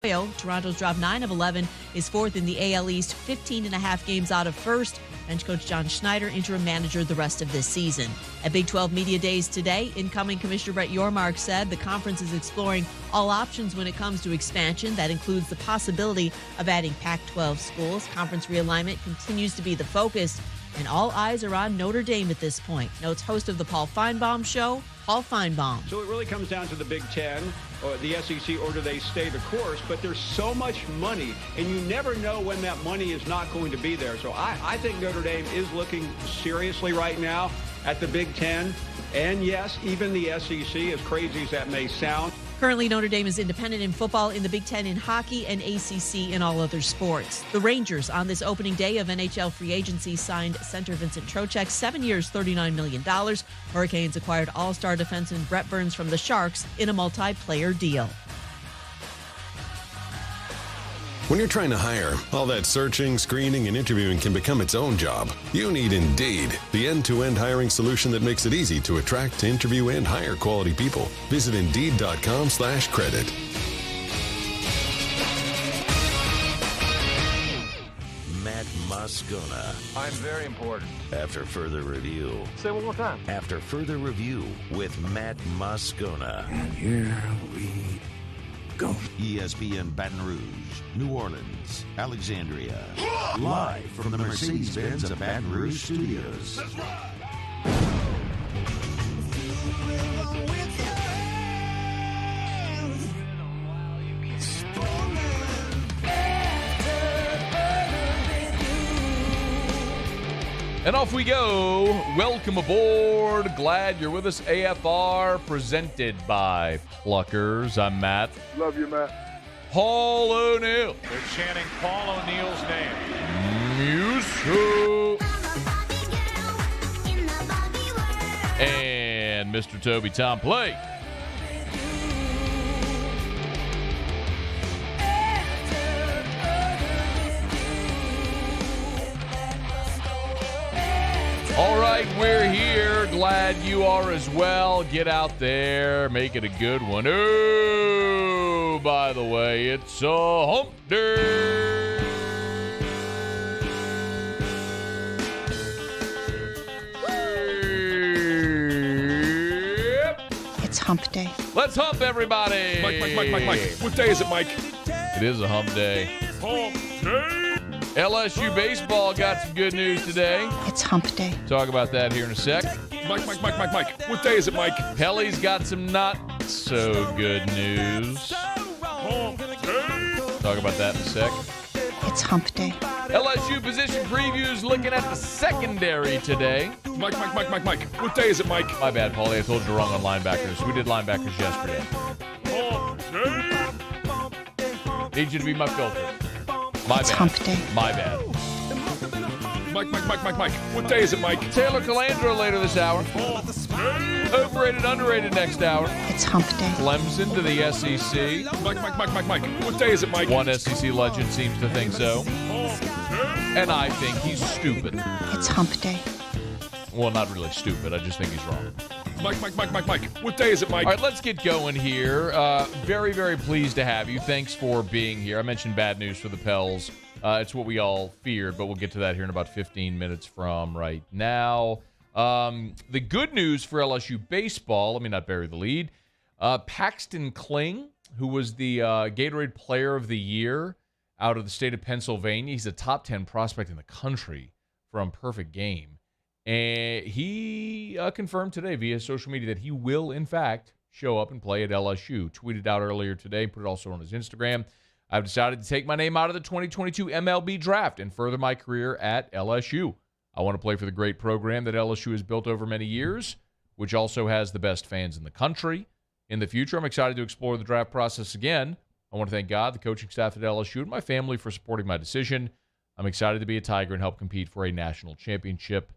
Toronto's dropped 9 of 11, is fourth in the AL East, 15.5 games out of first. Bench coach John Schneider, interim manager the rest of this season. At Big 12 Media Days today, incoming Commissioner Brett Yormark said the conference is exploring all options when it comes to expansion. That includes the possibility of adding Pac-12 schools. Conference realignment continues to be the focus, and all eyes are on Notre Dame at this point. Notes host of the Paul Feinbaum Show, Paul Feinbaum. So it really comes down to the Big Ten, or the SEC, or do they stay the course? But there's so much money, and you never know when that money is not going to be there. So I think Notre Dame is looking seriously right now at the Big Ten, and yes, even the SEC, as crazy as that may sound. Currently, Notre Dame is independent in football, in the Big Ten in hockey, and ACC in all other sports. The Rangers, on this opening day of NHL free agency, signed center Vincent Trocheck, 7 years, $39 million. Hurricanes acquired all-star defenseman Brett Burns from the Sharks in a multi-player deal. When you're trying to hire, all that searching, screening, and interviewing can become its own job. You need Indeed, the end-to-end hiring solution that makes it easy to attract, interview, and hire quality people. Visit Indeed.com/credit. Matt Moscona. I'm very important. After further review. Say it one more time. After further review with Matt Moscona. And here we go. ESPN Baton Rouge, New Orleans, Alexandria. Live from the Mercedes-Benz of Baton Rouge studios. That's right. And off we go. Welcome aboard. Glad you're with us. AFR presented by Pluckers. I'm Matt. Love you, Matt. Paul O'Neill. They're chanting Paul O'Neill's name. Musu. And Mr. Toby Tom Play. All right, we're here. Glad you are as well. Get out there. Make it a good one. Oh, by the way, it's a hump day. It's hump day. Let's hump, everybody. Mike. What day is it, Mike? It is a hump day. Hump day. LSU baseball got some good news today. It's hump day. Talk about that here in a sec. Mike. What day is it, Mike? Pelly's got some not so good news. Hump day. Talk about that in a sec. It's hump day. LSU position previews looking at the secondary today. Mike. What day is it, Mike? My bad, Paulie. I told you wrong on linebackers. We did linebackers yesterday. Hump day. Need you to be my filter. My It's bad. hump day. My bad. Mike. What day is it, Mike? Taylor Calandro later this hour. Overrated, underrated next hour. It's hump day. Clemson to the SEC. Mike. What day is it, Mike? One SEC legend seems to think so. And I think he's stupid. It's hump day. Well, not really stupid. I just think he's wrong. Mike. What day is it, Mike? All right, let's get going here. Very, very pleased to have you. Thanks for being here. I mentioned bad news for the Pels. It's what we all feared, but we'll get to that here in about 15 minutes from right now. The good news for LSU baseball, let me not bury the lead. Paxton Kling, who was the Gatorade Player of the Year out of the state of Pennsylvania. He's a top 10 prospect in the country from Perfect Game. And he confirmed today via social media that he will, in fact, show up and play at LSU. Tweeted out earlier today, put it also on his Instagram. I've decided to take my name out of the 2022 MLB Draft and further my career at LSU. I want to play for the great program that LSU has built over many years, which also has the best fans in the country. In the future, I'm excited to explore the draft process again. I want to thank God, the coaching staff at LSU, and my family for supporting my decision. I'm excited to be a Tiger and help compete for a national championship.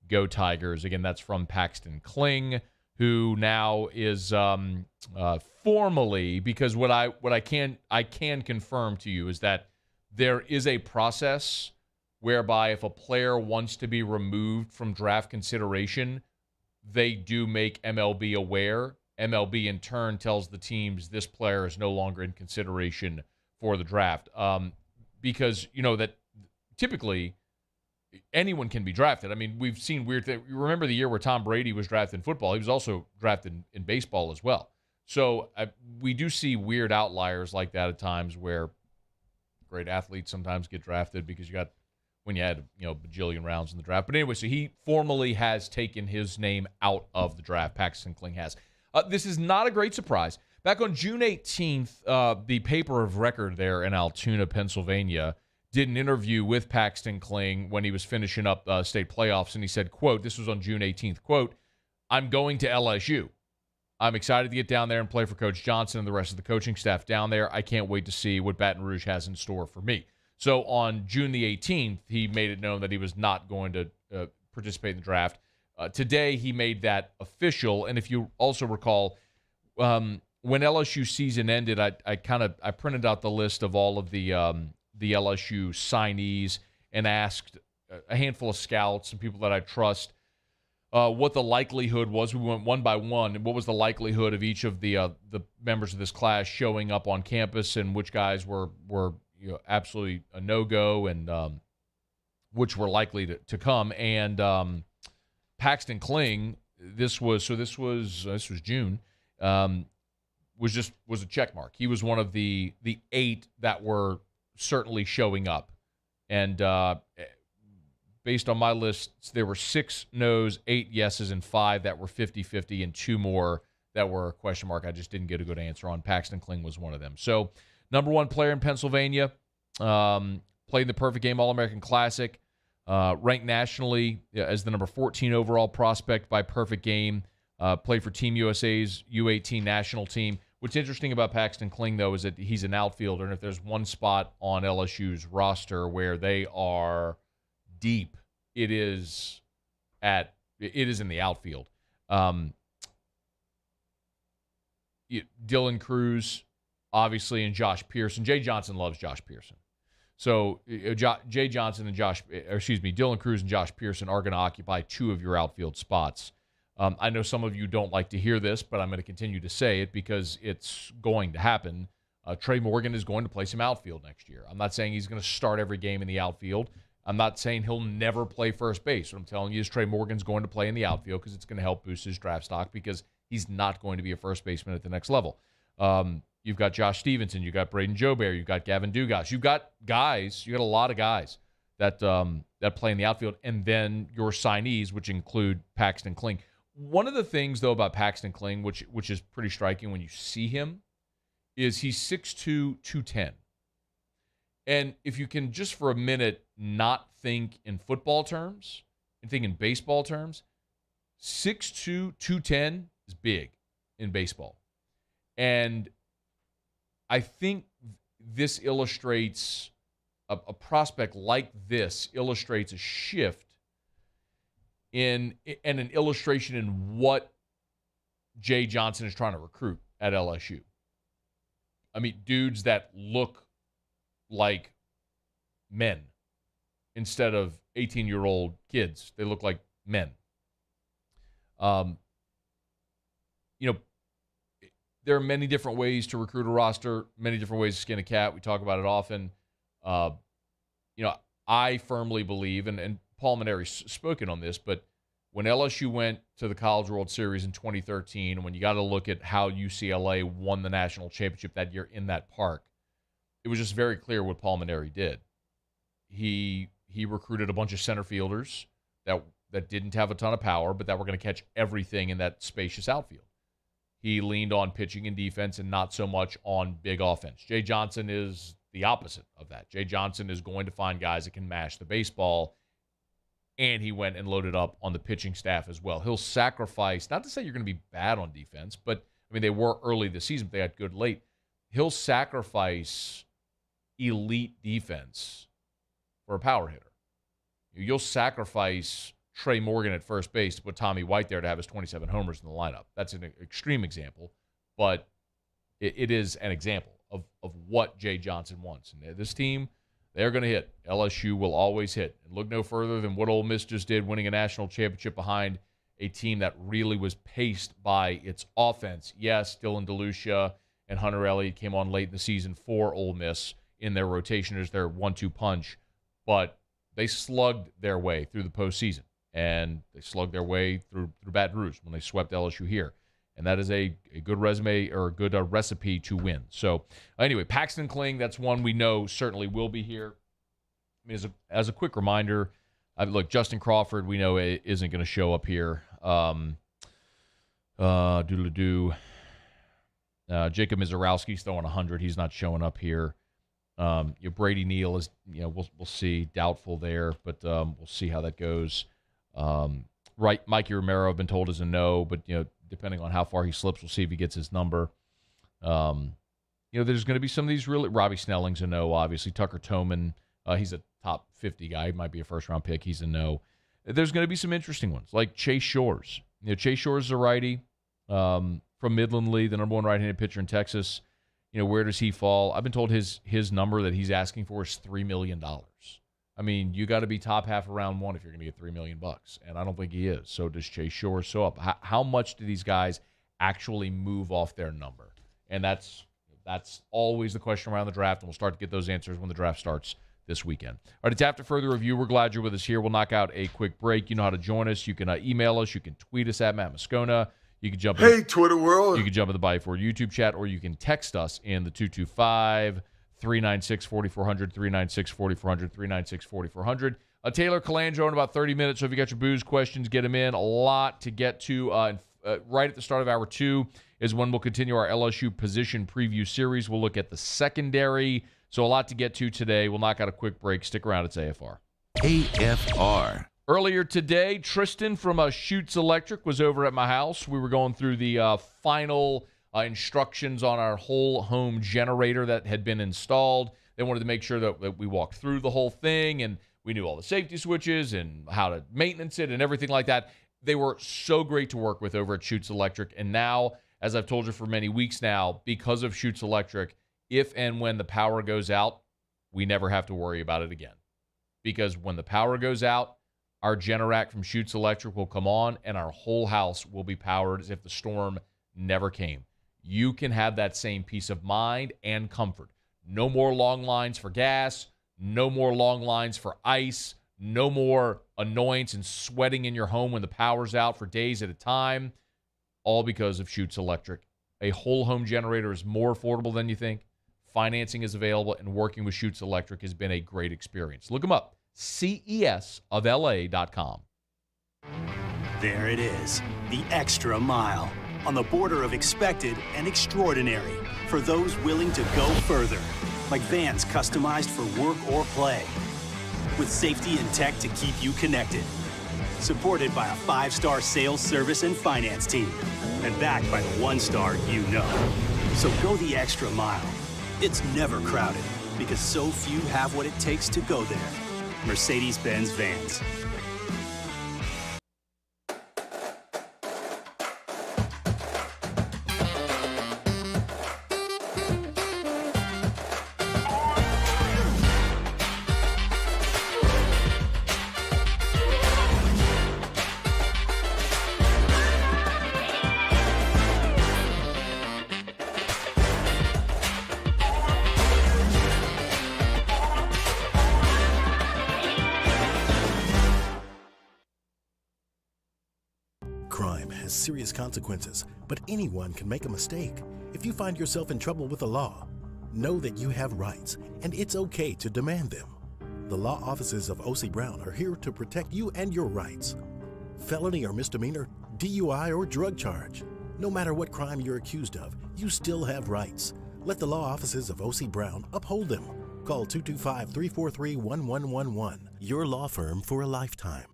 Go Tigers. Again, that's from Paxton Kling, who now is formally, because what I can confirm to you is that there is a process whereby if a player wants to be removed from draft consideration, they do make MLB aware. MLB in turn tells the teams this player is no longer in consideration for the draft, because that typically anyone can be drafted. I mean, we've seen weird things. You remember the year where Tom Brady was drafted in football? He was also drafted in baseball as well. So we do see weird outliers like that at times where great athletes sometimes get drafted because when you had a bajillion rounds in the draft. But anyway, so he formally has taken his name out of the draft. Paxton Kling has. This is not a great surprise. Back on June 18th, the paper of record there in Altoona, Pennsylvania, did an interview with Paxton Kling when he was finishing up state playoffs, and he said, quote, this was on June 18th, quote, "I'm going to LSU. I'm excited to get down there and play for Coach Johnson and the rest of the coaching staff down there. I can't wait to see what Baton Rouge has in store for me." So on June the 18th, he made it known that he was not going to participate in the draft. Today, he made that official, and if you also recall, when LSU season ended, I printed out the list of all of the LSU signees and asked a handful of scouts and people that I trust what the likelihood was. We went one by one, and what was the likelihood of each of the members of this class showing up on campus, and which guys were absolutely a no-go, and which were likely to come. And Paxton Kling, this was June. Was a check mark. He was one of the 8 that were certainly showing up. And based on my list, there were 6 no's, 8 yeses, and 5 that were 50-50, and 2 more that were a question mark. I just didn't get a good answer on. Paxton Kling was one of them. So, number 1 player in Pennsylvania, played the perfect game All-American Classic, ranked nationally as the number 14 overall prospect by perfect game, played for Team USA's U18 national team. What's interesting about Paxton Kling, though, is that he's an outfielder, and if there's one spot on LSU's roster where they are deep, it is in the outfield. Dylan Cruz, obviously, and Josh Pearson. Jay Johnson loves Josh Pearson. So Dylan Cruz and Josh Pearson are going to occupy 2 of your outfield spots. I know some of you don't like to hear this, but I'm going to continue to say it because it's going to happen. Trey Morgan is going to play some outfield next year. I'm not saying he's going to start every game in the outfield. I'm not saying he'll never play first base. What I'm telling you is Trey Morgan's going to play in the outfield because it's going to help boost his draft stock because he's not going to be a first baseman at the next level. You've got Josh Stevenson. You've got Braden Joubert. You've got Gavin Dugas. You've got a lot of guys that play in the outfield, and then your signees, which include Paxton Kling. One of the things, though, about Paxton Kling, which is pretty striking when you see him, is he's 6'2", 210. And if you can just for a minute not think in football terms and think in baseball terms, 6'2", 210 is big in baseball. And I think this illustrates, a prospect like this illustrates a shift and an illustration in what Jay Johnson is trying to recruit at LSU. I mean, dudes that look like men instead of 18-year-old kids. They look like men. There are many different ways to recruit a roster, many different ways to skin a cat. We talk about it often. I firmly believe, and Paul Mainieri's spoken on this, but when LSU went to the College World Series in 2013, when you got to look at how UCLA won the national championship that year in that park, it was just very clear what Paul Mainieri did. He recruited a bunch of center fielders that didn't have a ton of power, but that were going to catch everything in that spacious outfield. He leaned on pitching and defense and not so much on big offense. Jay Johnson is the opposite of that. Jay Johnson is going to find guys that can mash the baseball, and he went and loaded up on the pitching staff as well. He'll sacrifice, not to say you're going to be bad on defense, but, I mean, they were early this season, but they got good late. He'll sacrifice elite defense for a power hitter. You'll sacrifice Trey Morgan at first base to put Tommy White there to have his 27 homers in the lineup. That's an extreme example, but it is an example of what Jay Johnson wants. And this team, they're going to hit. LSU will always hit. And look no further than what Ole Miss just did, winning a national championship behind a team that really was paced by its offense. Yes, Dylan DeLucia and Hunter Elliott came on late in the season for Ole Miss in their rotation as their 1-2 punch. But they slugged their way through the postseason, and they slugged their way through Baton Rouge when they swept LSU here. And that is a good resume or a good recipe to win. So, anyway, Paxton Kling, that's one we know certainly will be here. I mean, as a quick reminder, look, Justin Crawford, we know isn't going to show up here. Jacob Mizorowski's throwing 100. He's not showing up here. Brady Neal is, we'll see, doubtful there, but we'll see how that goes. Mikey Romero, I've been told, is a no, but depending on how far he slips, we'll see if he gets his number. There's going to be some of these really. Robbie Snelling's a no, obviously. Tucker Toman, he's a top 50 guy. He might be a first-round pick. He's a no. There's going to be some interesting ones, like Chase Shores. Chase Shores is a righty from Midland Lee, the number one right-handed pitcher in Texas. Where does he fall? I've been told his number that he's asking for is $3 million. I mean, you got to be top half of round one if you're going to get $3 million, and I don't think he is. So does Chase Shore. So up. How much do these guys actually move off their number? And that's always the question around the draft, and we'll start to get those answers when the draft starts this weekend. All right, it's After Further Review. We're glad you're with us here. We'll knock out a quick break. You know how to join us. You can email us. You can tweet us at Matt Moscona. You can jump in, Twitter world. You can jump in the Bayou YouTube chat, or you can text us in the 225-396-4400, 396-4400, 396-4400. Taylor Calandro in about 30 minutes, so if you got your booze questions, get them in. A lot to get to. Right at the start of Hour 2 is when we'll continue our LSU position preview series. We'll look at the secondary, so a lot to get to today. We'll knock out a quick break. Stick around. It's AFR. AFR. Earlier today, Tristan from Shoots Electric was over at my house. We were going through the final instructions on our whole home generator that had been installed. They wanted to make sure that we walked through the whole thing and we knew all the safety switches and how to maintenance it and everything like that. They were so great to work with over at Shoots Electric. And now, as I've told you for many weeks now, because of Shoots Electric, if and when the power goes out, we never have to worry about it again. Because when the power goes out, our Generac from Shoots Electric will come on, and our whole house will be powered as if the storm never came. You can have that same peace of mind and comfort. No more long lines for gas. No more long lines for ice. No more annoyance and sweating in your home when the power's out for days at a time. All because of Shoots Electric. A whole home generator is more affordable than you think. Financing is available, and working with Shoots Electric has been a great experience. Look them up. CESofLA.com. There it is, the extra mile, on the border of expected and extraordinary, for those willing to go further, like vans customized for work or play, with safety and tech to keep you connected, supported by a 5-star sales, service, and finance team, and backed by the 1-star you know. So go the extra mile. It's never crowded, because so few have what it takes to go there. Mercedes-Benz Vans. Serious consequences, but anyone can make a mistake. If you find yourself in trouble with the law, know that you have rights, and it's okay to demand them. The law offices of O.C. Brown are here to protect you and your rights. Felony or misdemeanor, DUI or drug charge. No matter what crime you're accused of, you still have rights. Let the law offices of O.C. Brown uphold them. Call 225-343-1111. Your law firm for a lifetime.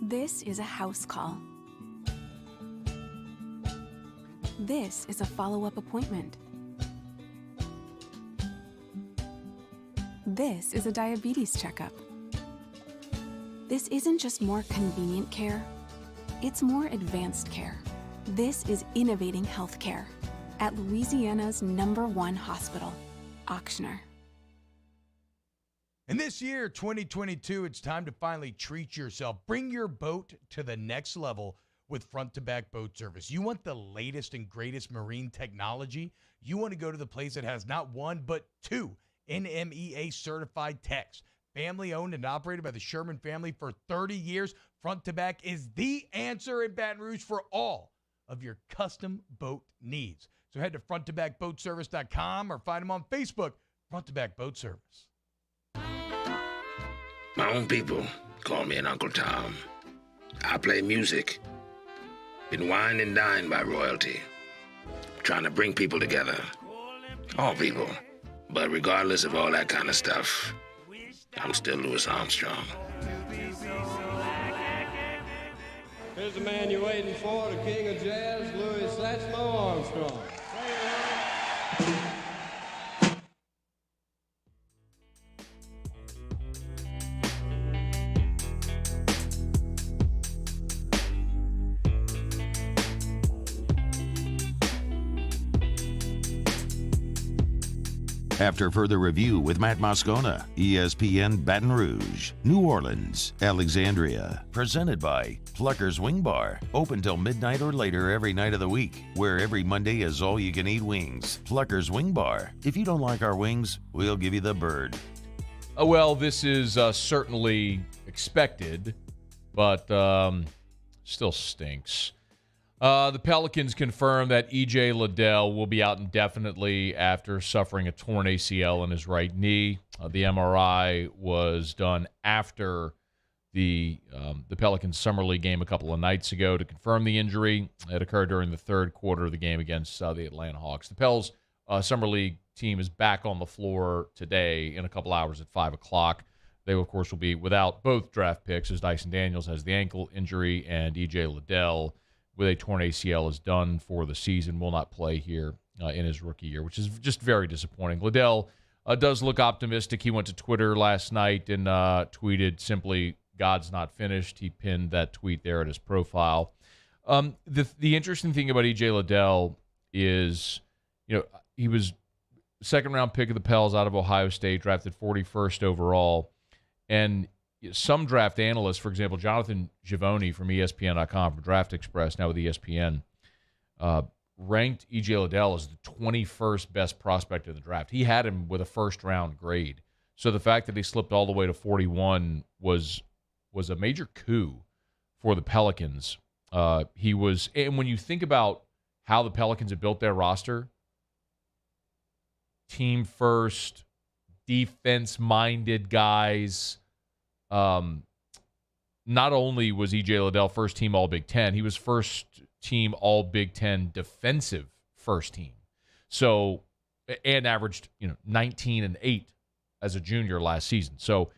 This is a house call. This is a follow-up appointment. This is a diabetes checkup. This isn't just more convenient care, it's more advanced care. This is innovating healthcare at Louisiana's #1 hospital, Ochsner. And this year, 2022, it's time to finally treat yourself. Bring your boat to the next level with front-to-back boat service. You want the latest and greatest marine technology? You want to go to the place that has not one, but two NMEA-certified techs. Family-owned and operated by the Sherman family for 30 years, front-to-back is the answer in Baton Rouge for all of your custom boat needs. So head to fronttobackboatservice.com or find them on Facebook, Front to Back Boat Service. My own people call me an Uncle Tom. I play music. Been wined and dined by royalty. Trying to bring people together. All people. But regardless of all that kind of stuff, I'm still Louis Armstrong. Here's the man you're waiting for, the king of jazz, Louis Satchmo Armstrong. After further review with Matt Moscona, ESPN Baton Rouge, New Orleans, Alexandria. Presented by Plucker's Wing Bar. Open till midnight or later every night of the week, where every Monday is all-you-can-eat wings. Plucker's Wing Bar. If you don't like our wings, we'll give you the bird. Well, this is certainly expected, but still stinks. The Pelicans confirmed that E.J. Liddell will be out indefinitely after suffering a torn ACL in his right knee. The MRI was done after the Pelicans Summer League game a couple of nights ago to confirm the injury. It occurred during the third quarter of the game against the Atlanta Hawks. The Pels Summer League team is back on the floor today in a couple hours at 5 o'clock. They, of course, will be without both draft picks, as Dyson Daniels has the ankle injury and E.J. Liddell, with a torn ACL, is done for the season, will not play here in his rookie year, which is just very disappointing. Liddell does look optimistic. He went to Twitter last night and tweeted simply, "God's not finished." He pinned that tweet there at his profile. The interesting thing about E.J. Liddell is, he was second-round pick of the Pels out of Ohio State, drafted 41st overall, and some draft analysts, for example, Jonathan Givony from ESPN.com, from Draft Express, now with ESPN, ranked E.J. Liddell as the 21st best prospect in the draft. He had him with a first-round grade. So the fact that he slipped all the way to 41 was a major coup for the Pelicans. And when you think about how the Pelicans have built their roster, team first, defense-minded guys. Not only was E.J. Liddell first team All Big Ten, he was first team All Big Ten defensive first team. So, and averaged 19 and 8 as a junior last season. So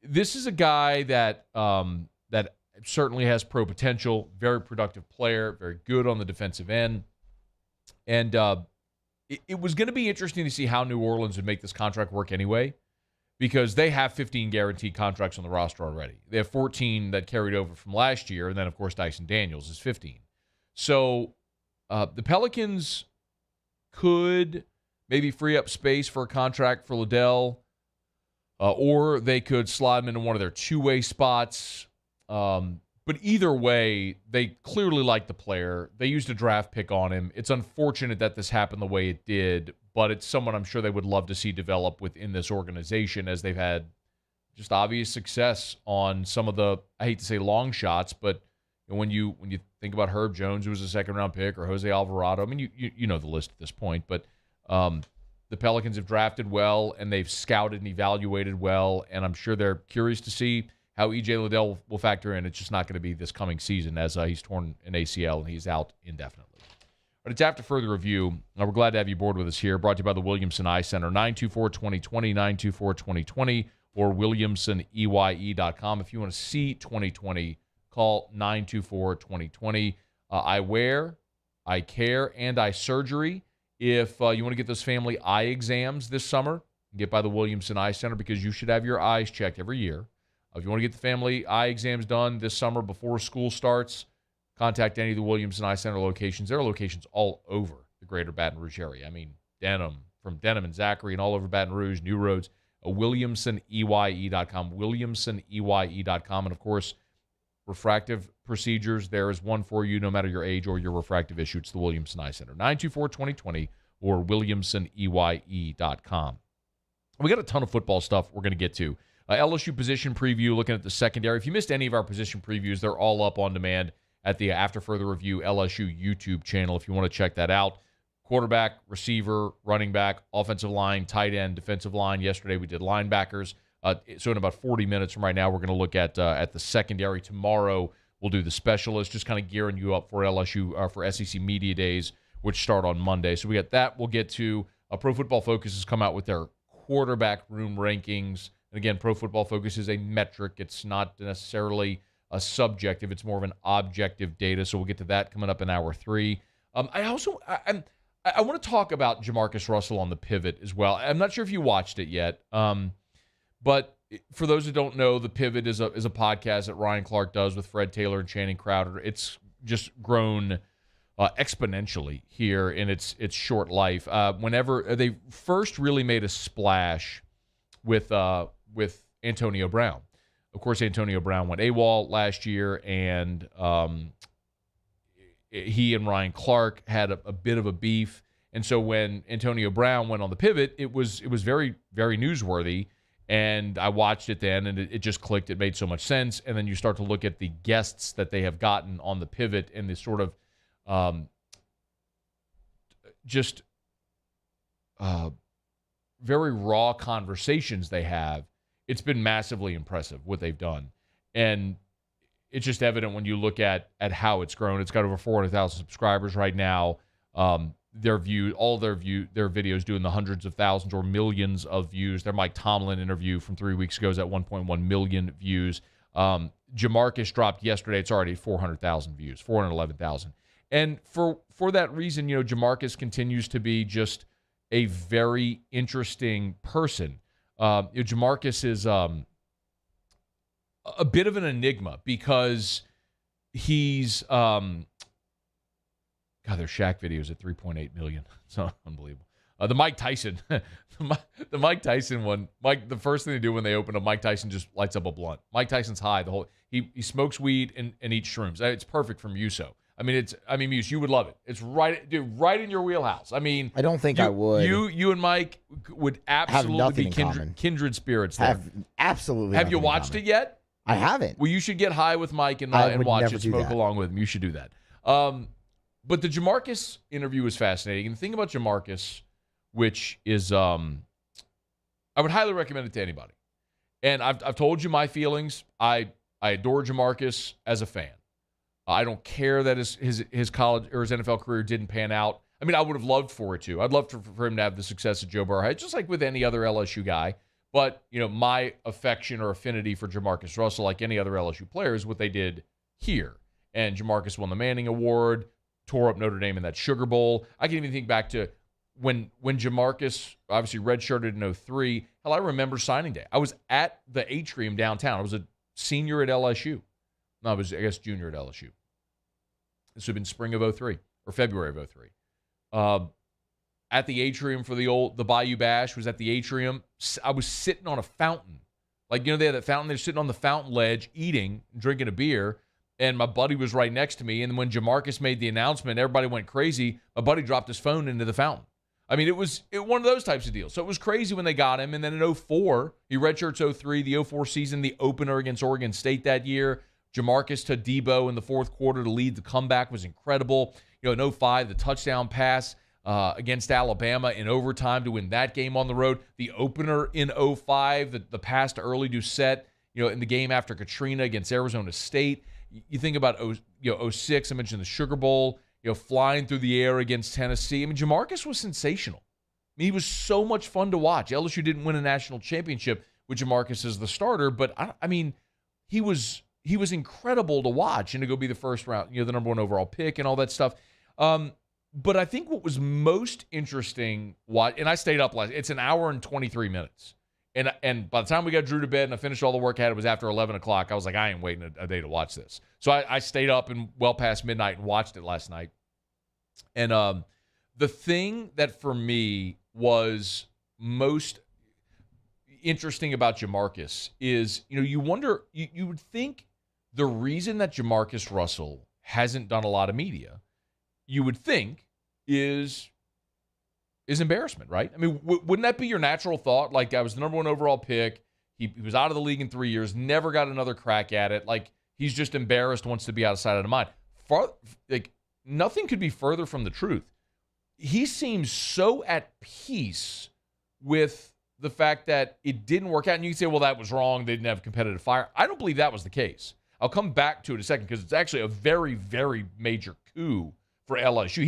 this is a guy that that certainly has pro potential, very productive player, very good on the defensive end. And it was going to be interesting to see how New Orleans would make this contract work anyway, because they have 15 guaranteed contracts on the roster already. They have 14 that carried over from last year, and then, of course, Dyson Daniels is 15. So the Pelicans could maybe free up space for a contract for Liddell, or they could slide him into one of their two-way spots. But either way, they clearly like the player. They used a draft pick on him. It's unfortunate that this happened the way it did, but it's someone I'm sure they would love to see develop within this organization, as they've had just obvious success on some of the, I hate to say long shots, but when you think about Herb Jones, who was a second-round pick, or Jose Alvarado, I mean, you know the list at this point, but the Pelicans have drafted well, and they've scouted and evaluated well, and I'm sure they're curious to see how E.J. Liddell will factor in. It's just not going to be this coming season, as he's torn an ACL and he's out indefinitely. But it's after further review. We're glad to have you aboard with us here. Brought to you by the Williamson Eye Center, 924-2020, 924-2020, or WilliamsonEYE.com. If you want to see 2020, call 924-2020. Eye wear, eye care, and eye surgery. If you want to get those family eye exams this summer, get by the Williamson Eye Center, because you should have your eyes checked every year. If you want to get the family eye exams done this summer before school starts, contact any of the Williamson Eye Center locations. There are locations all over the greater Baton Rouge area. I mean, from Denham and Zachary and all over Baton Rouge, New Roads. WilliamsonEYE.com, WilliamsonEYE.com. And, of course, refractive procedures, there is one for you no matter your age or your refractive issue. It's the Williamson Eye Center, 924-2020 or WilliamsonEYE.com. We got a ton of football stuff we're going to get to. LSU position preview, looking at the secondary. If you missed any of our position previews, they're all up on demand at the After Further Review LSU YouTube channel if you want to check that out. Quarterback, receiver, running back, offensive line, tight end, defensive line. Yesterday we did linebackers. So in about 40 minutes from right now, we're going to look at the secondary. Tomorrow we'll do the specialists, just kind of gearing you up for LSU, for SEC Media Days, which start on Monday. So we got that. We'll get to Pro Football Focus has come out with their quarterback room rankings. And again, Pro Football Focus is a metric. It's not necessarily a subjective. It's more of an objective data. So we'll get to that coming up in hour 3. I want to talk about JaMarcus Russell on the Pivot as well. I'm not sure if you watched it yet, but for those who don't know, the Pivot is a podcast that Ryan Clark does with Fred Taylor and Channing Crowder. It's just grown exponentially here in its short life. Whenever they first really made a splash with Antonio Brown. Of course, Antonio Brown went AWOL last year, and he and Ryan Clark had a bit of a beef. And so when Antonio Brown went on the Pivot, it was very, very newsworthy. And I watched it then, and it just clicked. It made so much sense. And then you start to look at the guests that they have gotten on the Pivot and the sort of very raw conversations they have. It's been massively impressive what they've done. And it's just evident when you look at how it's grown. It's got over 400,000 subscribers right now. Their videos doing the hundreds of thousands or millions of views. Their Mike Tomlin interview from 3 weeks ago is at 1.1 million views. JaMarcus dropped yesterday. It's already 400,000 views, 411,000. And for that reason, JaMarcus continues to be just a very interesting person. JaMarcus is a bit of an enigma because he's their Shaq videos at 3.8 million. It's unbelievable. The Mike Tyson, the Mike Tyson one. The first thing they do when they open up, Mike Tyson just lights up a blunt. Mike Tyson's high. He smokes weed and eats shrooms. It's perfect for Muso. Muse, you would love it. It's right in your wheelhouse. I don't think I would. You and Mike would absolutely be kindred spirits there. Absolutely. Have you watched it yet? I haven't. Well, you should get high with Mike and watch it, smoke along with him. You should do that. But the JaMarcus interview was fascinating. And the thing about JaMarcus, which is, I would highly recommend it to anybody. And I've told you my feelings. I adore JaMarcus as a fan. I don't care that his college or his NFL career didn't pan out. I would have loved for it to. I'd love for him to have the success that Joe Burrow had, just like with any other LSU guy. But, my affection or affinity for JaMarcus Russell, like any other LSU player, is what they did here. And JaMarcus won the Manning Award, tore up Notre Dame in that Sugar Bowl. I can even think back to when JaMarcus obviously redshirted in 2003. Hell, I remember signing day. I was at the Atrium downtown. I was a senior at LSU. No, I was, junior at LSU. This would have been spring of 2003 or February of 2003. At the Atrium for the Bayou Bash, was at the Atrium. I was sitting on a fountain. They had that fountain. They're sitting on the fountain ledge, eating, drinking a beer, and my buddy was right next to me. And when JaMarcus made the announcement, everybody went crazy. My buddy dropped his phone into the fountain. It was one of those types of deals. So it was crazy when they got him. And then in 2004, he redshirts 2003, the 2004 season, the opener against Oregon State that year. JaMarcus to Debo in the fourth quarter to lead the comeback was incredible. In 2005, the touchdown pass against Alabama in overtime to win that game on the road. The opener in 2005, the pass to early Doucette, in the game after Katrina against Arizona State. You think about 2006, I mentioned the Sugar Bowl, flying through the air against Tennessee. JaMarcus was sensational. He was so much fun to watch. LSU didn't win a national championship with JaMarcus as the starter, but he was incredible to watch and to go be the first round, the number 1 overall pick and all that stuff. But I think what was most interesting, and I stayed up it's an hour and 23 minutes. And by the time we got Drew to bed and I finished all the work I had, it was after 11 o'clock. I was like, I ain't waiting a day to watch this. So I stayed up and well past midnight and watched it last night. And the thing that for me was most, interesting about JaMarcus is, you wonder, you would think the reason that JaMarcus Russell hasn't done a lot of media, you would think is embarrassment, right? I mean, wouldn't that be your natural thought? Like, I was the number 1 overall pick. He was out of the league in 3 years, never got another crack at it. Like, he's just embarrassed, wants to be outside of the mind. Nothing could be further from the truth. He seems so at peace with the fact that it didn't work out. And you can say, well, that was wrong. They didn't have competitive fire. I don't believe that was the case. I'll come back to it in a second because it's actually a very, very major coup for LSU.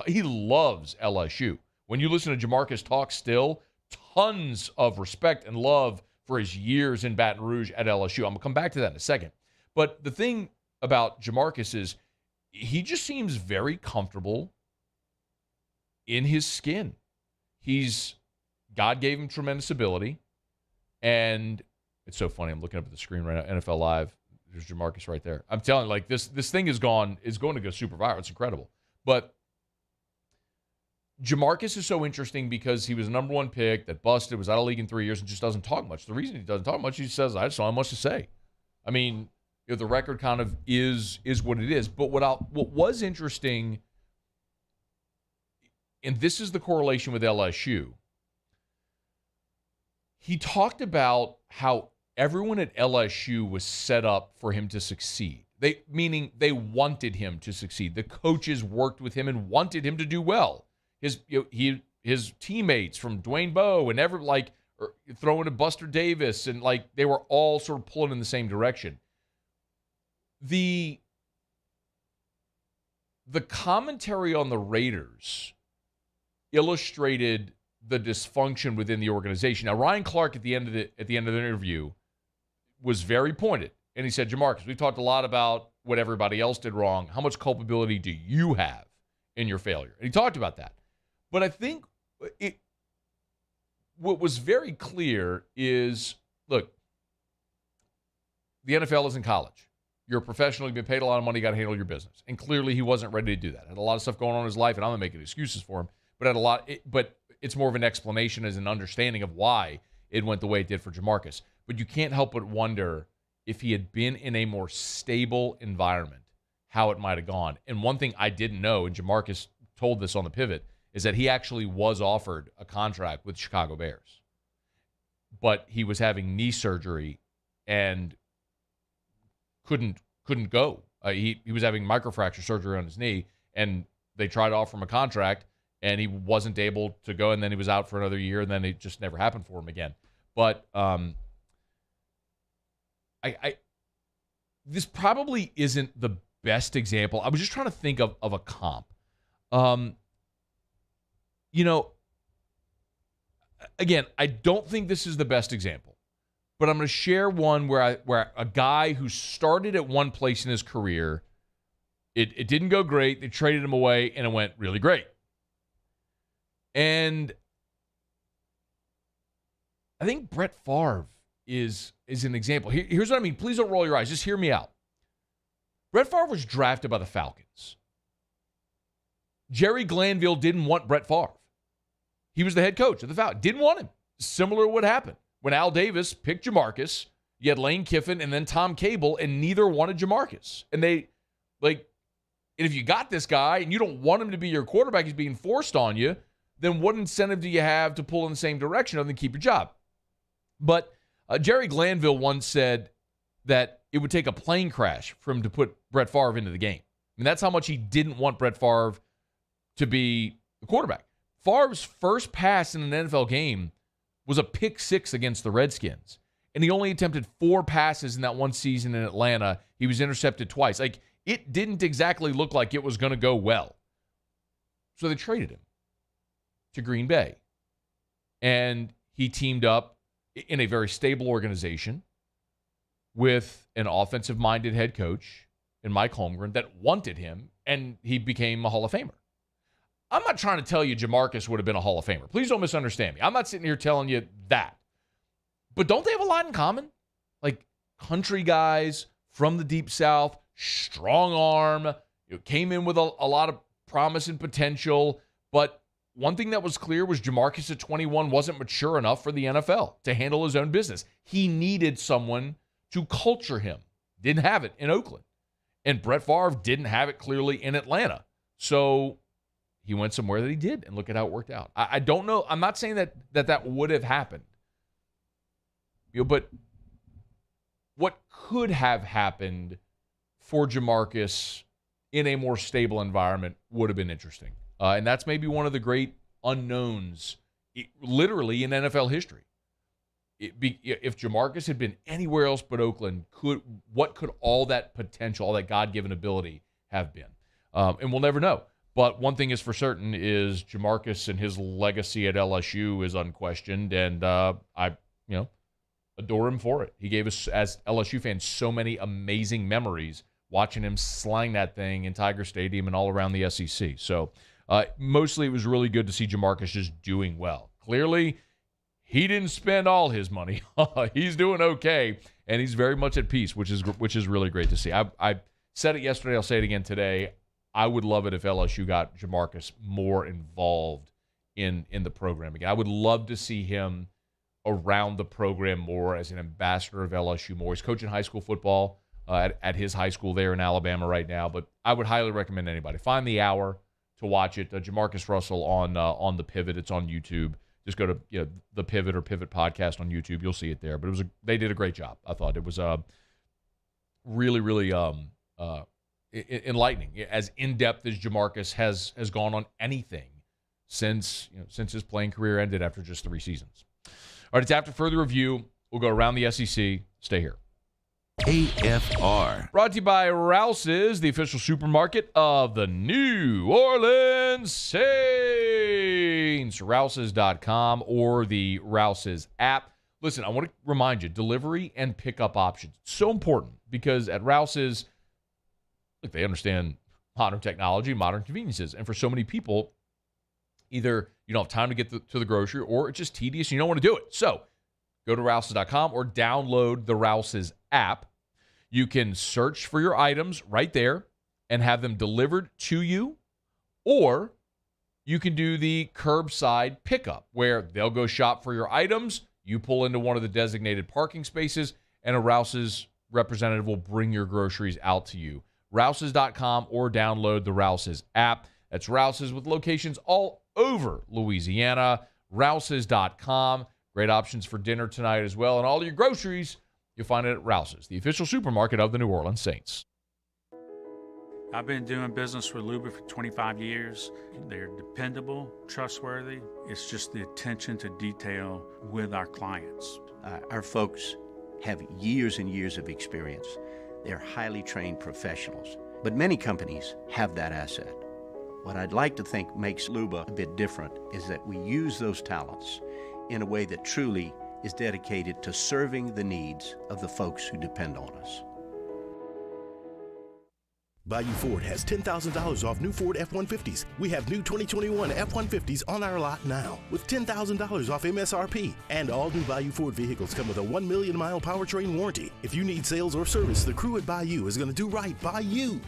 He loves LSU. When you listen to JaMarcus talk still, tons of respect and love for his years in Baton Rouge at LSU. I'm going to come back to that in a second. But the thing about JaMarcus is he just seems very comfortable in his skin. God gave him tremendous ability, and it's so funny. I'm looking up at the screen right now, NFL Live. There's JaMarcus right there. I'm telling you, this thing is going to go super viral. It's incredible. But JaMarcus is so interesting because he was a number 1 pick that busted, was out of the league in 3 years, and just doesn't talk much. The reason he doesn't talk much, he says, I just don't have much to say. I mean, the record kind of is what it is. But what was interesting, and this is the correlation with LSU, he talked about how everyone at LSU was set up for him to succeed. Meaning they wanted him to succeed. The coaches worked with him and wanted him to do well. His teammates from Dwayne Bowe and throwing to Buster Davis, and they were all sort of pulling in the same direction. The commentary on the Raiders illustrated the dysfunction within the organization. Now, Ryan Clark at the end of the interview was very pointed, and he said, JaMarcus, we've talked a lot about what everybody else did wrong. How much culpability do you have in your failure? And he talked about that. But I think what was very clear is, look, the NFL isn't college. You're a professional. You've been paid a lot of money. You got to handle your business. And clearly he wasn't ready to do that. Had a lot of stuff going on in his life, and I'm not making excuses for him. But it's more of an explanation as an understanding of why it went the way it did for JaMarcus. But you can't help but wonder if he had been in a more stable environment, how it might have gone. And one thing I didn't know, and JaMarcus told this on the pivot, is that he actually was offered a contract with Chicago Bears. But he was having knee surgery and couldn't go. He was having microfracture surgery on his knee, and they tried to offer him a contract, and he wasn't able to go, and then he was out for another year, and then it just never happened for him again. But this probably isn't the best example. I was just trying to think of a comp. Again, I don't think this is the best example, but I'm going to share one where a guy who started at one place in his career, it didn't go great. They traded him away, and it went really great. And I think Brett Favre is an example. Here's what I mean. Please don't roll your eyes. Just hear me out. Brett Favre was drafted by the Falcons. Jerry Glanville didn't want Brett Favre. He was the head coach of the Falcons. Didn't want him. Similar to what happened. When Al Davis picked JaMarcus, you had Lane Kiffin and then Tom Cable, and neither wanted JaMarcus. And and if you got this guy and you don't want him to be your quarterback, he's being forced on you, then what incentive do you have to pull in the same direction other than keep your job? But Jerry Glanville once said that it would take a plane crash for him to put Brett Favre into the game. I mean, that's how much he didn't want Brett Favre to be the quarterback. Favre's first pass in an NFL game was a pick six against the Redskins. And he only attempted 4 passes in that one season in Atlanta. He was intercepted twice. It didn't exactly look like it was going to go well. So they traded him to Green Bay. And he teamed up in a very stable organization with an offensive-minded head coach in Mike Holmgren that wanted him, and he became a Hall of Famer. I'm not trying to tell you JaMarcus would have been a Hall of Famer. Please don't misunderstand me. I'm not sitting here telling you that. But don't they have a lot in common? Like country guys from the Deep South, strong arm, came in with a lot of promise and potential, but one thing that was clear was JaMarcus at 21 wasn't mature enough for the NFL to handle his own business. He needed someone to culture him. Didn't have it in Oakland. And Brett Favre didn't have it clearly in Atlanta. So he went somewhere that he did, and look at how it worked out. I don't know. I'm not saying that would have happened. But what could have happened for JaMarcus in a more stable environment would have been interesting. And that's maybe one of the great unknowns, literally, in NFL history. If JaMarcus had been anywhere else but Oakland, what could all that potential, all that God-given ability have been? And we'll never know. But one thing is for certain is JaMarcus and his legacy at LSU is unquestioned, and I adore him for it. He gave us, as LSU fans, so many amazing memories watching him slang that thing in Tiger Stadium and all around the SEC. So mostly it was really good to see JaMarcus just doing well. Clearly, he didn't spend all his money. He's doing okay, and he's very much at peace, which is really great to see. I said it yesterday. I'll say it again today. I would love it if LSU got JaMarcus more involved in the program again. I would love to see him around the program more as an ambassador of LSU more. He's coaching high school football at his high school there in Alabama right now, but I would highly recommend anybody find the hour to watch it. JaMarcus Russell on the Pivot. It's on YouTube. Just go to the Pivot or Pivot Podcast on YouTube. You'll see it there. But they did a great job. I thought it was really, really enlightening. As in depth as JaMarcus has gone on anything since his playing career ended after just 3 seasons. All right, it's after further review. We'll go around the SEC. Stay here. AFR. Brought to you by Rouse's, the official supermarket of the New Orleans Saints. Rouses.com or the Rouse's app. Listen, I want to remind you, delivery and pickup options. It's so important because at Rouse's, look, they understand modern technology, modern conveniences. And for so many people, either you don't have time to get to the grocery or it's just tedious and you don't want to do it. So go to Rouses.com or download the Rouse's app. You can search for your items right there and have them delivered to you, or you can do the curbside pickup where they'll go shop for your items. You pull into one of the designated parking spaces, and a Rouse's representative will bring your groceries out to you. Rouses.com or download the Rouse's app. That's Rouse's with locations all over Louisiana. Rouses.com. Great options for dinner tonight as well. And all your groceries, you'll find it at Rouse's, the official supermarket of the New Orleans Saints. I've been doing business with Luba for 25 years. They're dependable, trustworthy. It's just the attention to detail with our clients. Our folks have years and years of experience. They're highly trained professionals, but many companies have that asset. What I'd like to think makes Luba a bit different is that we use those talents in a way that truly is dedicated to serving the needs of the folks who depend on us. Bayou Ford has $10,000 off new Ford F-150s. We have new 2021 F-150s on our lot now with $10,000 off MSRP. And all new Bayou Ford vehicles come with a 1 million mile powertrain warranty. If you need sales or service, the crew at Bayou is going to do right by you.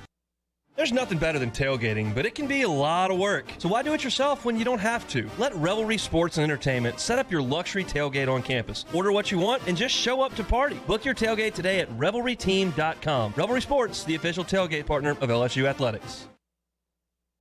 There's nothing better than tailgating, but it can be a lot of work. So why do it yourself when you don't have to? Let Revelry Sports and Entertainment set up your luxury tailgate on campus. Order what you want and just show up to party. Book your tailgate today at revelryteam.com. Revelry Sports, the official tailgate partner of LSU Athletics.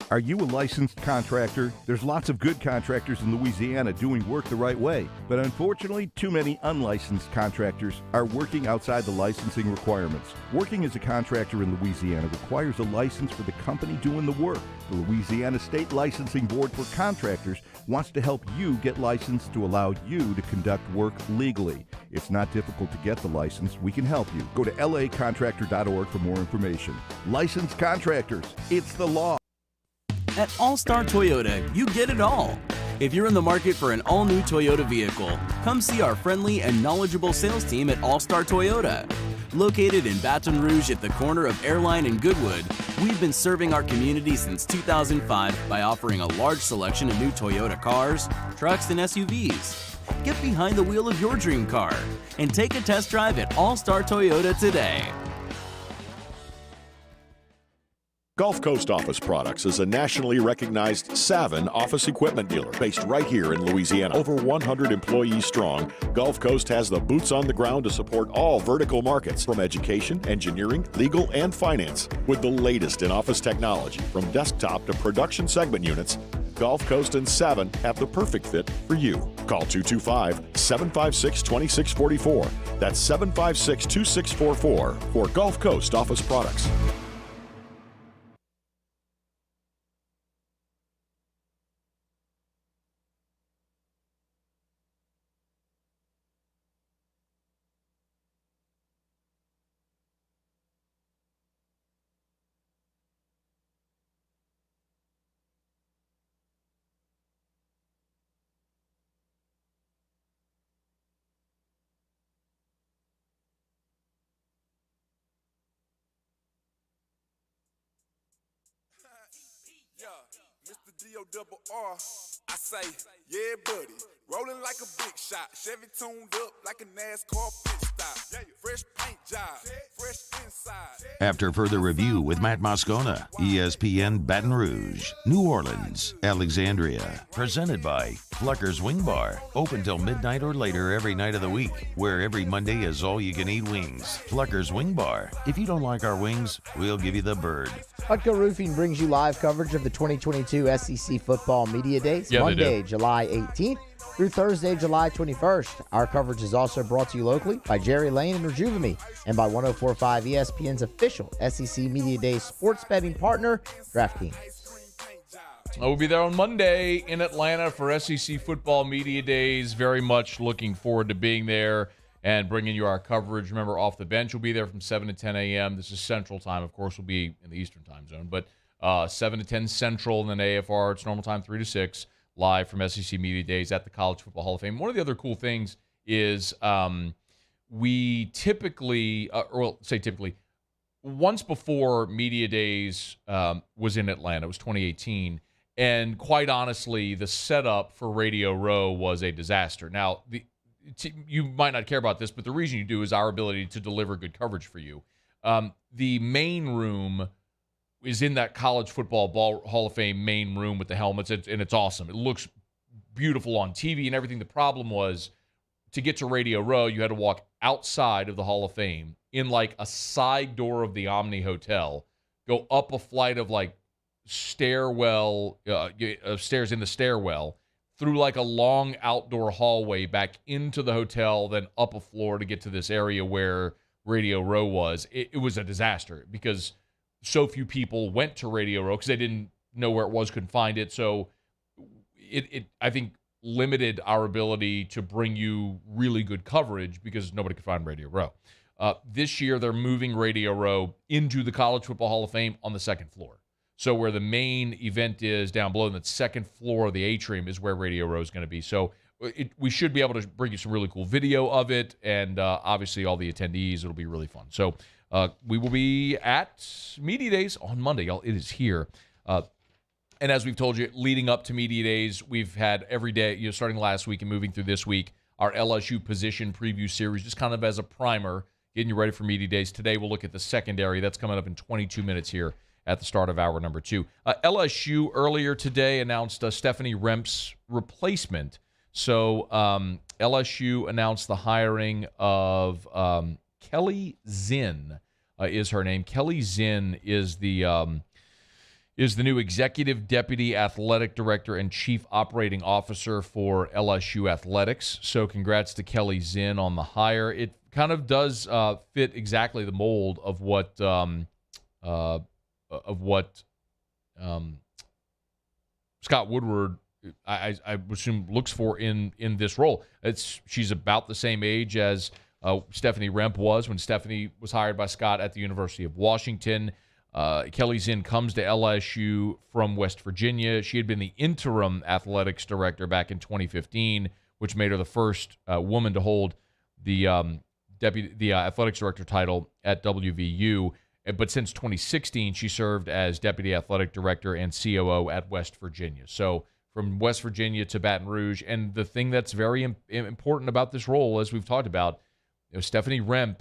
Are you a licensed contractor? There's lots of good contractors in Louisiana doing work the right way, but unfortunately, too many unlicensed contractors are working outside the licensing requirements. Working as a contractor in Louisiana requires a license for the company doing the work. The Louisiana State Licensing Board for Contractors wants to help you get licensed to allow you to conduct work legally. It's not difficult to get the license. We can help you. Go to lacontractor.org for more information. Licensed contractors, it's the law. At All-Star Toyota, you get it all. If you're in the market for an all-new Toyota vehicle, come see our friendly and knowledgeable sales team at All-Star Toyota. Located in Baton Rouge at the corner of Airline and Goodwood, we've been serving our community since 2005 by offering a large selection of new Toyota cars, trucks, and SUVs. Get behind the wheel of your dream car and take a test drive at All-Star Toyota today. Gulf Coast Office Products is a nationally recognized Savin office equipment dealer based right here in Louisiana. Over 100 employees strong, Gulf Coast has the boots on the ground to support all vertical markets, from education, engineering, legal, and finance. With the latest in office technology, from desktop to production segment units, Gulf Coast and Savin have the perfect fit for you. Call 225-756-2644. That's 756-2644 for Gulf Coast Office Products. Mr. D-O-double-R, I say, yeah, buddy. Rolling like a big shot. Chevy tuned up like a NASCAR pit stop. Fresh paint job, fresh inside. After further review with Matt Moscona, ESPN Baton Rouge, New Orleans, Alexandria. Presented by Plucker's Wing Bar. Open till midnight or later every night of the week, where every Monday is all-you-can-eat wings. Plucker's Wing Bar. If you don't like our wings, we'll give you the bird. Hutco Roofing brings you live coverage of the 2022 SEC Football Media Days, Monday, July 18th through Thursday, July 21st. Our coverage is also brought to you locally by Jerry Lane and Rejuvenate, and by 104.5 ESPN's official SEC Media Days sports betting partner, DraftKings. We'll be there on Monday in Atlanta for SEC Football Media Days. Very much looking forward to being there and bringing you our coverage. Remember, Off the Bench will be there from 7 to 10 a.m. This is Central Time. Of course, we'll be in the Eastern Time Zone, but 7 to 10 Central, and then AFR, it's normal time, 3 to 6, live from SEC Media Days at the College Football Hall of Fame. One of the other cool things is we typically, once before Media Days was in Atlanta. It was 2018. And quite honestly, the setup for Radio Row was a disaster. Now, you might not care about this, but the reason you do is our ability to deliver good coverage for you. The main room is in that College Football Hall of Fame main room with the helmets, and it's awesome. It looks beautiful on TV and everything. The problem was, to get to Radio Row, you had to walk outside of the Hall of Fame in like a side door of the Omni Hotel, go up a flight of like stairs in the stairwell, through like a long outdoor hallway back into the hotel, then up a floor to get to this area where Radio Row was. It was a disaster because so few people went to Radio Row because they didn't know where it was, couldn't find it. So it I think, limited our ability to bring you really good coverage because nobody could find Radio Row. This year, they're moving Radio Row into the College Football Hall of Fame on the second floor. So where the main event is down below, in the second floor of the atrium is where Radio Row is going to be. So we should be able to bring you some really cool video of it, and obviously all the attendees. It'll be really fun. So we will be at Media Days on Monday. Y'all, it is here. And as we've told you, leading up to Media Days, we've had every day, starting last week and moving through this week, our LSU position preview series, just kind of as a primer, getting you ready for Media Days. Today, we'll look at the secondary. That's coming up in 22 minutes here at the start of hour number 2. LSU earlier today announced Stephanie Remp's replacement. So LSU announced the hiring of Kelly Zinn is her name. Kelly Zinn is the new Executive Deputy Athletic Director and Chief Operating Officer for LSU Athletics. So congrats to Kelly Zinn on the hire. It kind of does fit exactly the mold of what Scott Woodward, I assume, looks for in this role. She's about the same age as Stephanie Remp was when Stephanie was hired by Scott at the University of Washington. Kelly Zinn comes to LSU from West Virginia. She had been the interim athletics director back in 2015, which made her the first woman to hold the athletics director title at WVU. But since 2016, she served as deputy athletic director and COO at West Virginia. So from West Virginia to Baton Rouge. And the thing that's very important about this role, as we've talked about, Stephanie Remp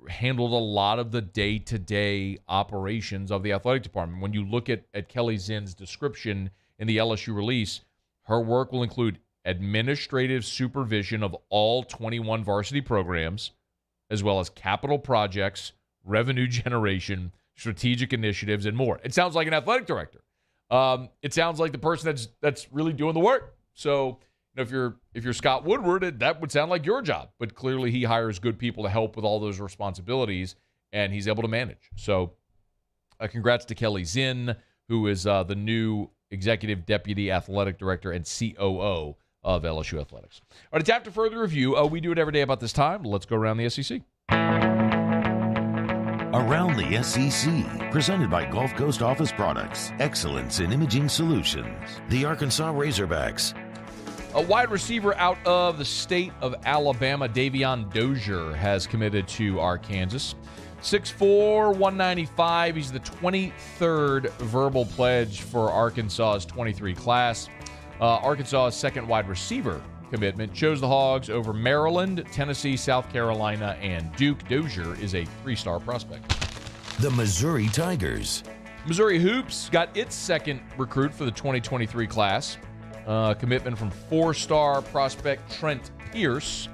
handled a lot of the day-to-day operations of the athletic department. When you look at Kelly Zinn's description in the LSU release, her work will include administrative supervision of all 21 varsity programs, as well as capital projects, revenue generation, strategic initiatives, and more. It sounds like an athletic director. It sounds like the person that's really doing the work. So if you're Scott Woodward, that would sound like your job. But clearly he hires good people to help with all those responsibilities, and he's able to manage. So congrats to Kelly Zinn, who is the new Executive Deputy Athletic Director and COO of LSU Athletics. All right, it's after further review. We do it every day about this time. Let's go around the SEC. Around the SEC, presented by Gulf Coast Office Products, excellence in imaging solutions. The Arkansas Razorbacks. A wide receiver out of the state of Alabama, Davion Dozier, has committed to Arkansas. 6'4", 195. He's the 23rd verbal pledge for Arkansas's 23 class. Arkansas's second wide receiver commitment chose the Hogs over Maryland, Tennessee, South Carolina, and Duke. Dozier is a 3-star prospect. The Missouri Tigers. Missouri Hoops got its second recruit for the 2023 class. Commitment from 4-star prospect Trent Pierce.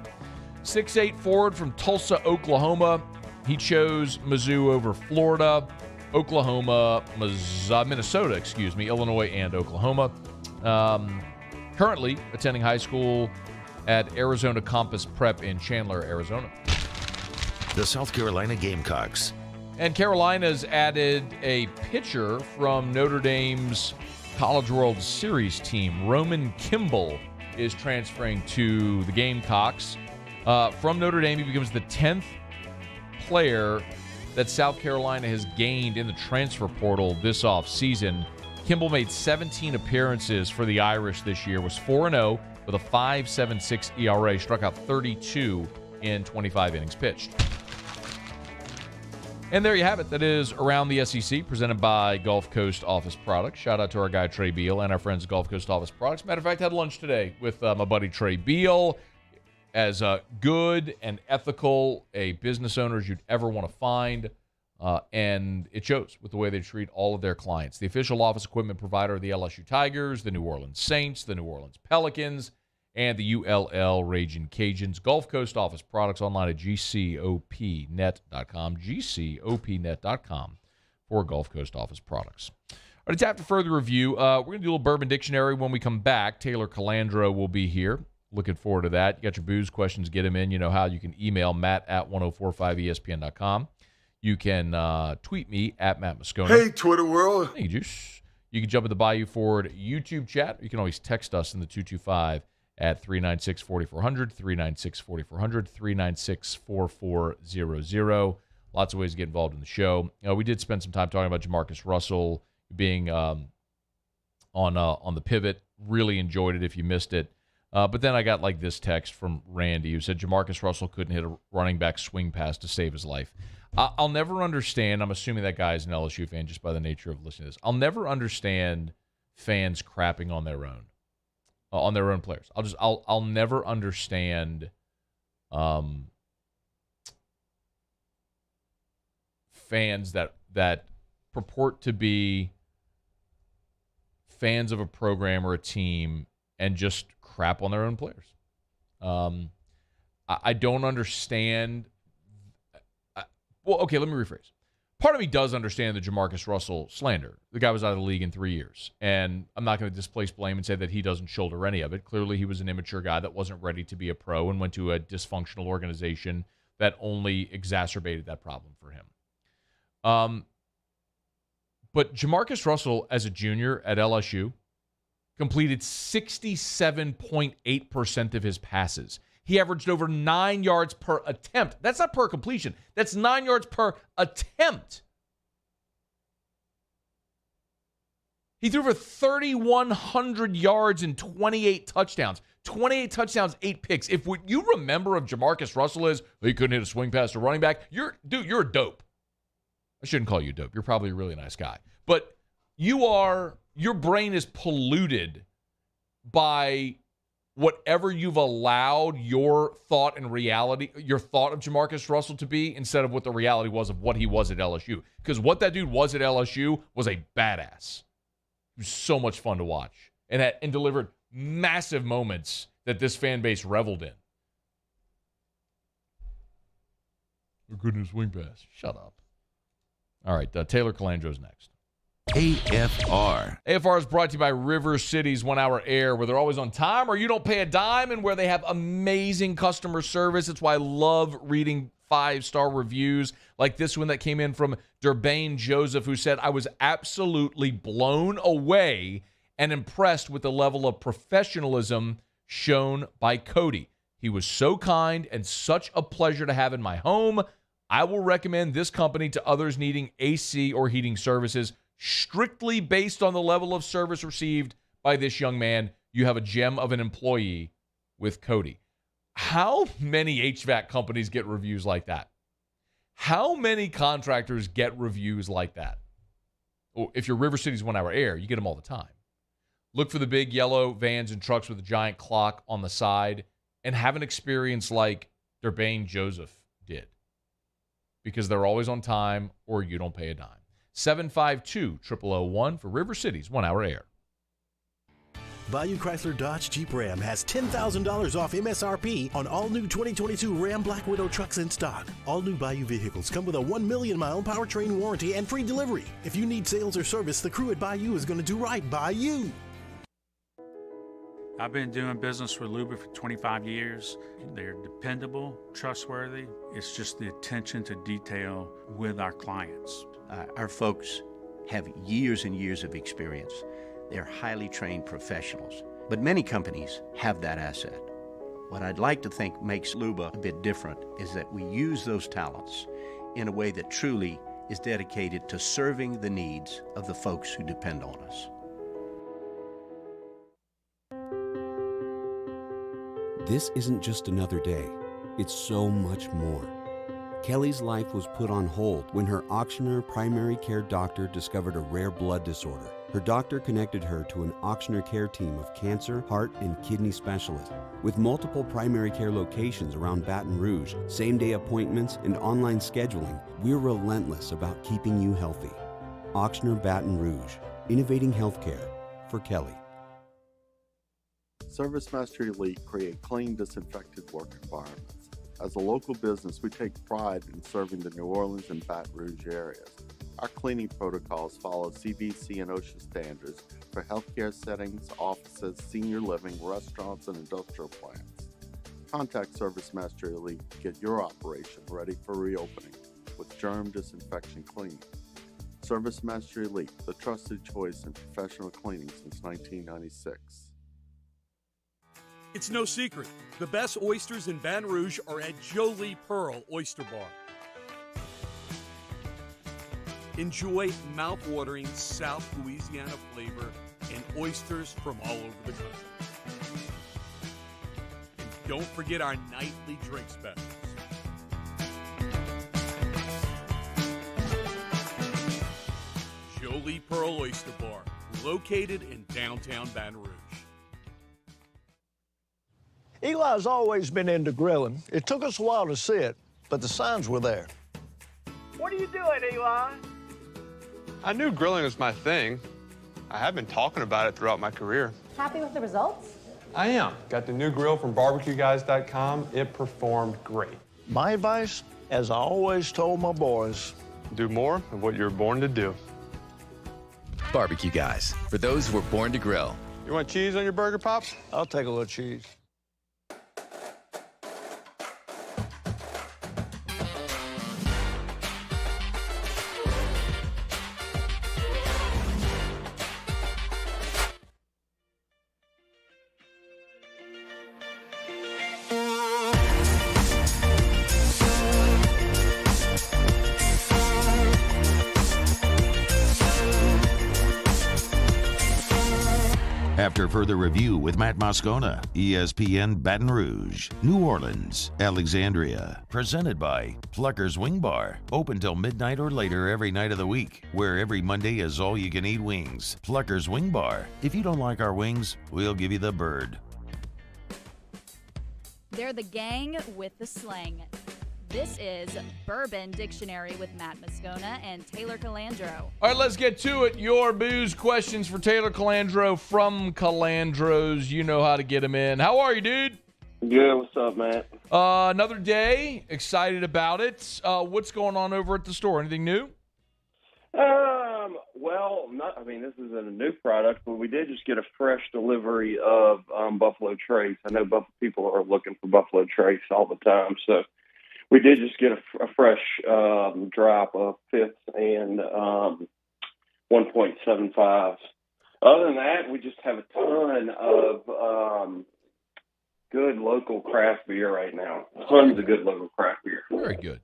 6'8" forward from Tulsa, Oklahoma. He chose Mizzou over Florida, Oklahoma, Minnesota, Illinois, and Oklahoma. Currently attending high school at Arizona Campus Prep in Chandler, Arizona. The South Carolina Gamecocks. And Carolina's added a pitcher from Notre Dame's College World Series team. Roman Kimball is transferring to the Gamecocks. From Notre Dame, he becomes the 10th player that South Carolina has gained in the transfer portal this offseason. Kimball made 17 appearances for the Irish this year, was 4-0 with a 5.76 ERA, struck out 32 in 25 innings pitched. And there you have it. That is Around the SEC, presented by Gulf Coast Office Products. Shout out to our guy Trey Beal and our friends at Gulf Coast Office Products. Matter of fact, I had lunch today with my buddy Trey Beal. As good and ethical a business owner as you'd ever want to find. And it shows with the way they treat all of their clients. The official office equipment provider of the LSU Tigers, the New Orleans Saints, the New Orleans Pelicans, and the ULL Ragin' Cajuns. Gulf Coast Office Products online at gcopnet.com, gcopnet.com for Gulf Coast Office Products. All right, it's after further review. We're going to do a little Bourbon Dictionary when we come back. Taylor Calandro will be here. Looking forward to that. You got your booze questions, get them in. You know how. You can email Matt at 1045ESPN.com. You can tweet me at Matt Moscona. Hey, Twitter world. Thank you, Juice. You can jump in the Bayou Ford YouTube chat. You can always text us in the 225 at 396-4400, 396-4400, 396-4400. Lots of ways to get involved in the show. We did spend some time talking about JaMarcus Russell being on the pivot. Really enjoyed it if you missed it. But then I got like this text from Randy who said JaMarcus Russell couldn't hit a running back swing pass to save his life. I'll never understand. I'm assuming that guy is an LSU fan just by the nature of listening to this. I'll never understand fans crapping on their own players. I'll never understand fans that purport to be fans of a program or a team and just crap on their own players. I don't understand. Well, okay, let me rephrase. Part of me does understand the JaMarcus Russell slander. The guy was out of the league in 3 years, and I'm not going to displace blame and say that he doesn't shoulder any of it. Clearly, he was an immature guy that wasn't ready to be a pro and went to a dysfunctional organization that only exacerbated that problem for him. But JaMarcus Russell, as a junior at LSU, completed 67.8% of his passes. He averaged over 9 yards per attempt. That's not per completion. That's 9 yards per attempt. He threw for 3,100 yards and 28 touchdowns. 28 touchdowns, 8 picks. If what you remember of JaMarcus Russell is, he couldn't hit a swing pass to running back, you're a dope. I shouldn't call you dope. You're probably a really nice guy. But your brain is polluted by whatever you've allowed your thought and reality, your thought of JaMarcus Russell to be, instead of what the reality was of what he was at LSU. Because what that dude was at LSU was a badass. It was so much fun to watch and delivered massive moments that this fan base reveled in. Oh, goodness, wing pass. Shut up. All right, Taylor Calandro's next. AFR. AFR is brought to you by River City's 1 Hour Air, where they're always on time or you don't pay a dime, and where they have amazing customer service. It's why I love reading 5-star reviews like this one that came in from Bourbon Joseph, who said, I was absolutely blown away and impressed with the level of professionalism shown by Cody. He was so kind and such a pleasure to have in my home. I will recommend this company to others needing AC or heating services, strictly based on the level of service received by this young man. You have a gem of an employee with Cody. How many HVAC companies get reviews like that? How many contractors get reviews like that? Well, if you're River City's 1 Hour Air, you get them all the time. Look for the big yellow vans and trucks with a giant clock on the side and have an experience like Bourbon Joseph did, because they're always on time or you don't pay a dime. 752-0001 for River City's 1 Hour Air. Bayou Chrysler Dodge Jeep Ram has $10,000 off MSRP on all new 2022 Ram Black Widow trucks in stock. All new Bayou vehicles come with a 1 million mile powertrain warranty and free delivery. If you need sales or service, the crew at Bayou is going to do right by you. I've been doing business with Luba for 25 years. They're dependable, trustworthy. It's just the attention to detail with our clients. Our folks have years and years of experience. They're highly trained professionals, but many companies have that asset. What I'd like to think makes Luba a bit different is that we use those talents in a way that truly is dedicated to serving the needs of the folks who depend on us. This isn't just another day. It's so much more. Kelly's life was put on hold when her auctioneer primary care doctor discovered a rare blood disorder. Her doctor connected her to an auctioneer care team of cancer, heart, and kidney specialists. With multiple primary care locations around Baton Rouge, same-day appointments, and online scheduling, we're relentless about keeping you healthy. Auctioneer Baton Rouge, innovating healthcare for Kelly. ServiceMaster Elite create clean, disinfected work environments. As a local business, we take pride in serving the New Orleans and Baton Rouge areas. Our cleaning protocols follow CDC and OSHA standards for healthcare settings, offices, senior living, restaurants, and industrial plants. Contact ServiceMaster Elite to get your operation ready for reopening with germ disinfection cleaning. ServiceMaster Elite, the trusted choice in professional cleaning since 1996. It's no secret. The best oysters in Baton Rouge are at Jolie Pearl Oyster Bar. Enjoy mouth-watering South Louisiana flavor and oysters from all over the country. And don't forget our nightly drink specials. Jolie Pearl Oyster Bar, located in downtown Baton Rouge. Eli's always been into grilling. It took us a while to see it, but the signs were there. What are you doing, Eli? I knew grilling was my thing. I have been talking about it throughout my career. Happy with the results? I am. Got the new grill from barbecueguys.com. It performed great. My advice, as I always told my boys, do more of what you were born to do. Barbecue Guys, for those who were born to grill. You want cheese on your burger, Pops? I'll take a little cheese. After further review with Matt Moscona, ESPN Baton Rouge, New Orleans, Alexandria. Presented by Plucker's Wing Bar. Open till midnight or later every night of the week, where every Monday is all-you-can-eat wings. Plucker's Wing Bar. If you don't like our wings, we'll give you the bird. They're the gang with the slang. This is Bourbon Dictionary with Matt Moscona and Taylor Calandro. All right, let's get to it. Your booze questions for Taylor Calandro from Calandro's. You know how to get them in. How are you, dude? Good. What's up, man? Another day. Excited about it. What's going on over at the store? Anything new? Well, this isn't a new product, but we did just get a fresh delivery of Buffalo Trace. I know people are looking for Buffalo Trace all the time, so we did just get a fresh drop of 5th and 1.75s. Other than that, we just have a ton of good local craft beer right now. Tons of good local craft beer. Very good.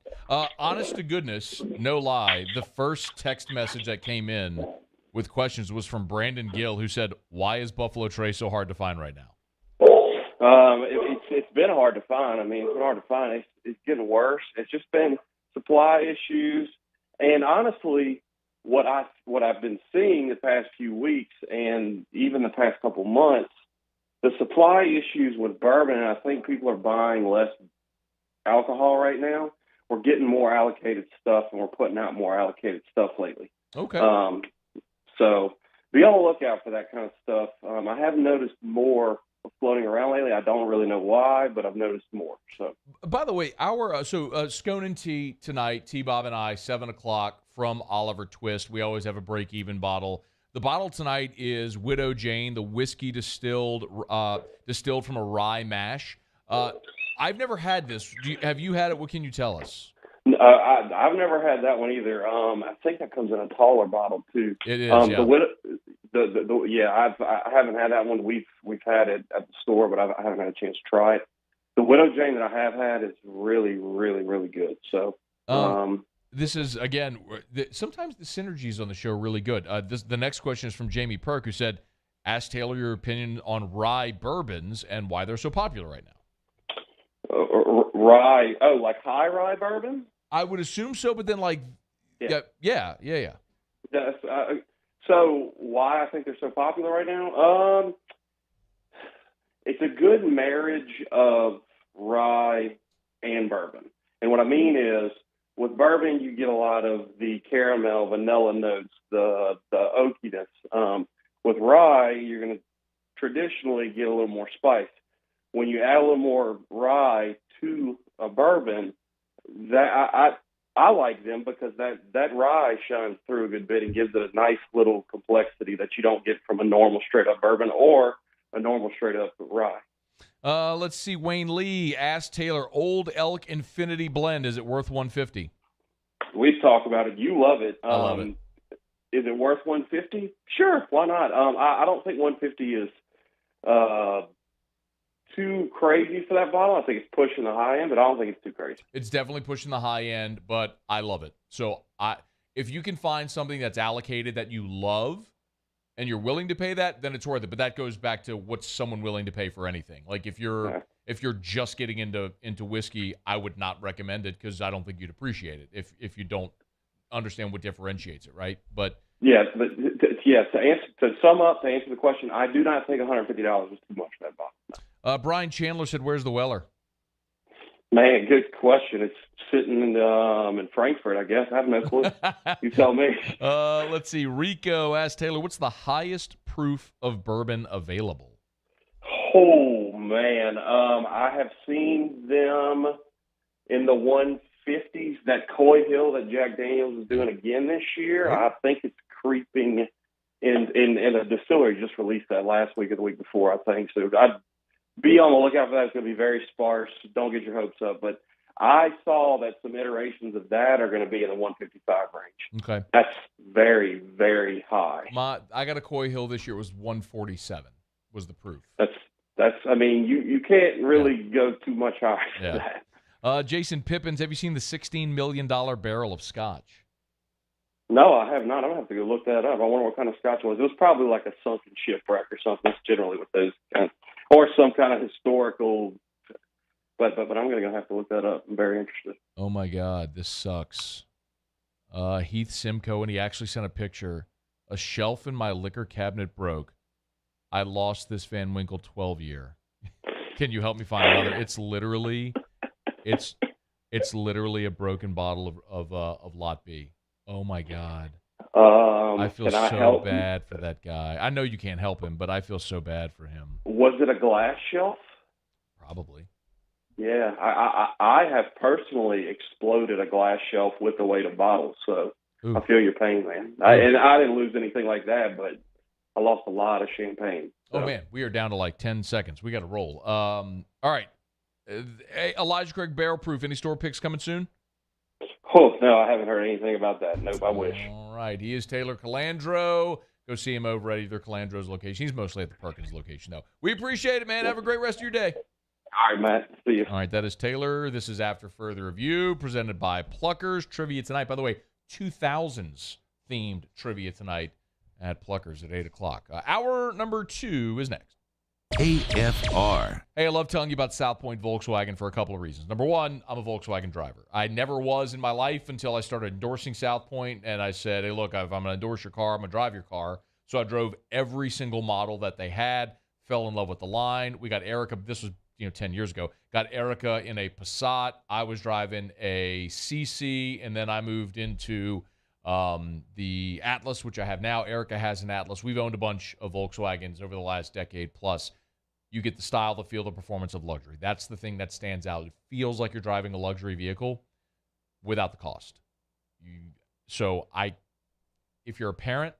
Honest to goodness, no lie, the first text message that came in with questions was from Brandon Gill, who said, "Why is Buffalo Trace so hard to find right now?" It's been hard to find. It's been hard to find. It's getting worse. It's just been supply issues, and honestly, what I've been seeing the past few weeks, and even the past couple months, the supply issues with bourbon. And I think people are buying less alcohol right now. We're getting more allocated stuff, and we're putting out more allocated stuff lately. Okay. So be on the lookout for that kind of stuff. I have noticed more floating around lately. I don't really know why, but I've noticed more. So, by the way, our Scone and Tea tonight, T-Bob and I, 7 o'clock from Oliver Twist. We always have a break-even bottle. The bottle tonight is Widow Jane, the whiskey distilled from a rye mash. I've never had this. Have you had it? What can you tell us? I've never had that one either. I think that comes in a taller bottle too. It is. Yeah. I haven't had that one. We've had it at the store, but I haven't had a chance to try it. The Widow Jane that I have had is really, really, really good. So. This is, again, sometimes the synergies on the show are really good. The next question is from Jamie Perk, who said, ask Taylor your opinion on rye bourbons and why they're so popular right now. Rye, like high rye bourbon? I would assume so, but then yeah. So why I think they're so popular right now? It's a good marriage of rye and bourbon. And what I mean is, with bourbon, you get a lot of the caramel, vanilla notes, the oakiness. With rye, you're going to traditionally get a little more spice. When you add a little more rye to a bourbon, that I like them because that rye shines through a good bit and gives it a nice little complexity that you don't get from a normal straight-up bourbon or a normal straight-up rye. Let's see. Wayne Lee asked Taylor, Old Elk Infinity Blend, is it worth $150? We've talked about it. You love it. I love it. Is it worth $150? Sure, why not? I don't think $150 is too crazy for that bottle. I think it's pushing the high end, but I don't think it's too crazy. It's definitely pushing the high end, but I love it. So if you can find something that's allocated that you love and you're willing to pay that, then it's worth it. But that goes back to what's someone willing to pay for anything. Like if you're just getting into whiskey, I would not recommend it because I don't think you'd appreciate it if you don't understand what differentiates it, right? But to sum up, to answer the question, I do not think $150 is too much for that bottle. Brian Chandler said, "Where's the Weller?" Man, good question. It's sitting in Frankfurt, I guess. I have no clue. You tell me. Let's see. Rico asked Taylor, "What's the highest proof of bourbon available?" Oh man, I have seen them in the 150s. That Coy Hill that Jack Daniels is doing again this year. I think it's creeping in a distillery just released that last week or the week before, I think. So I'd be on the lookout for that. It's going to be very sparse. Don't get your hopes up. But I saw that some iterations of that are going to be in the 155 range. Okay. That's very, very high. I got a Coy Hill this year. It was 147 was the proof. You can't really go too much higher than that. Jason Pippins, have you seen the $16 million barrel of scotch? No, I have not. I'm going to have to go look that up. I wonder what kind of scotch it was. It was probably like a sunken shipwreck or something. That's generally what those kind of, or some kind of historical, but I'm going to have to look that up. I'm very interested. Oh, my God. This sucks. Heath Simcoe, and he actually sent a picture. A shelf in my liquor cabinet broke. I lost this Van Winkle 12-year. Can you help me find another? It's literally a broken bottle of Lot B. Oh my God. I feel so bad for that guy. I know you can't help him, but I feel so bad for him. Was it a glass shelf? Probably. Yeah, I have personally exploded a glass shelf with the weight of bottles, so Ooh. I feel your pain, man. I didn't lose anything like that, but I lost a lot of champagne. So. Oh, man, we are down to like 10 seconds. We got to roll. All right. Hey, Elijah Craig, Barrel Proof. Any store picks coming soon? Oh, no, I haven't heard anything about that. Nope, I wish. All right. He is Taylor Calandro. Go see him over at either Calandro's location. He's mostly at the Perkins location, though. We appreciate it, man. Have a great rest of your day. All right, Matt. See you. All right, that is Taylor. This is After Further Review, presented by Pluckers. Trivia tonight. By the way, 2000s themed trivia tonight at Pluckers at 8 o'clock. Hour number 2 is next. AFR. Hey, I love telling you about South Point Volkswagen for a couple of reasons. Number one, I'm a Volkswagen driver. I never was in my life until I started endorsing South Point, and I said, hey, look, if I'm going to endorse your car, I'm going to drive your car. So I drove every single model that they had, fell in love with the line. We got Erica. This was 10 years ago. Got Erica in a Passat. I was driving a CC, and then I moved into the Atlas, which I have now. Erica has an Atlas. We've owned a bunch of Volkswagens over the last decade plus. You get the style, the feel, the performance of luxury. That's the thing that stands out. It feels like you're driving a luxury vehicle without the cost. If you're a parent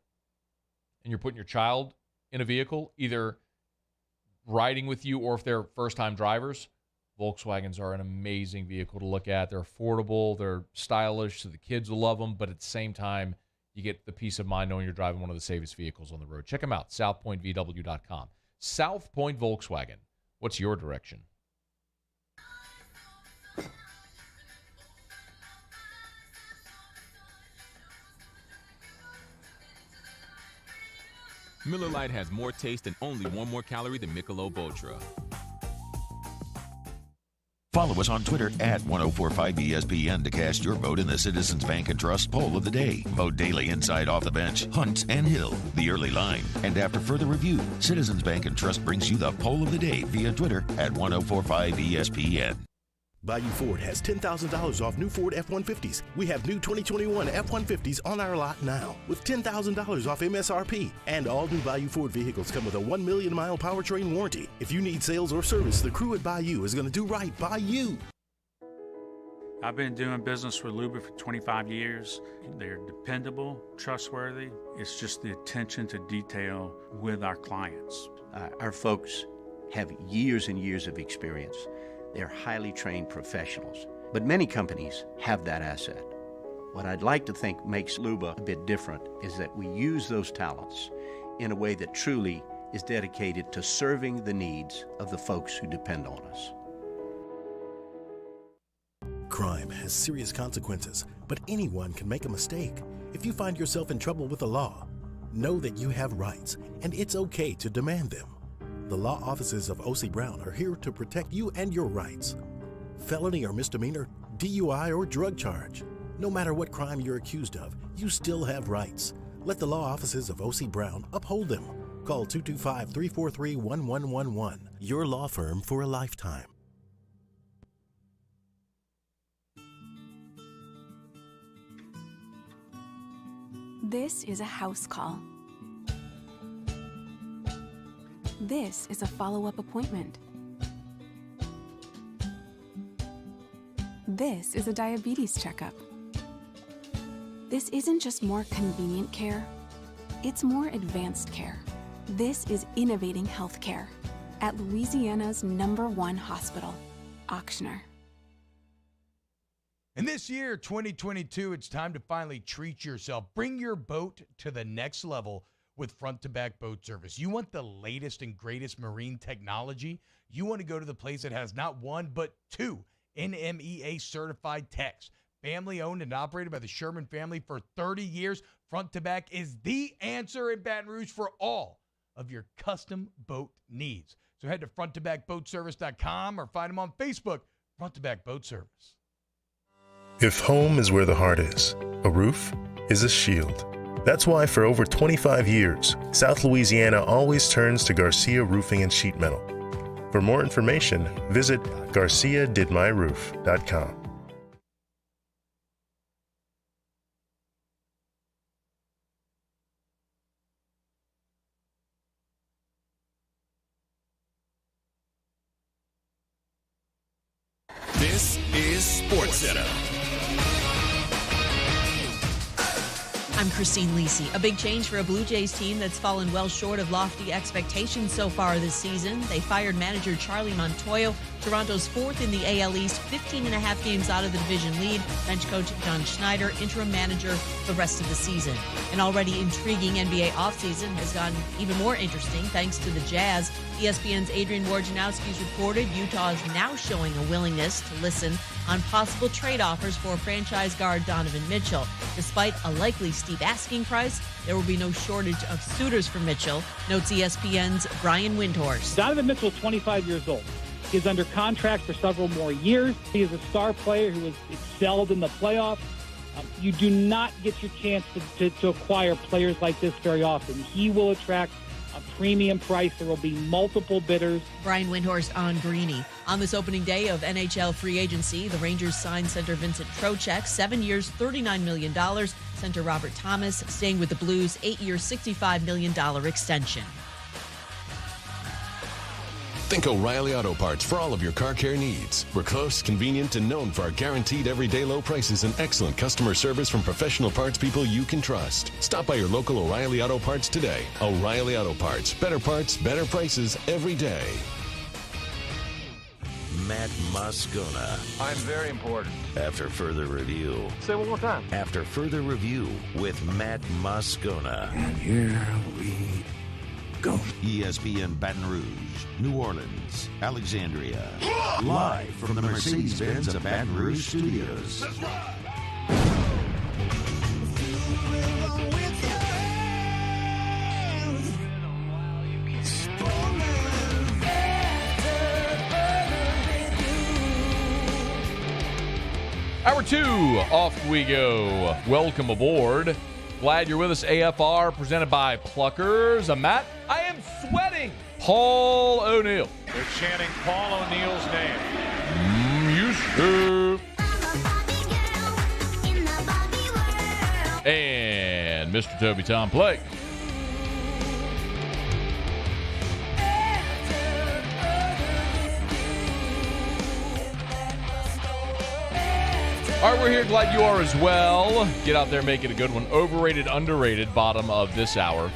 and you're putting your child in a vehicle, either riding with you or if they're first-time drivers, Volkswagens are an amazing vehicle to look at. They're affordable. They're stylish, so the kids will love them. But at the same time, you get the peace of mind knowing you're driving one of the safest vehicles on the road. Check them out, southpointvw.com. South Point Volkswagen. What's your direction? Miller Lite has more taste and only 1 more calorie than Michelob Ultra. Follow us on Twitter at 1045ESPN to cast your vote in the Citizens Bank and Trust poll of the day. Vote daily inside Off the Bench, Hunt, and Hill, the early line. And after further review, Citizens Bank and Trust brings you the poll of the day via Twitter at 1045ESPN. Bayou Ford has $10,000 off new Ford F-150s. We have new 2021 F-150s on our lot now with $10,000 off MSRP. And all new Bayou Ford vehicles come with a 1 million mile powertrain warranty. If you need sales or service, the crew at Bayou is going to do right by you. I've been doing business with Luba for 25 years. They're dependable, trustworthy. It's just the attention to detail with our clients. Our folks have years and years of experience. They're highly trained professionals, but many companies have that asset. What I'd like to think makes Luba a bit different is that we use those talents in a way that truly is dedicated to serving the needs of the folks who depend on us. Crime has serious consequences, but anyone can make a mistake. If you find yourself in trouble with the law, know that you have rights, and it's okay to demand them. The law offices of O.C. Brown are here to protect you and your rights. Felony or misdemeanor, DUI or drug charge. No matter what crime you're accused of, you still have rights. Let the law offices of O.C. Brown uphold them. Call 225-343-1111. Your law firm for a lifetime. This is a house call. This is a follow-up appointment. This is a diabetes checkup. This isn't just more convenient care, it's more advanced care. This is innovating healthcare at Louisiana's #1 hospital, Auctioner. And this year, 2022, it's time to finally treat yourself. Bring your boat to the next level with front-to-back boat service. You want the latest and greatest marine technology? You want to go to the place that has not 1, but 2 NMEA-certified techs. Family-owned and operated by the Sherman family for 30 years, Front-to-Back is the answer in Baton Rouge for all of your custom boat needs. So head to fronttobackboatservice.com or find them on Facebook, Front-to-Back Boat Service. If home is where the heart is, a roof is a shield. That's why for over 25 years, South Louisiana always turns to Garcia Roofing and Sheet Metal. For more information, visit garciadidmyroof.com. This is SportsCenter. I'm Christine Lisi. A big change for a Blue Jays team that's fallen well short of lofty expectations so far this season. They fired manager Charlie Montoyo, Toronto's fourth in the AL East, 15.5 games out of the division lead. Bench coach John Schneider, interim manager the rest of the season. An already intriguing NBA offseason has gotten even more interesting thanks to the Jazz. ESPN's Adrian Wojnarowski's reported Utah is now showing a willingness to listen on possible trade offers for franchise guard Donovan Mitchell. Despite a likely steep asking price, there will be no shortage of suitors for Mitchell, notes ESPN's Brian Windhorst. Donovan Mitchell, 25 years old. He is under contract for several more years. He is a star player who has excelled in the playoffs. You do not get your chance to acquire players like this very often. He will attract a premium price. There will be multiple bidders. Brian Windhorst on Greeny. On this opening day of NHL free agency, the Rangers signed center Vincent Trocheck, 7 years, $39 million. Center Robert Thomas staying with the Blues, 8 years, $65 million extension. Think O'Reilly Auto Parts for all of your car care needs. We're close, convenient, and known for our guaranteed everyday low prices and excellent customer service from professional parts people you can trust. Stop by your local O'Reilly Auto Parts today. O'Reilly Auto Parts. Better parts, better prices every day. Matt Moscona. I'm very important. After further review. Say it one more time. After further review with Matt Moscona. And here we go. ESPN Baton Rouge, New Orleans, Alexandria. Live from the Mercedes-Benz of Baton Rouge studios. That's right. Hour 2, off we go. Welcome aboard. Glad you're with us. AFR presented by Pluckers. I'm Matt. I am sweating. Paul O'Neill. They're chanting Paul O'Neill's name. You sure? And Mr. Toby Tom Blake. All right, we're here. Glad you are as well. Get out there, make it a good one. Overrated, underrated, bottom of this hour.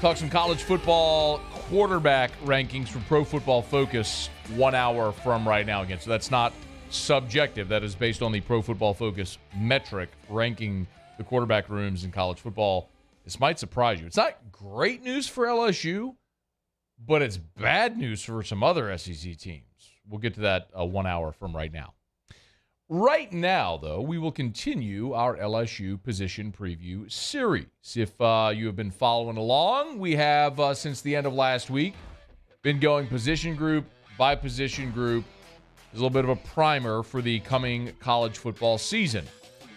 Talk some college football quarterback rankings from Pro Football Focus 1 hour from right now again. So that's not subjective. That is based on the Pro Football Focus metric ranking the quarterback rooms in college football. This might surprise you. It's not great news for LSU, but it's bad news for some other SEC teams. We'll get to that 1 hour from right now. Right now, though, we will continue our LSU position preview series. If you have been following along, we have, since the end of last week, been going position group by position group. There's a little bit of a primer for the coming college football season.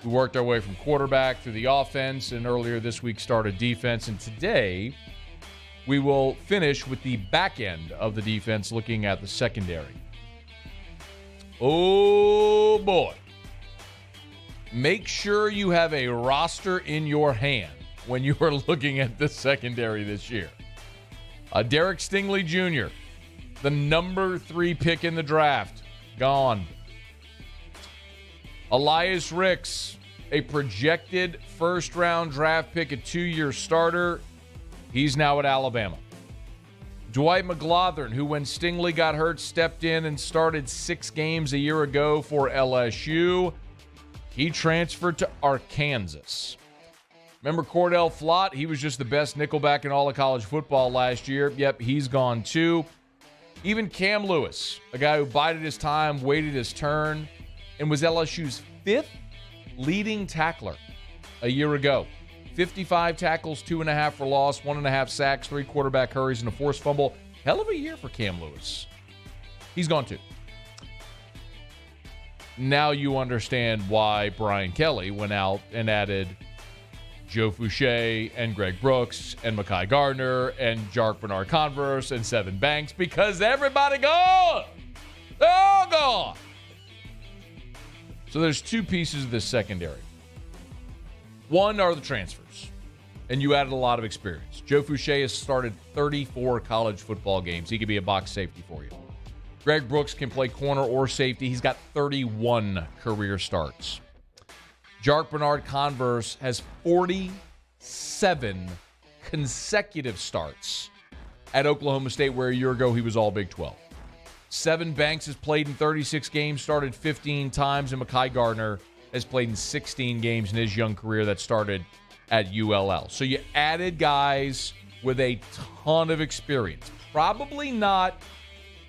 We worked our way from quarterback through the offense, and earlier this week started defense. And today, we will finish with the back end of the defense, looking at the secondary. Oh, boy. Make sure you have a roster in your hand when you are looking at the secondary this year. Derek Stingley Jr., the number 3 pick in the draft, gone. Elias Ricks, a projected first-round draft pick, a 2-year starter. He's now at Alabama. Dwight McGlothern, who when Stingley got hurt, stepped in and started 6 games a year ago for LSU. He transferred to Arkansas. Remember Cordell Flott? He was just the best nickelback in all of college football last year. Yep, he's gone too. Even Cam Lewis, a guy who bided his time, waited his turn, and was LSU's 5th leading tackler a year ago. 55 tackles, 2.5 for loss, 1.5 sacks, 3 quarterback hurries, and a forced fumble. Hell of a year for Cam Lewis. He's gone too. Now you understand why Brian Kelly went out and added Joe Fouché and Greg Brooks and Mekhi Gardner and Jark Bernard-Converse and Sevin Banks because everybody gone. They're all gone. So there's two pieces of this secondary. One are the transfers, and you added a lot of experience. Joe Fouché has started 34 college football games. He could be a box safety for you. Greg Brooks can play corner or safety. He's got 31 career starts. Jark Bernard-Converse has 47 consecutive starts at Oklahoma State, where a year ago he was all Big 12. Sevin Banks has played in 36 games, started 15 times, and Mekhi Gardner has played in 16 games in his young career that started at ULL. So you added guys with a ton of experience. Probably not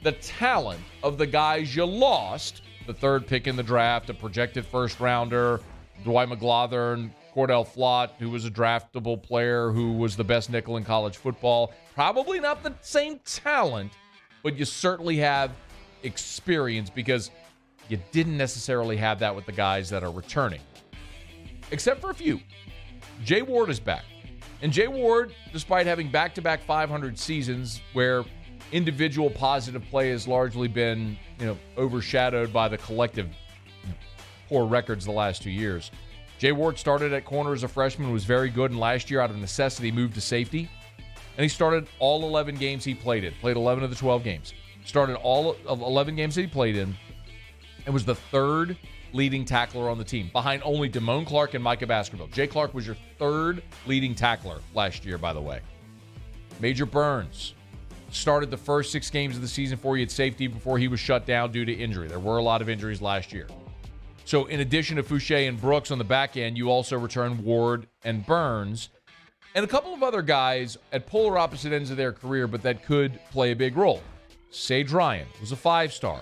the talent of the guys you lost, the third pick in the draft, a projected first-rounder, Dwight McGlothern, Cordell Flott, who was a draftable player, who was the best nickel in college football. Probably not the same talent, but you certainly have experience because you didn't necessarily have that with the guys that are returning. Except for a few. Jay Ward is back. And Jay Ward, despite having back-to-back 500 seasons where individual positive play has largely been, overshadowed by the collective poor records the last 2 years. Jay Ward started at corner as a freshman, was very good, and last year out of necessity moved to safety. And he started all 11 games he played in. Played 11 of the 12 games. Started all of 11 games that he played in and was the third leading tackler on the team, behind only Damone Clark and Micah Baskerville. Jay Clark was your third leading tackler last year, by the way. Major Burns started the first 6 games of the season for you at safety before he was shut down due to injury. There were a lot of injuries last year. So in addition to Fouché and Brooks on the back end, you also return Ward and Burns and a couple of other guys at polar opposite ends of their career, but that could play a big role. Sage Ryan was a 5-star.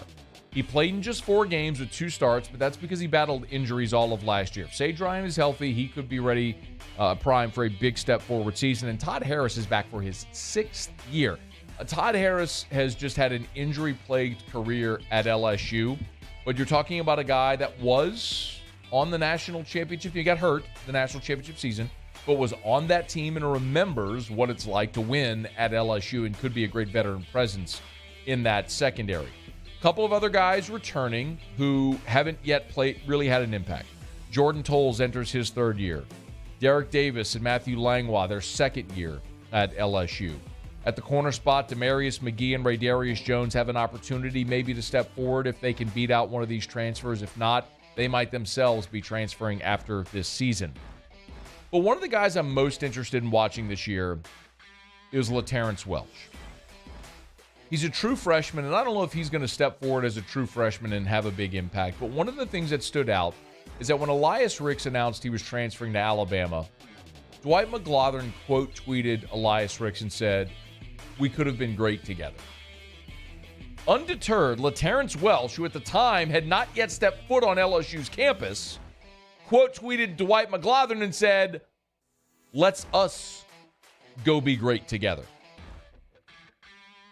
He played in just 4 games with 2 starts, but that's because he battled injuries all of last year. If Sage Ryan is healthy, he could be ready, prime for a big step forward season. And Todd Harris is back for his 6th year. Todd Harris has just had an injury-plagued career at LSU, but you're talking about a guy that was on the national championship. He got hurt the national championship season, but was on that team and remembers what it's like to win at LSU and could be a great veteran presence in that secondary. A couple of other guys returning who haven't yet really had an impact. Jordan Tolles enters his 3rd year. Derek Davis and Matthew Langlois, their 2nd year at LSU. At the corner spot, Demarius McGee and Raydarius Jones have an opportunity maybe to step forward if they can beat out one of these transfers. If not, they might themselves be transferring after this season. But one of the guys I'm most interested in watching this year is LaTerrence Welch. He's a true freshman, and I don't know if he's going to step forward as a true freshman and have a big impact. But one of the things that stood out is that when Elias Ricks announced he was transferring to Alabama, Dwight McGlothern quote tweeted Elias Ricks and said, "We could have been great together." Undeterred, LaTerrence Welch, who at the time had not yet stepped foot on LSU's campus, quote tweeted Dwight McGlothern and said, "Let's us go be great together."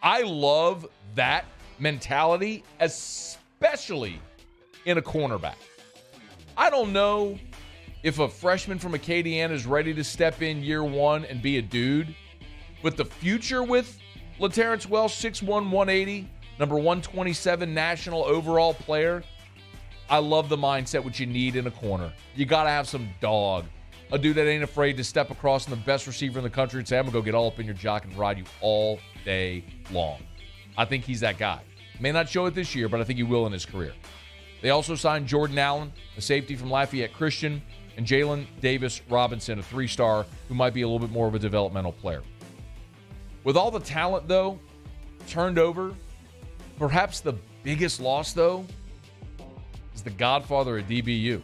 I love that mentality, especially in a cornerback. I don't know if a freshman from Acadiana is ready to step in year 1 and be a dude, but the future with LaTerrence Welch, 6'1", 180, number 127 national overall player, I love the mindset which you need in a corner. You got to have some dog. A dude that ain't afraid to step across on the best receiver in the country and say, "I'm going to go get all up in your jock and ride you all day long." I think he's that guy. May not show it this year, but I think he will in his career. They also signed Jordan Allen, a safety from Lafayette Christian, and Jalen Davis Robinson, a 3-star, who might be a little bit more of a developmental player. With all the talent, though, turned over, perhaps the biggest loss, though, is the godfather of DBU.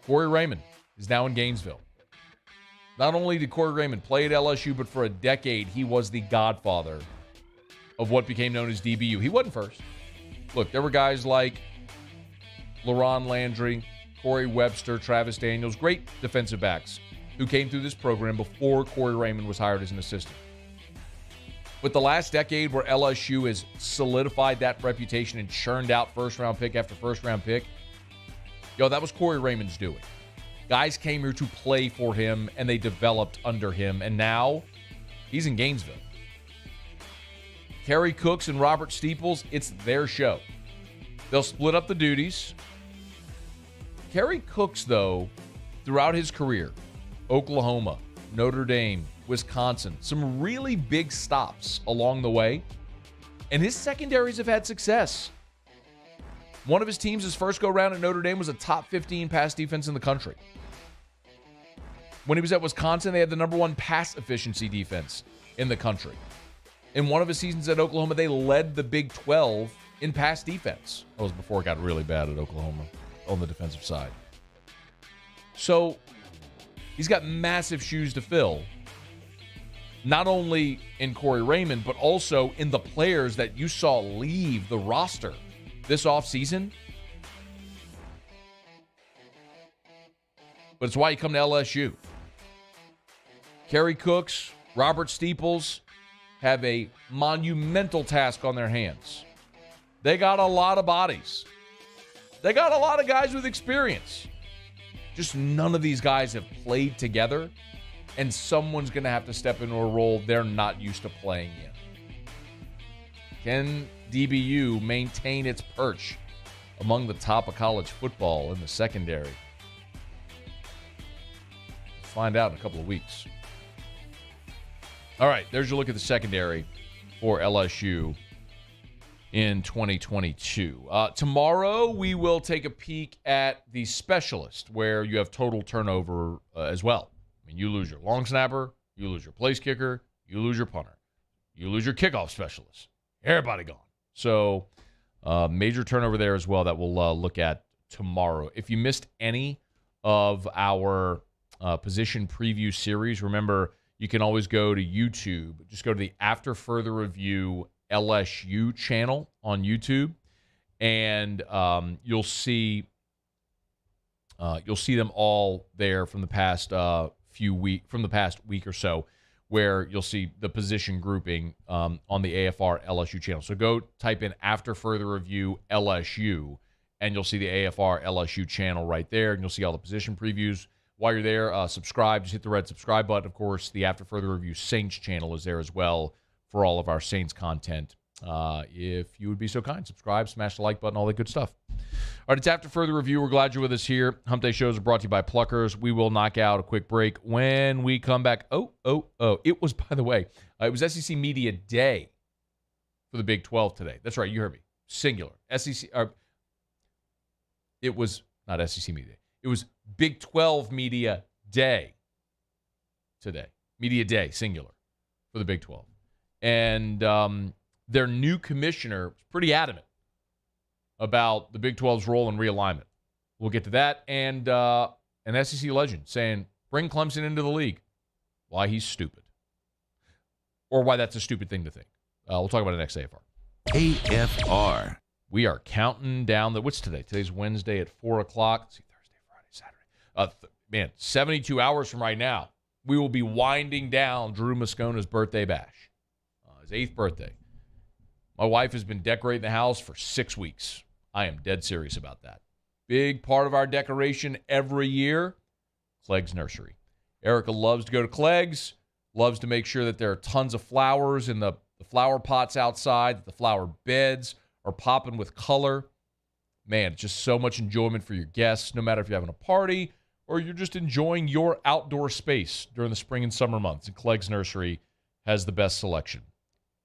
Corey Raymond is now in Gainesville. Not only did Corey Raymond play at LSU, but for a decade, he was the godfather of what became known as DBU. He wasn't first. Look, there were guys like LaRon Landry, Corey Webster, Travis Daniels, great defensive backs who came through this program before Corey Raymond was hired as an assistant. With the last decade where LSU has solidified that reputation and churned out first-round pick after first-round pick, that was Corey Raymond's doing. Guys came here to play for him, and they developed under him, and now he's in Gainesville. Kerry Cooks and Robert Steeples, it's their show. They'll split up the duties. Kerry Cooks, though, throughout his career, Oklahoma, Notre Dame, Wisconsin, some really big stops along the way, and his secondaries have had success. One of his teams, his first go-round at Notre Dame, was a top 15 pass defense in the country. When he was at Wisconsin, they had the number 1 pass efficiency defense in the country. In one of his seasons at Oklahoma, they led the Big 12 in pass defense. That was before it got really bad at Oklahoma on the defensive side. So he's got massive shoes to fill, not only in Corey Raymond, but also in the players that you saw leave the roster this offseason. But it's why you come to LSU. Kerry Cooks, Robert Steeples have a monumental task on their hands. They got a lot of bodies. They got a lot of guys with experience. Just none of these guys have played together, and someone's going to have to step into a role they're not used to playing in. Can DBU maintain its perch among the top of college football in the secondary? Find out in a couple of weeks. All right, there's your look at the secondary for LSU in 2022. Tomorrow, we will take a peek at the specialist, where you have total turnover as well. I mean, you lose your long snapper, you lose your place kicker, you lose your punter, you lose your kickoff specialist. Everybody gone. So major turnover there as well that we'll look at tomorrow. If you missed any of our position preview series, remember, you can always go to YouTube. Just go to the After Further Review LSU channel on YouTube, and you'll see them all there from the past week or so, where you'll see the position grouping on the AFR LSU channel. So go type in After Further Review LSU, and you'll see the AFR LSU channel right there, and you'll see all the position previews. While you're there, subscribe. Just hit the red subscribe button. Of course, the After Further Review Saints channel is there as well for all of our Saints content. If you would be so kind, subscribe, smash the like button, all that good stuff. All right, it's After Further Review. We're glad you're with us here. Hump Day shows are brought to you by Pluckers. We will knock out a quick break. When we come back, it was, by the way, it was SEC Media Day for the Big 12 today. That's right, you heard me. Singular. It was not SEC Media Day. It was Big 12 Media Day today. Media Day, singular, for the Big 12. And their new commissioner was pretty adamant about the Big 12's role in realignment. We'll get to that. And an SEC legend saying, bring Clemson into the league. Why he's stupid. Or why that's a stupid thing to think. We'll talk about it next AFR. AFR. We are counting down what's today? Today's Wednesday at 4 o'clock. Let's see, Thursday, Friday, Saturday. 72 hours from right now, we will be winding down Drew Moscona's birthday bash. His 8th birthday. My wife has been decorating the house for 6 weeks. I am dead serious about that. Big part of our decoration every year, Clegg's Nursery. Erica loves to go to Clegg's, loves to make sure that there are tons of flowers in the flower pots outside, that the flower beds are popping with color. Man, it's just so much enjoyment for your guests, no matter if you're having a party or you're just enjoying your outdoor space during the spring and summer months. And Clegg's Nursery has the best selection.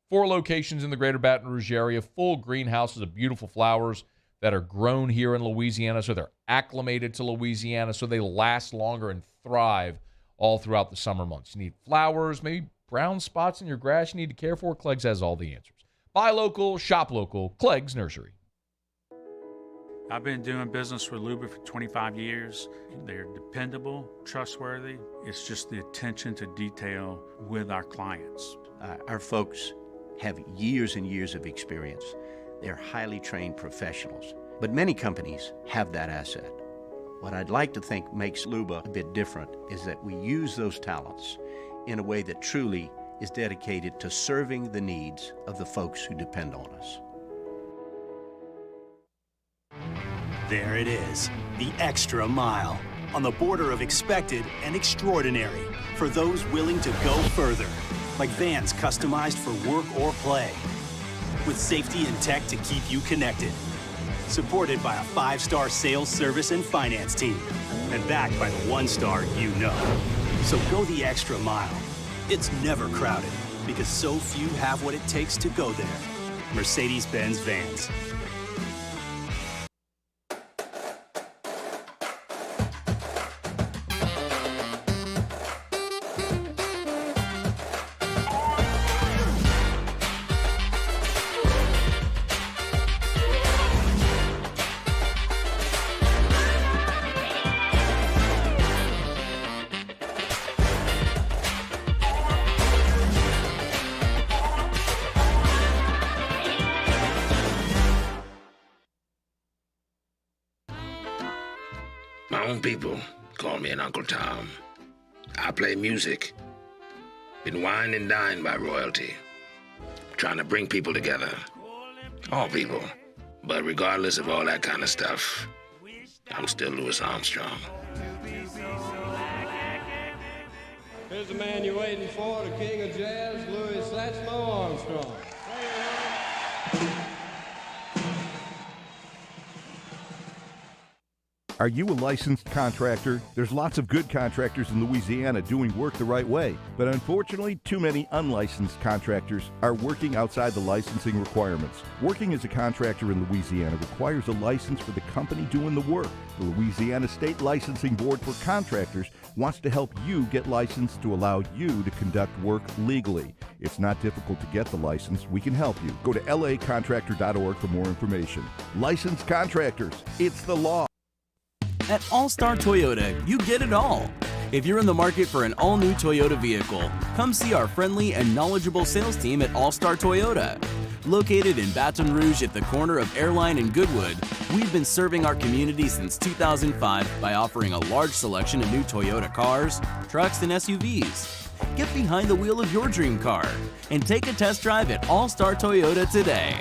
4 locations in the greater Baton Rouge area, full greenhouses of beautiful flowers that are grown here in Louisiana, so they're acclimated to Louisiana, so they last longer and thrive all throughout the summer months. You need flowers, maybe brown spots in your grass you need to care for. Clegg's has all the answers. Buy local, shop local, Clegg's Nursery. I've been doing business with Luba for 25 years. They're dependable, trustworthy. It's just the attention to detail with our clients. Our folks have years and years of experience. They're highly trained professionals. But many companies have that asset. What I'd like to think makes Luba a bit different is that we use those talents in a way that truly is dedicated to serving the needs of the folks who depend on us. There it is, the extra mile. on the border of expected and extraordinary for those willing to go further, like vans customized for work or play, with safety and tech to keep you connected. Supported by a 5-star sales, service, and finance team, and backed by the 1-star you know. So go the extra mile. It's never crowded, because so few have what it takes to go there. Mercedes-Benz Vans. My own people call me an Uncle Tom. I play music. Been wined and dined by royalty. Trying to bring people together. All people. But regardless of all that kind of stuff, I'm still Louis Armstrong. Here's the man you're waiting for, the king of jazz, Louis Satchmo Armstrong. Are you a licensed contractor? There's lots of good contractors in Louisiana doing work the right way, but unfortunately, too many unlicensed contractors are working outside the licensing requirements. Working as a contractor in Louisiana requires a license for the company doing the work. The Louisiana State Licensing Board for Contractors wants to help you get licensed to allow you to conduct work legally. It's not difficult to get the license. We can help you. Go to lacontractor.org for more information. Licensed contractors, it's the law. At All-Star Toyota, you get it all. If you're in the market for an all-new Toyota vehicle, come see our friendly and knowledgeable sales team at All-Star Toyota. Located in Baton Rouge at the corner of Airline and Goodwood, we've been serving our community since 2005 by offering a large selection of new Toyota cars, trucks, and SUVs. Get behind the wheel of your dream car and take a test drive at All-Star Toyota today.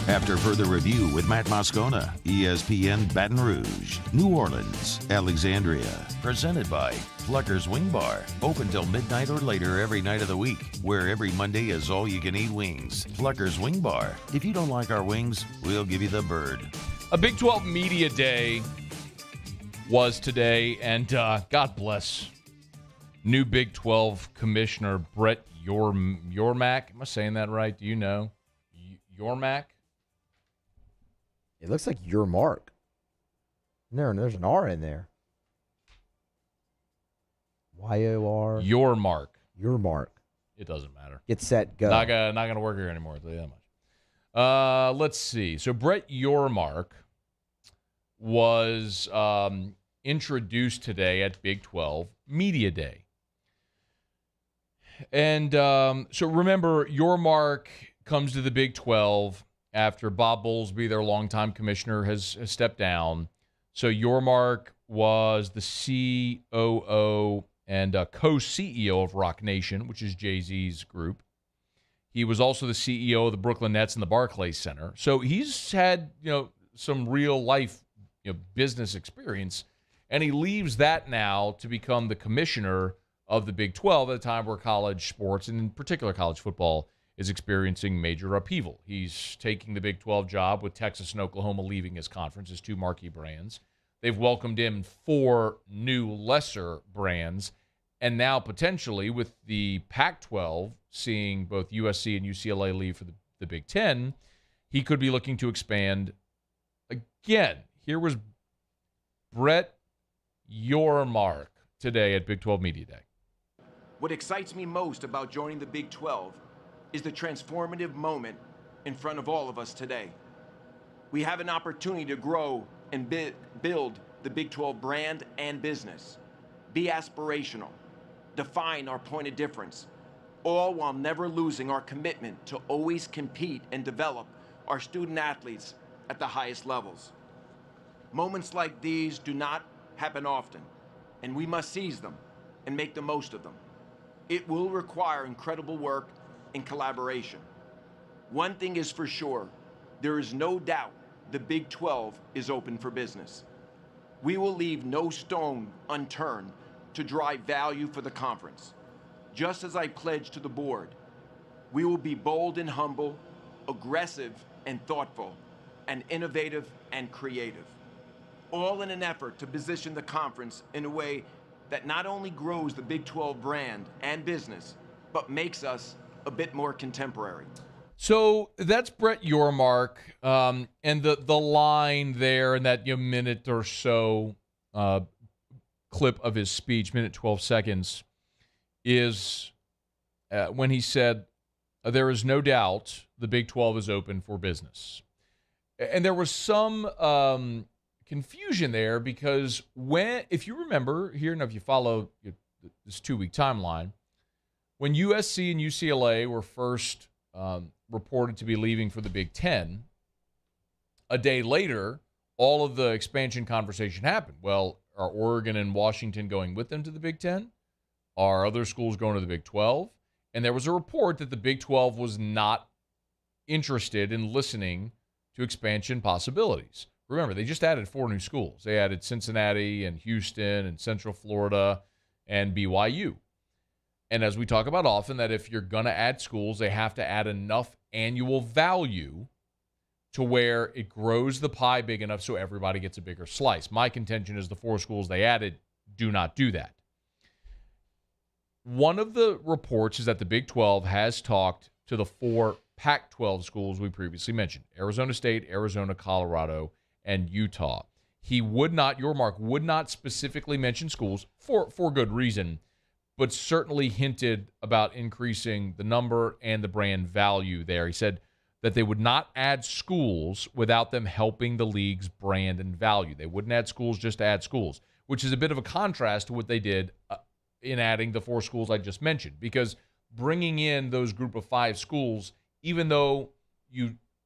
After further review with Matt Moscona, ESPN Baton Rouge, New Orleans, Alexandria. Presented by Plucker's Wing Bar. Open till midnight or later every night of the week, where every Monday is all-you-can-eat wings. Plucker's Wing Bar. If you don't like our wings, we'll give you the bird. A Big 12 Media Day was today, and God bless new Big 12 Commissioner Brett Yormark. Am I saying that right? Do you know? Yormark? It looks like your mark. There's an R in there. Y-O-R. Your mark. Your mark. It doesn't matter. Get set, go. Not gonna work here anymore, I'll tell you that much. Let's see. So Brett Yormark was introduced today at Big 12 Media Day. And so remember, Yormark comes to the Big 12 after Bob Bowlesby, their longtime commissioner, has stepped down. So Yormark was the COO and co-CEO of Rock Nation, which is Jay-Z's group. He was also the CEO of the Brooklyn Nets and the Barclays Center. So he's had, some real life, business experience, and he leaves that now to become the commissioner of the Big 12 at a time where college sports, and in particular college football, is experiencing major upheaval. He's taking the Big 12 job with Texas and Oklahoma leaving his conference, his two marquee brands. They've welcomed in 4 new lesser brands, and now potentially with the Pac-12 seeing both USC and UCLA leave for the Big 10, he could be looking to expand again. Here was Brett Yormark today at Big 12 Media Day. What excites me most about joining the Big 12 is the transformative moment in front of all of us today. We have an opportunity to grow and build the Big 12 brand and business. be aspirational, define our point of difference, all while never losing our commitment to always compete and develop our student athletes at the highest levels. Moments like these do not happen often, and we must seize them and make the most of them. It will require incredible work and collaboration. One thing is for sure, there is no doubt the Big 12 is open for business. We will leave no stone unturned to drive value for the conference. Just as I pledged to the board, we will be bold and humble, aggressive and thoughtful, and innovative and creative, all in an effort to position the conference in a way that not only grows the Big 12 brand and business, but makes us a bit more contemporary. So that's Brett Yormark, and the line there in that minute or so clip of his speech, minute 12 seconds, is when he said, there is no doubt the Big 12 is open for business. And there was some confusion there because if you remember here, and if you follow this 2-week timeline, when USC and UCLA were first reported to be leaving for the Big Ten, a day later, all of the expansion conversation happened. Well, are Oregon and Washington going with them to the Big Ten? Are other schools going to the Big 12? And there was a report that the Big 12 was not interested in listening to expansion possibilities. Remember, they just added 4 new schools. They added Cincinnati and Houston and Central Florida and BYU. And as we talk about often, that if you're going to add schools, they have to add enough annual value to where it grows the pie big enough so everybody gets a bigger slice. My contention is the 4 schools they added do not do that. One of the reports is that the Big 12 has talked to the 4 Pac-12 schools we previously mentioned, Arizona State, Arizona, Colorado, and Utah. Yormark would not specifically mention schools for good reason, but certainly hinted about increasing the number and the brand value there. He said that they would not add schools without them helping the league's brand and value. They wouldn't add schools just to add schools, which is a bit of a contrast to what they did in adding the 4 schools I just mentioned, because bringing in those group of 5 schools, even though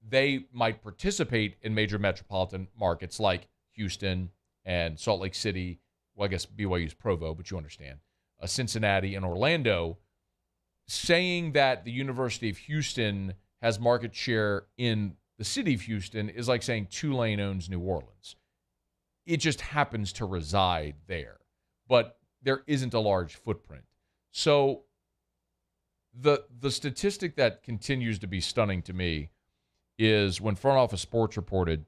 they might participate in major metropolitan markets like Houston and Salt Lake City, well, I guess BYU's Provo, but you understand, Cincinnati and Orlando, saying that the University of Houston has market share in the city of Houston is like saying Tulane owns New Orleans. It just happens to reside there, but there isn't a large footprint. So the statistic that continues to be stunning to me is when Front Office Sports reported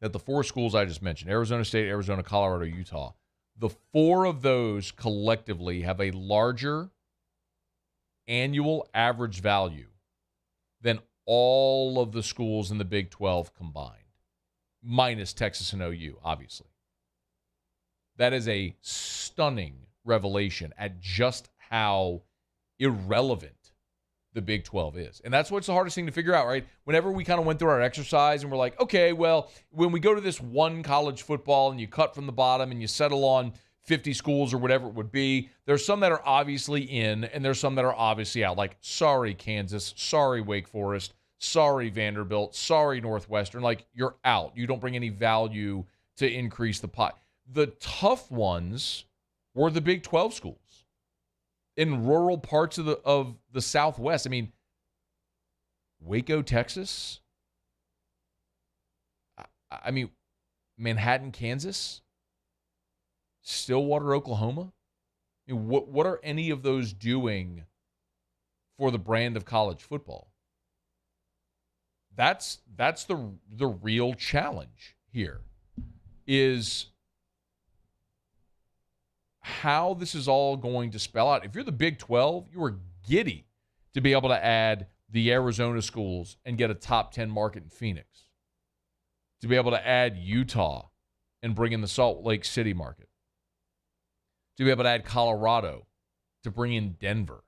that the 4 schools I just mentioned, Arizona State, Arizona, Colorado, Utah, the 4 of those collectively have a larger annual average value than all of the schools in the Big 12 combined, minus Texas and OU, obviously. That is a stunning revelation at just how irrelevant the Big 12 is. And that's what's the hardest thing to figure out, right? Whenever we kind of went through our exercise and we're like, okay, well, when we go to this one college football and you cut from the bottom and you settle on 50 schools or whatever it would be, there's some that are obviously in and there's some that are obviously out. Like, sorry, Kansas, sorry, Wake Forest, sorry, Vanderbilt, sorry, Northwestern. Like, you're out. You don't bring any value to increase the pie. The tough ones were the Big 12 schools in rural parts of the Southwest. I mean, Waco, Texas. I mean, Manhattan, Kansas. Stillwater, Oklahoma. I mean, what are any of those doing for the brand of college football? That's the real challenge here, is how this is all going to spell out. If you're the Big 12, you are giddy to be able to add the Arizona schools and get a top 10 market in Phoenix. To be able to add Utah and bring in the Salt Lake City market. To be able to add Colorado, to bring in Denver.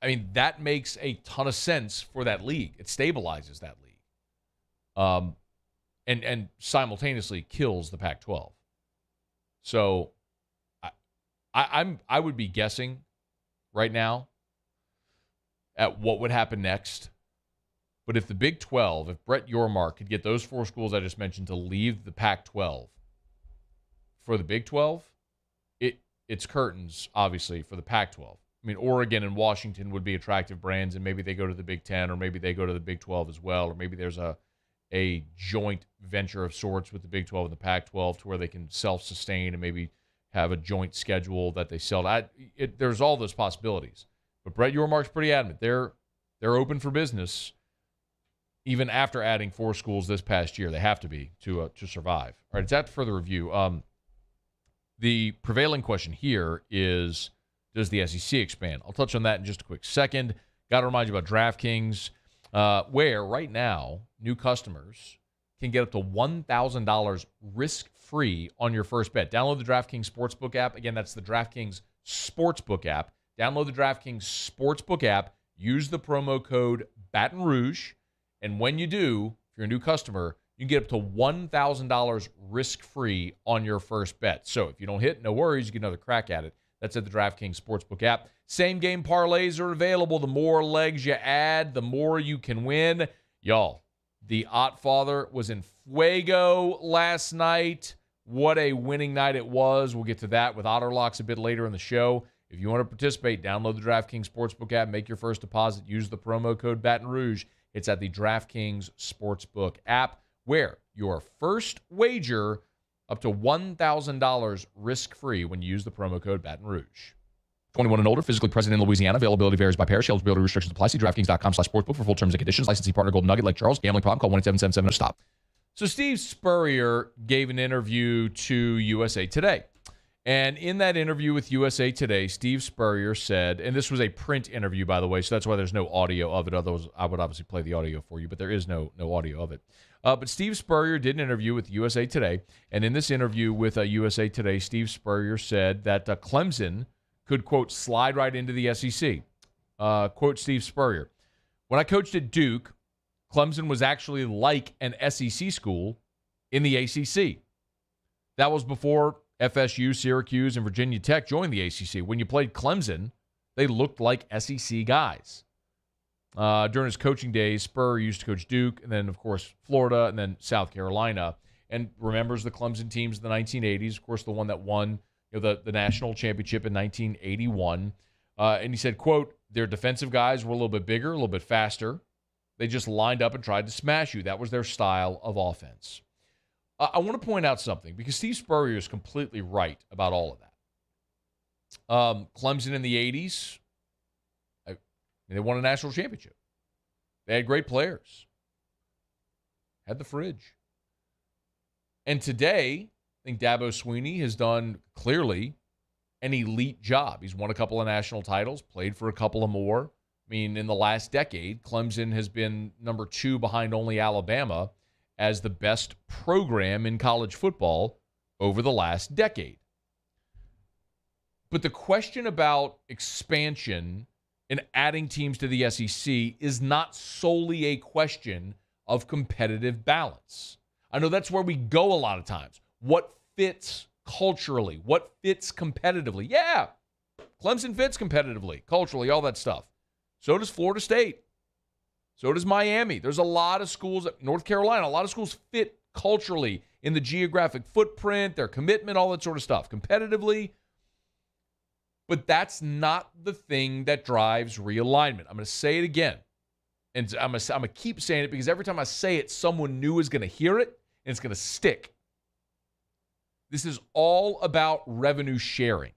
I mean, that makes a ton of sense for that league. It stabilizes that league. And simultaneously kills the Pac-12. So I would be guessing right now at what would happen next. But if the Big 12, if Brett Yormark could get those 4 schools I just mentioned to leave the Pac-12 for the Big 12, it's curtains, obviously, for the Pac-12. I mean, Oregon and Washington would be attractive brands, and maybe they go to the Big 10, or maybe they go to the Big 12 as well, or maybe there's a joint venture of sorts with the Big 12 and the Pac-12 to where they can self-sustain and maybe have a joint schedule that they sell. There's all those possibilities. But Brett Yormark's pretty adamant. They're open for business even after adding 4 schools this past year. They have to be to survive. All right, it's after further review. The prevailing question here is, does the SEC expand? I'll touch on that in just a quick second. Got to remind you about DraftKings, where right now new customers can get up to $1,000 risk-free on your first bet. Download the DraftKings Sportsbook app. Again, that's the DraftKings Sportsbook app. Download the DraftKings Sportsbook app. Use the promo code Baton Rouge. And when you do, if you're a new customer, you can get up to $1,000 risk-free on your first bet. So if you don't hit, no worries. You get another crack at it. That's at the DraftKings Sportsbook app. Same-game parlays are available. The more legs you add, the more you can win. Y'all, the Ottfather was in Fuego last night. What a winning night it was. We'll get to that with Otter Locks a bit later in the show. If you want to participate, download the DraftKings Sportsbook app, make your first deposit, use the promo code Baton Rouge. It's at the DraftKings Sportsbook app, where your first wager up to $1,000 risk-free when you use the promo code Baton Rouge. 21 and older, physically present in Louisiana. Availability varies by parish. Eligibility restrictions apply. See DraftKings.com/sportsbook for full terms and conditions. Licensee partner Golden Nugget, Lake Charles. Gambling problem? Call 1-877-7-STOP. So Steve Spurrier gave an interview to USA Today. And in that interview with USA Today, Steve Spurrier said, and this was a print interview, by the way, so that's why there's no audio of it. Otherwise, I would obviously play the audio for you, but there is no audio of it. But Steve Spurrier did an interview with USA Today, and in this interview with USA Today, Steve Spurrier said that Clemson could, quote, slide right into the SEC. Quote Steve Spurrier, "When I coached at Duke, Clemson was actually like an SEC school in the ACC. That was before FSU, Syracuse, and Virginia Tech joined the ACC. When you played Clemson, they looked like SEC guys." During his coaching days, Spurrier used to coach Duke, and then, of course, Florida, and then South Carolina, and remembers the Clemson teams in the 1980s, of course, the one that won the national championship in 1981. And he said, quote, "Their defensive guys were a little bit bigger, a little bit faster. They just lined up and tried to smash you. That was their style of offense." I want to point out something, because Steve Spurrier is completely right about all of that. Clemson in the 80s, they won a national championship. They had great players. Had the fridge. And today, I think Dabo Swinney has done, clearly, an elite job. He's won a couple of national titles, played for a couple of more. I mean, in the last decade, Clemson has been number 2 behind only Alabama as the best program in college football over the last decade. But the question about expansion and adding teams to the SEC is not solely a question of competitive balance. I know that's where we go a lot of times. What fits culturally? What fits competitively? Yeah, Clemson fits competitively, culturally, all that stuff. So does Florida State. So does Miami. There's a lot of schools, North Carolina, a lot of schools fit culturally in the geographic footprint, their commitment, all that sort of stuff, competitively. But that's not the thing that drives realignment. I'm going to say it again. And I'm going to keep saying it, because every time I say it, someone new is going to hear it, and it's going to stick. This is all about revenue sharing.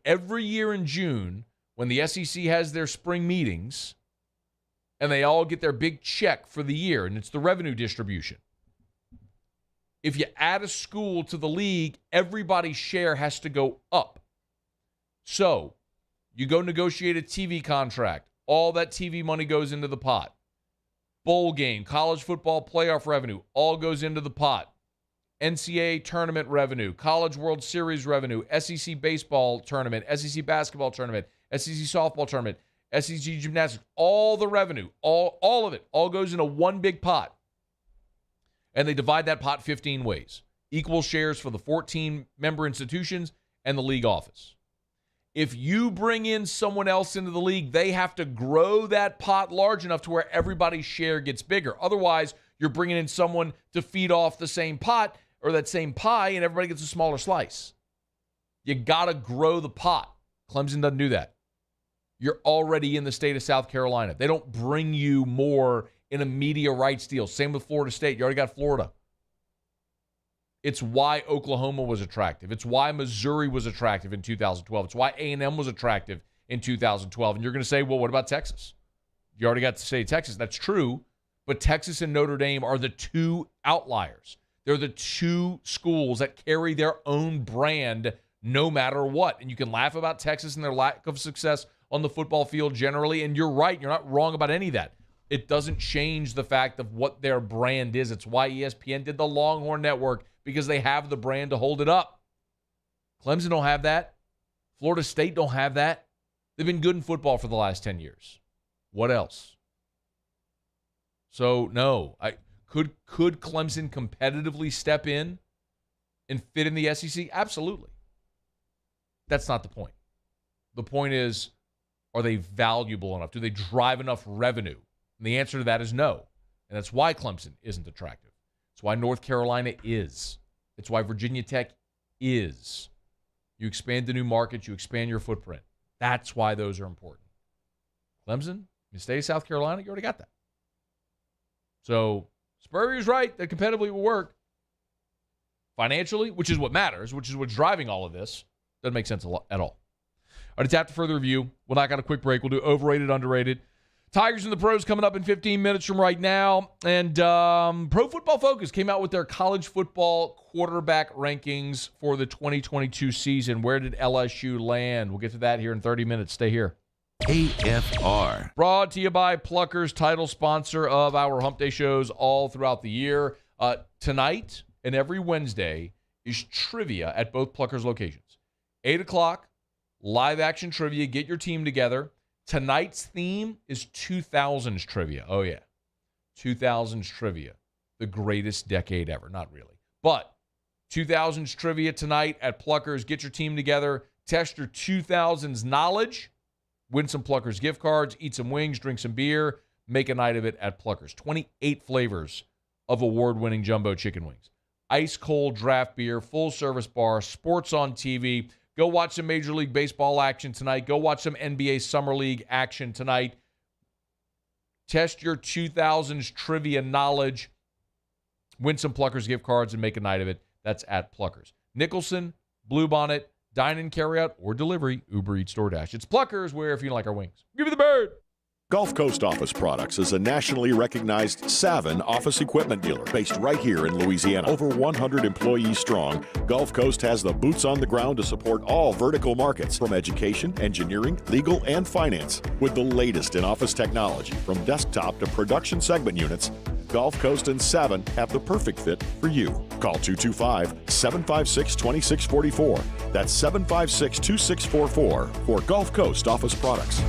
Every year in June, when the SEC has their spring meetings, and they all get their big check for the year, and it's the revenue distribution. If you add a school to the league, everybody's share has to go up. So you go negotiate a TV contract. All that TV money goes into the pot. Bowl game, college football playoff revenue, all goes into the pot. NCAA tournament revenue, College World Series revenue, SEC baseball tournament, SEC basketball tournament, SEC softball tournament, SEC gymnastics, all the revenue, all of it, all goes into one big pot. And they divide that pot 15 ways. Equal shares for the 14 member institutions and the league office. If you bring in someone else into the league, they have to grow that pot large enough to where everybody's share gets bigger. Otherwise, you're bringing in someone to feed off the same pot or that same pie, and everybody gets a smaller slice. You got to grow the pot. Clemson doesn't do that. You're already in the state of South Carolina. They don't bring you more in a media rights deal. Same with Florida State. You already got Florida. It's why Oklahoma was attractive. It's why Missouri was attractive in 2012. It's why A&M was attractive in 2012. And you're going to say, well, what about Texas? You already got to say Texas. That's true. But Texas and Notre Dame are the two outliers. They're the two schools that carry their own brand no matter what. And you can laugh about Texas and their lack of success on the football field generally. And you're right. You're not wrong about any of that. It doesn't change the fact of what their brand is. It's why ESPN did the Longhorn Network, because they have the brand to hold it up. Clemson don't have that. Florida State don't have that. They've been good in football for the last 10 years. What else? So, no. Could Clemson competitively step in and fit in the SEC? Absolutely. That's not the point. The point is, are they valuable enough? Do they drive enough revenue? And the answer to that is no. And that's why Clemson isn't attractive. It's why North Carolina is. It's why Virginia Tech is. You expand the new markets, you expand your footprint. That's why those are important. Clemson, the state of South Carolina, you already got that. So Spurrier's right that competitively will work. Financially, which is what matters, which is what's driving all of this, doesn't make sense at all. All right, it's after further review. We'll knock out a quick break. We'll do overrated, underrated. Tigers and the Pros coming up in 15 minutes from right now. And Pro Football Focus came out with their college football quarterback rankings for the 2022 season. Where did LSU land? We'll get to that here in 30 minutes. Stay here. AFR. Brought to you by Pluckers, title sponsor of our Hump Day shows all throughout the year. Tonight and every Wednesday is trivia at both Pluckers locations. 8 o'clock, live action trivia. Get your team together. Tonight's theme is 2000s trivia. Oh, yeah. 2000s trivia. The greatest decade ever. Not really. But 2000s trivia tonight at Pluckers. Get your team together. Test your 2000s knowledge. Win some Pluckers gift cards. Eat some wings. Drink some beer. Make a night of it at Pluckers. 28 flavors of award-winning jumbo chicken wings. Ice-cold draft beer. Full-service bar. Sports on TV. Go watch some Major League Baseball action tonight. Go watch some NBA Summer League action tonight. Test your 2000s trivia knowledge. Win some Pluckers gift cards and make a night of it. That's at Pluckers. Nicholson, Bluebonnet, dine and carry out or delivery, Uber Eats, DoorDash. It's Pluckers, where if you like our wings. Give me the bird. Gulf Coast Office Products is a nationally recognized Savin office equipment dealer based right here in Louisiana. Over 100 employees strong, Gulf Coast has the boots on the ground to support all vertical markets from education, engineering, legal, and finance. With the latest in office technology from desktop to production segment units, Gulf Coast and Savin have the perfect fit for you. Call 225-756-2644. That's 756-2644 for Gulf Coast Office Products.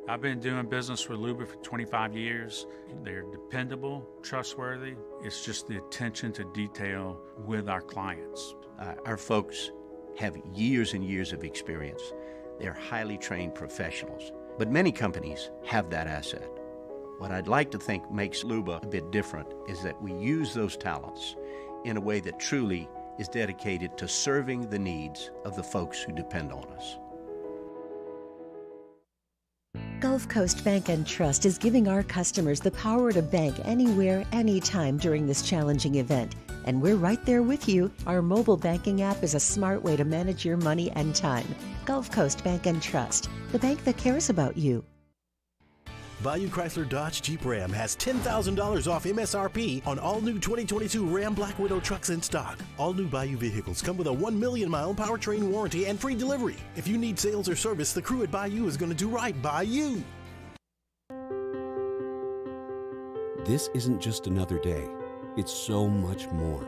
I've been doing business with Luba for 25 years. They're dependable, trustworthy. It's just the attention to detail with our clients. Our folks have years and years of experience. They're highly trained professionals. But many companies have that asset. What I'd like to think makes Luba a bit different is that we use those talents in a way that truly is dedicated to serving the needs of the folks who depend on us. Gulf Coast Bank and Trust is giving our customers the power to bank anywhere, anytime during this challenging event. And we're right there with you. Our mobile banking app is a smart way to manage your money and time. Gulf Coast Bank and Trust, the bank that cares about you. Bayou Chrysler Dodge Jeep Ram has $10,000 off MSRP on all new 2022 Ram Black Widow trucks in stock. All new Bayou vehicles come with a 1 million mile powertrain warranty and free delivery. If you need sales or service, the crew at Bayou is going to do right by you. This isn't just another day. It's so much more.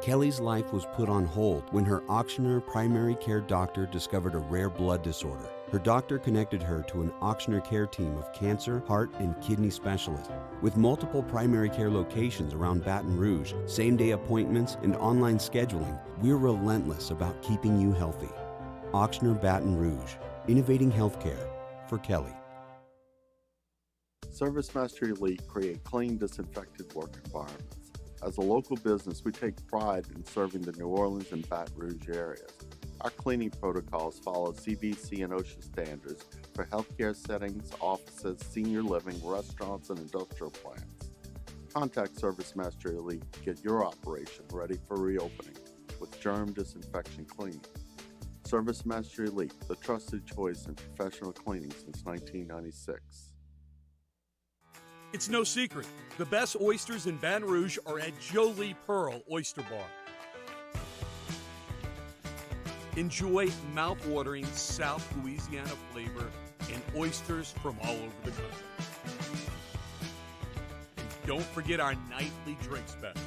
Kelly's life was put on hold when her auctioneer primary care doctor discovered a rare blood disorder. Her doctor connected her to an auctioneer care team of cancer, heart, and kidney specialists. With multiple primary care locations around Baton Rouge, same-day appointments, and online scheduling, we're relentless about keeping you healthy. Auctioneer Baton Rouge, innovating healthcare for Kelly. ServiceMaster Elite create clean, disinfected work environments. As a local business, we take pride in serving the New Orleans and Baton Rouge areas. Our cleaning protocols follow CDC and OSHA standards for healthcare settings, offices, senior living, restaurants, and industrial plants. Contact ServiceMaster Elite to get your operation ready for reopening with germ disinfection cleaning. ServiceMaster Elite, the trusted choice in professional cleaning since 1996. It's no secret. The best oysters in Baton Rouge are at Jolie Pearl Oyster Bar. Enjoy mouth-watering South Louisiana flavor and oysters from all over the country. And don't forget our nightly drink specials.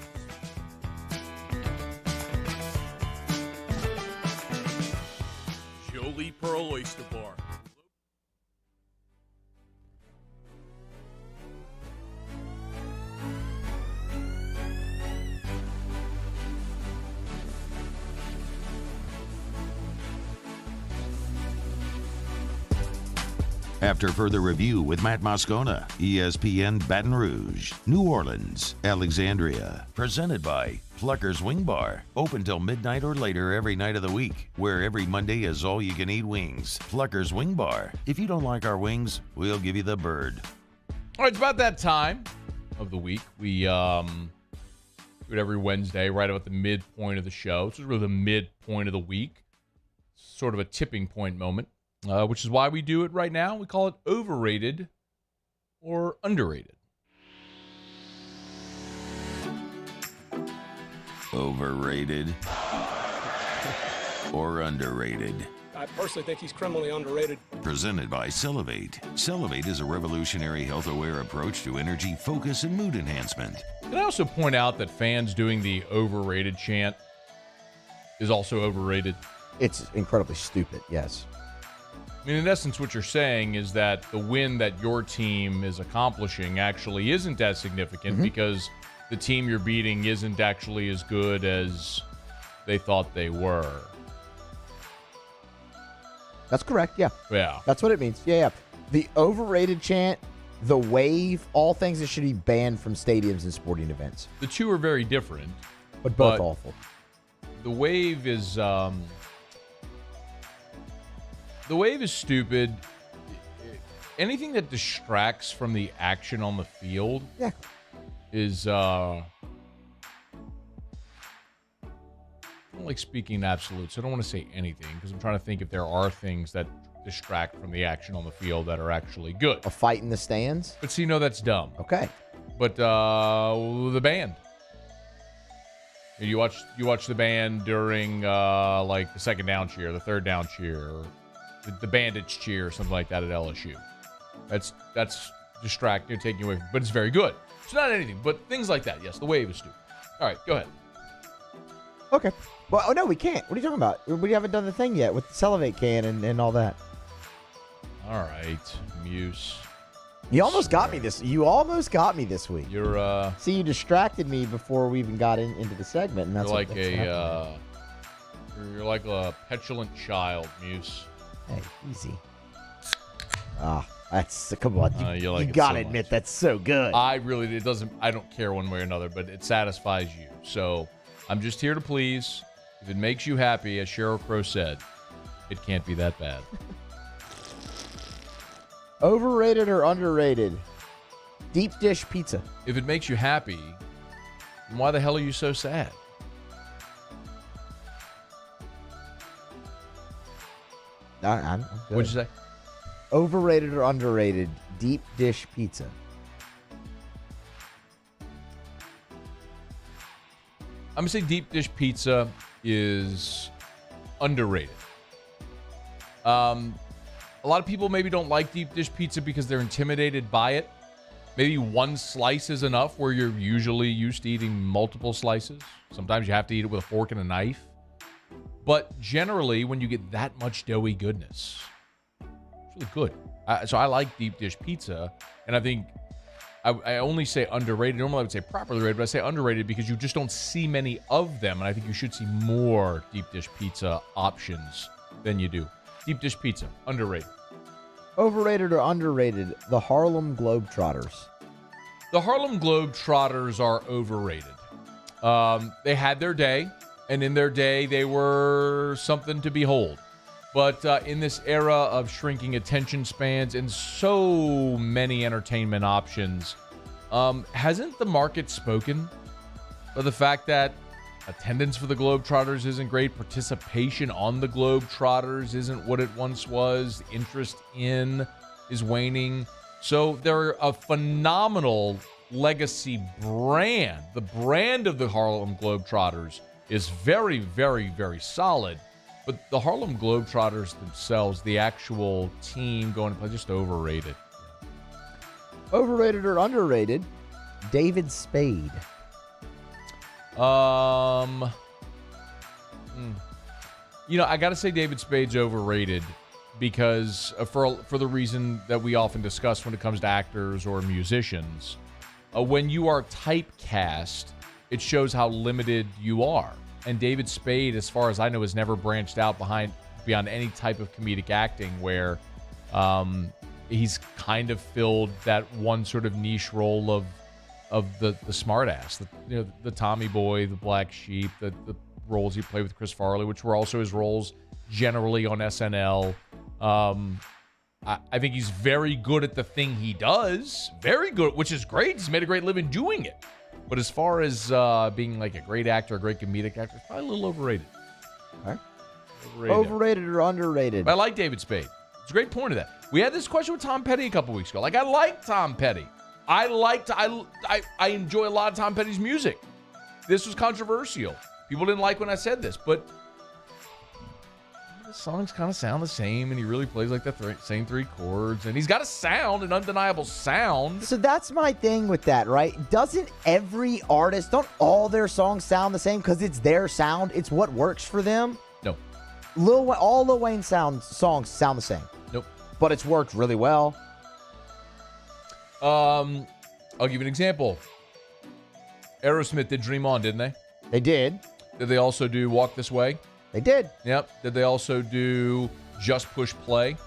Jolie Pearl Oyster Bar. After further review with Matt Moscona, ESPN Baton Rouge, New Orleans, Alexandria. Presented by Plucker's Wing Bar. Open till midnight or later every night of the week, where every Monday is all-you-can-eat wings. Plucker's Wing Bar. If you don't like our wings, we'll give you the bird. All right, it's about that time of the week. We do it every Wednesday, right about the midpoint of the show. This is really the midpoint of the week. Sort of a tipping point moment. Which is why we do it right now. We call it overrated or underrated. Overrated or underrated. I personally think he's criminally underrated. Presented by Cellivate. Cellivate is a revolutionary health-aware approach to energy, focus, and mood enhancement. Can I also point out that fans doing the overrated chant is also overrated? It's incredibly stupid, yes. I mean, in essence, what you're saying is that the win that your team is accomplishing actually isn't as significant because the team you're beating isn't actually as good as they thought they were. That's correct, yeah. Yeah. That's what it means. Yeah. The overrated chant, the wave, all things that should be banned from stadiums and sporting events. The two are very different. But both awful. The wave is... The wave is stupid. Anything that distracts from the action on the field is I don't like speaking in absolutes. I don't want to say anything because I'm trying to think if there are things that distract from the action on the field that are actually good. A fight in the stands? But see, no, that's dumb. Okay. But the band. You watch the band during like the second down cheer, the third down cheer, or the bandage cheer or something like that at LSU. That's distracting, taking away from, but it's very good. It's not anything, but things like that. Yes, the wave is stupid. All right, go ahead. Okay. Well, no, we can't. What are you talking about? We haven't done the thing yet with the Cellivate can and all that. All right, Muse. You almost got me this. You almost got me this week. You're See, you distracted me before we even got into the segment, and that's you're like a petulant child, Muse. Hey, easy. Come on. You gotta admit that's so good. I don't care one way or another, but it satisfies you. So I'm just here to please. If it makes you happy, as Sheryl Crow said, it can't be that bad. Overrated or underrated? Deep dish pizza. If it makes you happy, then why the hell are you so sad? What'd you say? Overrated or underrated? Deep dish pizza. I'm going to say deep dish pizza is underrated. A lot of people maybe don't like deep dish pizza because they're intimidated by it. Maybe one slice is enough where you're usually used to eating multiple slices. Sometimes you have to eat it with a fork and a knife. But generally, when you get that much doughy goodness, it's really good. So I like deep dish pizza, and I think I only say underrated. Normally I would say properly rated, but I say underrated because you just don't see many of them, and I think you should see more deep dish pizza options than you do. Deep dish pizza, underrated. Overrated or underrated, the Harlem Globetrotters. The Harlem Globetrotters are overrated. They had their day, and in their day, they were something to behold. But in this era of shrinking attention spans and so many entertainment options, hasn't the market spoken of the fact that attendance for the Globetrotters isn't great, participation on the Globetrotters isn't what it once was, interest in is waning. So they're a phenomenal legacy brand. The brand of the Harlem Globetrotters is very, very, very solid. But the Harlem Globetrotters themselves, the actual team going to play, just overrated. Overrated or underrated, David Spade. I got to say David Spade's overrated because for the reason that we often discuss when it comes to actors or musicians. When you are typecast, it shows how limited you are. And David Spade, as far as I know, has never branched out beyond any type of comedic acting where he's kind of filled that one sort of niche role of the smartass, the Tommy Boy, the Black Sheep, the roles he played with Chris Farley, which were also his roles generally on SNL. I think he's very good at the thing he does, very good, which is great. He's made a great living doing it. But as far as being like a great actor, a great comedic actor, it's probably a little overrated. Okay. Overrated or underrated? But I like David Spade. It's a great point of that. We had this question with Tom Petty a couple weeks ago. I like Tom Petty. I enjoy a lot of Tom Petty's music. This was controversial. People didn't like when I said this, but the songs kind of sound the same, and he really plays like the same three chords, and he's got a sound, an undeniable sound. So that's my thing with that, right? Doesn't every artist, don't all their songs sound the same because it's their sound? It's what works for them? No. All Lil Wayne songs sound the same. Nope. But it's worked really well. I'll give you an example. Aerosmith did Dream On, didn't they? They did. Did they also do Walk This Way? They did. Yep. Did they also do Just Push Play?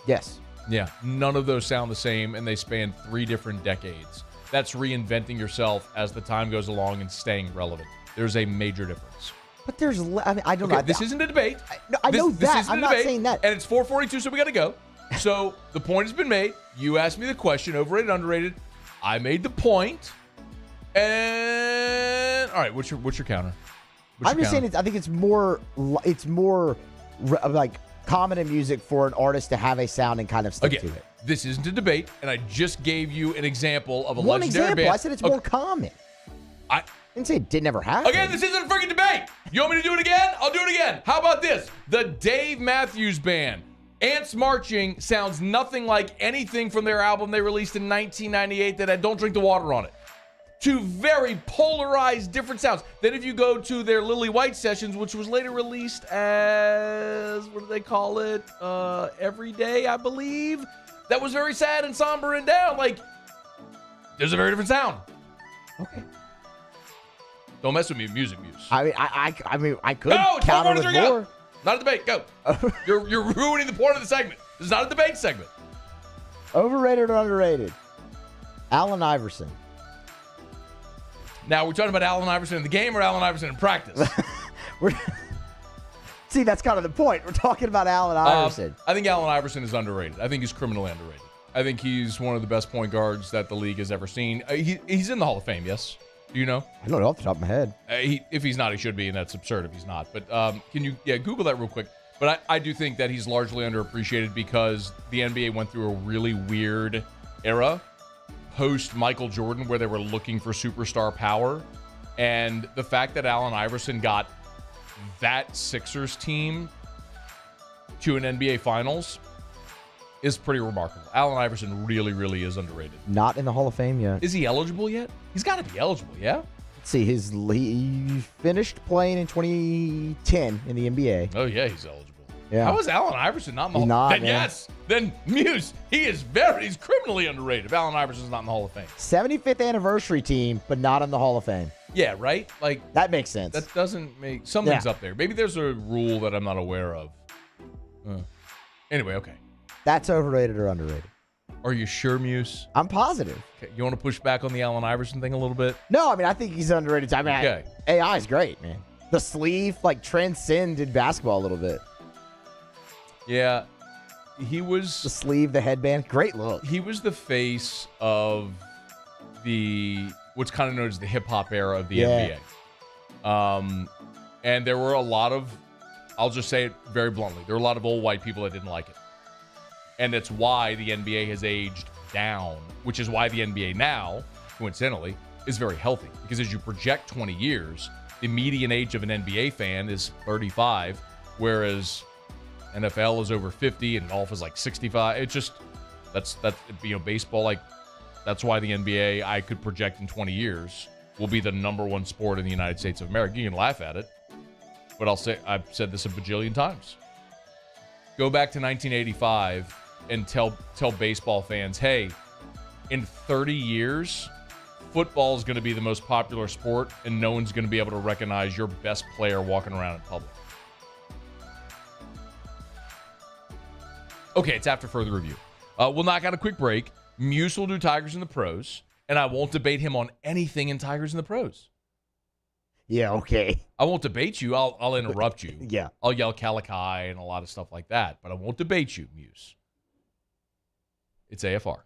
Yes. Yeah. None of those sound the same, and they span 3 different decades. That's reinventing yourself as the time goes along and staying relevant. There's a major difference. But there's, I don't know. This isn't a debate. I know that. I'm not saying that. And it's 4:42, so we got to go. So the point has been made. You asked me the question, overrated, underrated. I made the point. And all right, what's your counter? I'm just saying, I think it's more like common in music for an artist to have a sound and kind of stick to it. This isn't a debate, and I just gave you an example of a One legendary example. band. I said it's more common. I didn't say it never happened. Again, this isn't a freaking debate. You want me to do it again? I'll do it again. How about this? The Dave Matthews Band. Ants Marching sounds nothing like anything from their album they released in 1998 that had Don't Drink the Water on it. 2 very polarized different sounds. Then if you go to their Lily White Sessions, which was later released as, what do they call it? Everyday, I believe. That was very sad and somber and down. Like, there's a very different sound. Okay. Don't mess with me, music muse. I mean, I could No, counter with more. Not a debate. Go. You're ruining the point of the segment. This is not a debate segment. Overrated or underrated? Allen Iverson. Now, we're talking about Allen Iverson in the game or Allen Iverson in practice? See, that's kind of the point. We're talking about Allen Iverson. I think Allen Iverson is underrated. I think he's criminally underrated. I think he's one of the best point guards that the league has ever seen. He's in the Hall of Fame, yes? Do you know? I don't know off the top of my head. If he's not, he should be, and that's absurd if he's not. But can you Google that real quick? But I do think that he's largely underappreciated because the NBA went through a really weird era post Michael Jordan where they were looking for superstar power. And the fact that Allen Iverson got that Sixers team to an NBA Finals is pretty remarkable. Allen Iverson really, really is underrated. Not in the Hall of Fame yet. Is he eligible yet? He's got to be eligible, yeah? Let's see. He finished playing in 2010 in the NBA. Oh, yeah, he's eligible. Yeah. How is Allen Iverson not in the Hall of Fame? Yes. Then Muse, he's criminally underrated if Allen Iverson's not in the Hall of Fame. 75th anniversary team, but not in the Hall of Fame. Yeah, right? Like that makes sense. That doesn't make something's up there. Maybe there's a rule that I'm not aware of. Anyway, okay. That's overrated or underrated. Are you sure, Muse? I'm positive. Okay. You want to push back on the Allen Iverson thing a little bit? No, I mean I think he's underrated. I mean, AI is great, man. The sleeve transcended basketball a little bit. Yeah, he was the sleeve, the headband, great look. He was the face of what's kind of known as the hip hop era of the NBA. And there were a lot of, I'll just say it very bluntly, there were a lot of old white people that didn't like it. And that's why the NBA has aged down, which is why the NBA now, coincidentally, is very healthy. Because as you project 20 years, the median age of an NBA fan is 35, whereas NFL is over 50 and golf is like 65. It's just that's baseball, that's why the NBA, I could project in 20 years, will be the number one sport in the United States of America. You can laugh at it, but I've said this a bajillion times. Go back to 1985 and tell baseball fans, hey, in 30 years, football is going to be the most popular sport and no one's going to be able to recognize your best player walking around in public. Okay, it's after further review. We'll knock out a quick break. Muse will do Tigers in the Pros, and I won't debate him on anything in Tigers in the Pros. Yeah, okay. I won't debate you. I'll interrupt you. Yeah. I'll yell Calici and a lot of stuff like that, but I won't debate you, Muse. It's AFR.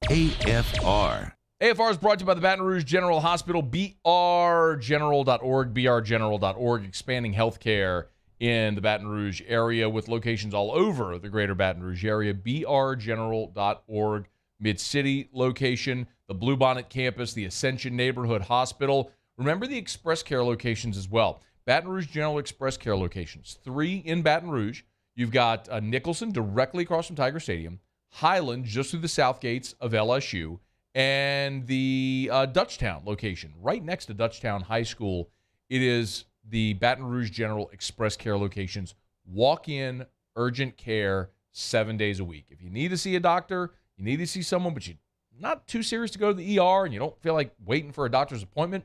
AFR. AFR is brought to you by the Baton Rouge General Hospital, brgeneral.org, brgeneral.org, expanding healthcare in the Baton Rouge area with locations all over the greater Baton Rouge area. brgeneral.org, Mid-City location, the Bluebonnet campus, the Ascension Neighborhood Hospital. Remember the Express Care locations as well. Baton Rouge General Express Care locations, 3 in Baton Rouge. You've got Nicholson directly across from Tiger Stadium, Highland just through the south gates of LSU, and the Dutchtown location right next to Dutchtown High School. It is the Baton Rouge General Express Care locations. Walk-in, urgent care, 7 days a week. If you need to see a doctor, you need to see someone, but you're not too serious to go to the ER and you don't feel like waiting for a doctor's appointment,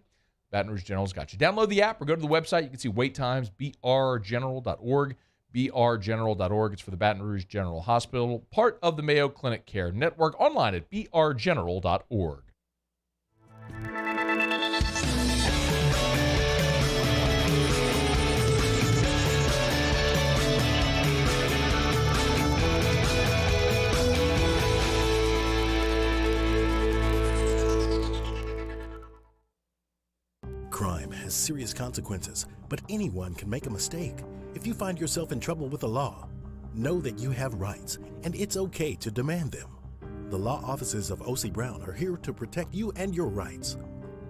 Baton Rouge General's got you. Download the app or go to the website. You can see wait times, brgeneral.org, brgeneral.org. It's for the Baton Rouge General Hospital, part of the Mayo Clinic Care Network, online at brgeneral.org. Crime has serious consequences, but anyone can make a mistake. If you find yourself in trouble with the law, know that you have rights, and it's okay to demand them. The law offices of O.C. Brown are here to protect you and your rights.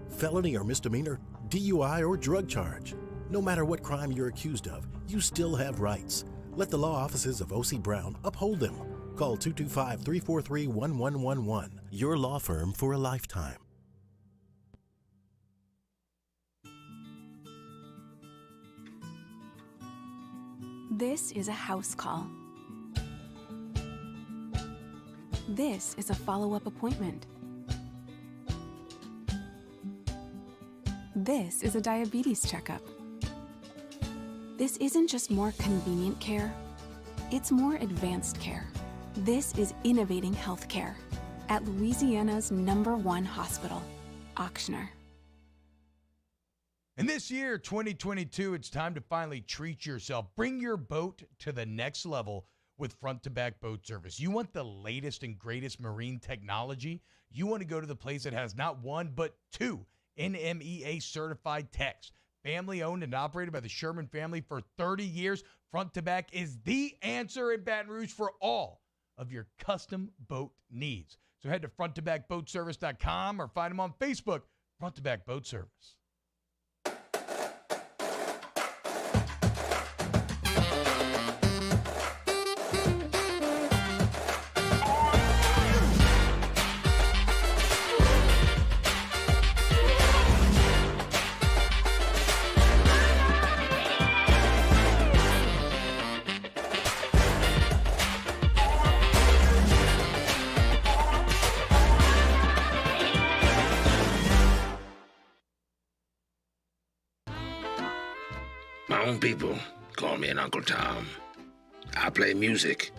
Felony or misdemeanor, DUI or drug charge. No matter what crime you're accused of, you still have rights. Let the law offices of O.C. Brown uphold them. Call 225-343-1111. Your law firm for a lifetime. This is a house call. This is a follow-up appointment. This is a diabetes checkup. This isn't just more convenient care, it's more advanced care. This is innovating healthcare at Louisiana's #1 hospital, Auctioner. And this year, 2022, it's time to finally treat yourself. Bring your boat to the next level with front-to-back boat service. You want the latest and greatest marine technology? You want to go to the place that has not one, but 2 NMEA-certified techs. Family-owned and operated by the Sherman family for 30 years, front-to-back is the answer in Baton Rouge for all of your custom boat needs. So head to fronttobackboatservice.com or find them on Facebook, Front to Back Boat Service. my own people call me an Uncle Tom. I play music.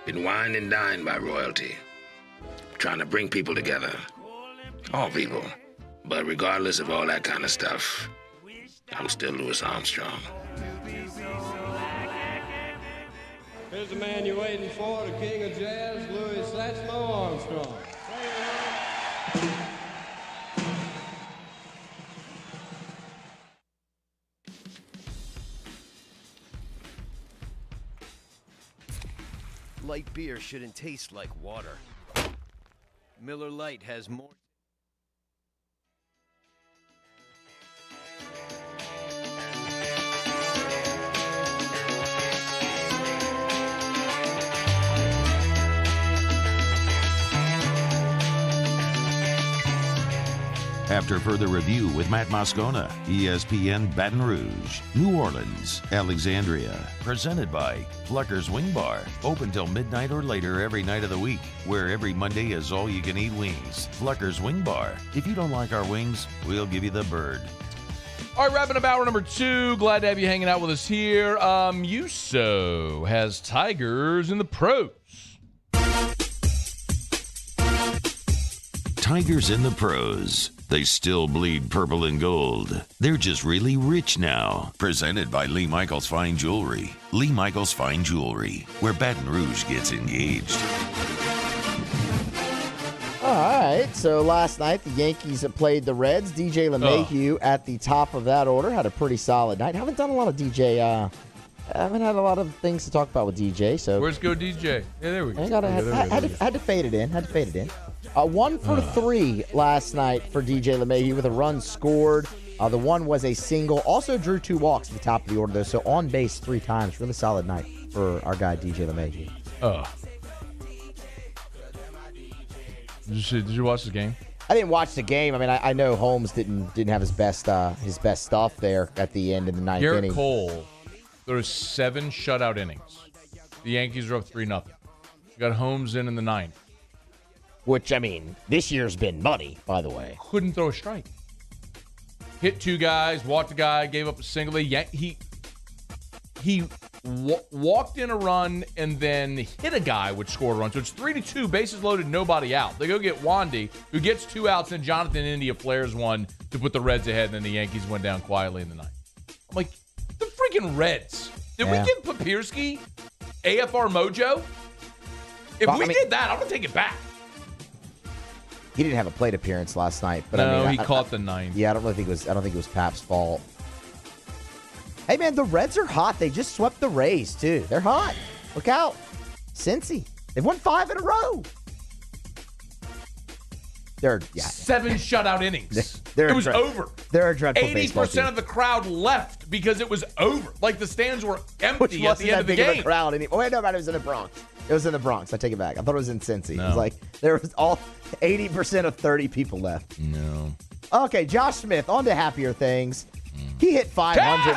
Been wined and dined by royalty. Trying to bring people together. All people. But regardless of all that kind of stuff, I'm still Louis Armstrong. Here's the man you're waiting for, the king of jazz, Louis Armstrong. Light beer shouldn't taste like water. Miller Lite has more. After further review with Matt Moscona, ESPN Baton Rouge, New Orleans, Alexandria. Presented by Plucker's Wing Bar. Open till midnight or later every night of the week, where every Monday is all-you-can-eat wings. Plucker's Wing Bar. If you don't like our wings, we'll give you the bird. All right, wrapping up hour number 2. Glad to have you hanging out with us here. USO has Tigers in the pros. Tigers in the pros. They still bleed purple and gold. They're just really rich now. Presented by Lee Michaels Fine Jewelry. Lee Michaels Fine Jewelry, where Baton Rouge gets engaged. All right, so last night the Yankees played the Reds. DJ LeMahieu at the top of that order had a pretty solid night. Haven't done a lot of DJ. I haven't had a lot of things to talk about with DJ. So where's Go DJ? Yeah, there we go. Had to fade it in. 1 for 3 last night for DJ LeMahieu with a run scored. The one was a single. Also drew 2 walks at the top of the order, though. So on base 3 times. Really solid night for our guy DJ LeMahieu. Did you watch the game? I didn't watch the game. I mean, I know Holmes didn't have his best stuff there at the end of the ninth inning. Garrett Cole, there was 7 shutout innings. The Yankees are up 3-0. You got Holmes in the 9th. Which, I mean, this year's been money, by the way. Couldn't throw a strike. Hit 2 guys, walked a guy, gave up a single. He walked in a run and then hit a guy, which scored a run. So it's 3-2, bases loaded, nobody out. They go get Wandy, who gets 2 outs, and Jonathan India flares one to put the Reds ahead, and then the Yankees went down quietly in the 9th. I'm like, the freaking Reds. Did we give Papirski AFR mojo? If we did that, I'm going to take it back. He didn't have a plate appearance last night, but no, he caught the 9th. Yeah, I don't think it was Pap's fault. Hey man, the Reds are hot. They just swept the Rays too. They're hot. Look out, Cincy. They've won 5 in a row. They're 7 shutout innings. It was over. They're a dreadful baseball team. 80% of the crowd left because it was over. Like the stands were empty at the end of the game. Crowd anymore. Wait, no, it was in the Bronx. It was in the Bronx. I take it back. I thought it was in Cincy. No. It was like there was all 80% of 30 people left. No. Okay, Josh Smith, on to happier things. He hit 500.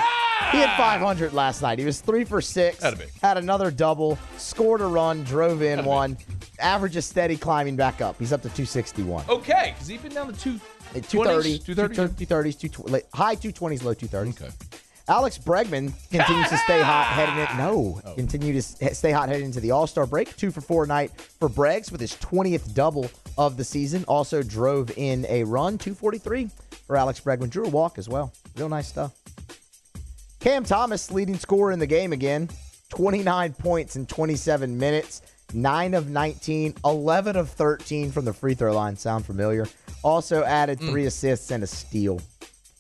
He hit 500 last night. He was 3 for 6. Had another double, scored a run, drove in one. Average is steady climbing back up. He's up to 261. Okay, because he's been down to 230, 230s, high 220s, low 230s. Okay. Alex Bregman continues to stay hot heading stay hot heading into the All-Star break. 2 for 4 night for Breggs with his 20th double of the season. Also drove in a run, 243 for Alex Bregman. Drew a walk as well. Real nice stuff. Cam Thomas, leading scorer in the game again. 29 points in 27 minutes. 9 of 19, 11 of 13 from the free throw line. Sound familiar? Also added 3 assists and a steal.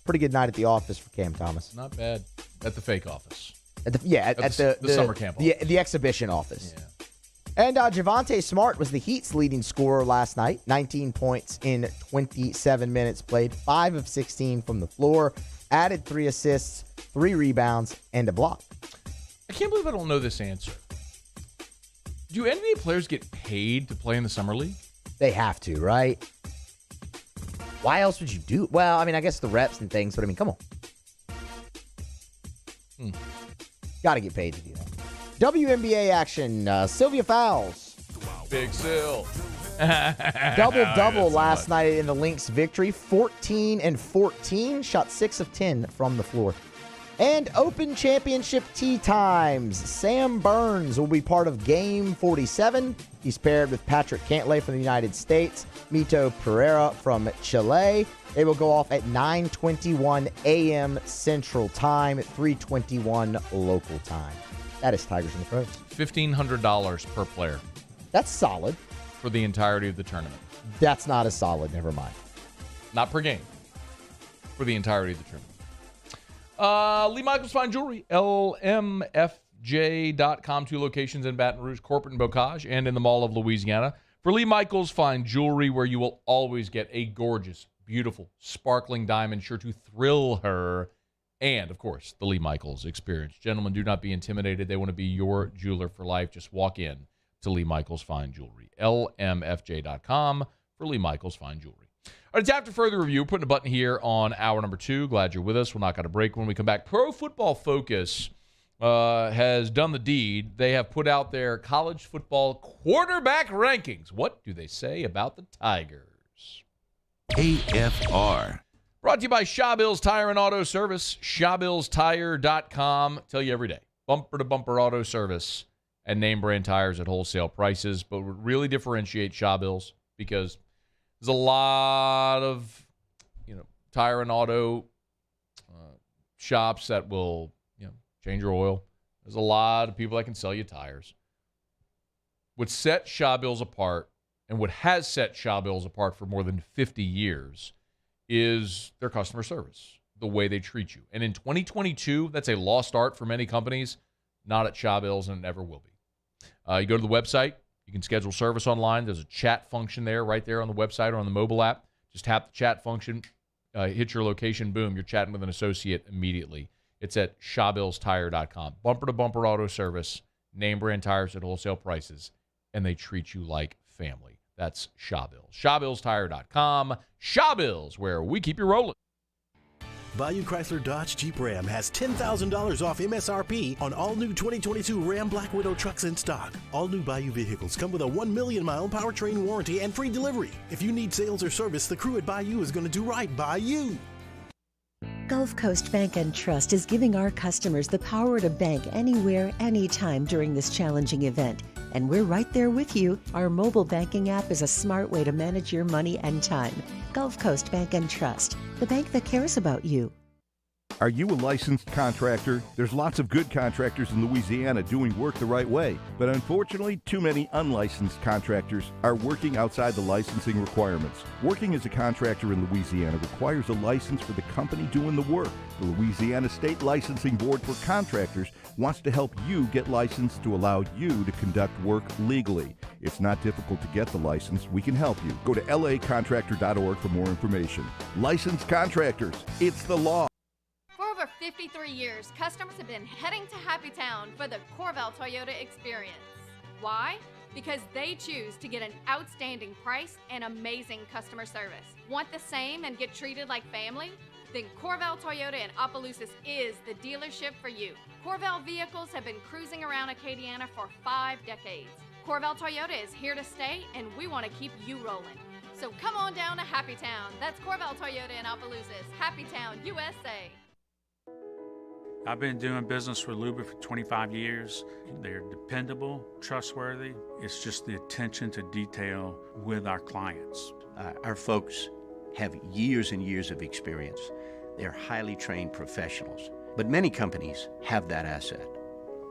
Pretty good night at the office for Cam Thomas. Not bad. At the fake office. At the summer camp office. The exhibition office. Yeah. And Javonte Smart was the Heat's leading scorer last night. 19 points in 27 minutes played. 5 of 16 from the floor. Added 3 assists, 3 rebounds, and a block. I can't believe I don't know this answer. Do NBA players get paid to play in the Summer League? They have to, right? Why else would you do? Well, I mean, I guess the reps and things, but I mean, come on. Got to get paid to do that. WNBA action. Sylvia Fowles. Big Sil. Double-double last night in the Lynx victory. 14 and 14. Shot 6 of 10 from the floor. And Open Championship tee times. Sam Burns will be part of Game 47. He's paired with Patrick Cantlay from the United States, Mito Pereira from Chile. They will go off at 9:21 a.m. Central Time, at 3:21 local time. That is Tigers in the Pros. $1,500 per player. That's solid. For the entirety of the tournament. That's not as solid. Never mind. Not per game. For the entirety of the tournament. Lee Michaels Fine Jewelry, LMFJ.com, 2 locations in Baton Rouge, Corporate and Bocage, and in the Mall of Louisiana. For Lee Michaels Fine Jewelry, where you will always get a gorgeous, beautiful, sparkling diamond sure to thrill her. And, of course, the Lee Michaels experience. Gentlemen, do not be intimidated. They want to be your jeweler for life. Just walk in to Lee Michaels Fine Jewelry, LMFJ.com, for Lee Michaels Fine Jewelry. All right, it's after further review. Putting a button here on hour number 2. Glad you're with us. We'll knock out a break when we come back. Pro Football Focus has done the deed. They have put out their college football quarterback rankings. What do they say about the Tigers? AFR. Brought to you by Shawbills Tire and Auto Service. ShawbillsTire.com. Tell you every day. Bumper-to-bumper auto service and name brand tires at wholesale prices. But what really differentiates Shawbills, because there's a lot of, tire and auto shops that will, change your oil. There's a lot of people that can sell you tires. What sets Shawbills apart, and what has set Shawbills apart for more than 50 years, is their customer service, the way they treat you. And in 2022, that's a lost art for many companies, not at Shawbills, and it never will be. You go to the website. You can schedule service online. There's a chat function there, right there on the website or on the mobile app. Just tap the chat function, hit your location, boom, you're chatting with an associate immediately. It's at ShawbillsTire.com. Bumper-to-bumper auto service, name brand tires at wholesale prices, and they treat you like family. That's Shawbills. ShawbillsTire.com. Shawbills, where we keep you rolling. Bayou Chrysler Dodge Jeep Ram has $10,000 off MSRP on all new 2022 Ram Black Widow trucks in stock. All new Bayou vehicles come with a 1 million mile powertrain warranty and free delivery. If you need sales or service, the crew at Bayou is going to do right by you. Gulf Coast Bank and Trust is giving our customers the power to bank anywhere, anytime during this challenging event. And we're right there with you. Our mobile banking app is a smart way to manage your money and time. Gulf Coast Bank and Trust, the bank that cares about you. Are you a licensed contractor? There's lots of good contractors in Louisiana doing work the right way, but unfortunately, too many unlicensed contractors are working outside the licensing requirements. Working as a contractor in Louisiana requires a license for the company doing the work. The Louisiana State Licensing Board for Contractors wants to help you get licensed to allow you to conduct work legally. It's not difficult to get the license. We can help you. Go to lacontractor.org for more information. Licensed contractors, it's the law. For over 53 years, customers have been heading to Happy Town for the Corval Toyota experience. Why? Because they choose to get an outstanding price and amazing customer service. Want the same and get treated like family? Then Corval Toyota in Opelousas is the dealership for you. Corval vehicles have been cruising around Acadiana for 5 decades. Corval Toyota is here to stay, and we want to keep you rolling. So come on down to Happy Town. That's Corval Toyota in Opelousas, Happy Town, USA. I've been doing business with Luba for 25 years. They're dependable, trustworthy. It's just the attention to detail with our clients. Our folks have years and years of experience. They're highly trained professionals. But many companies have that asset.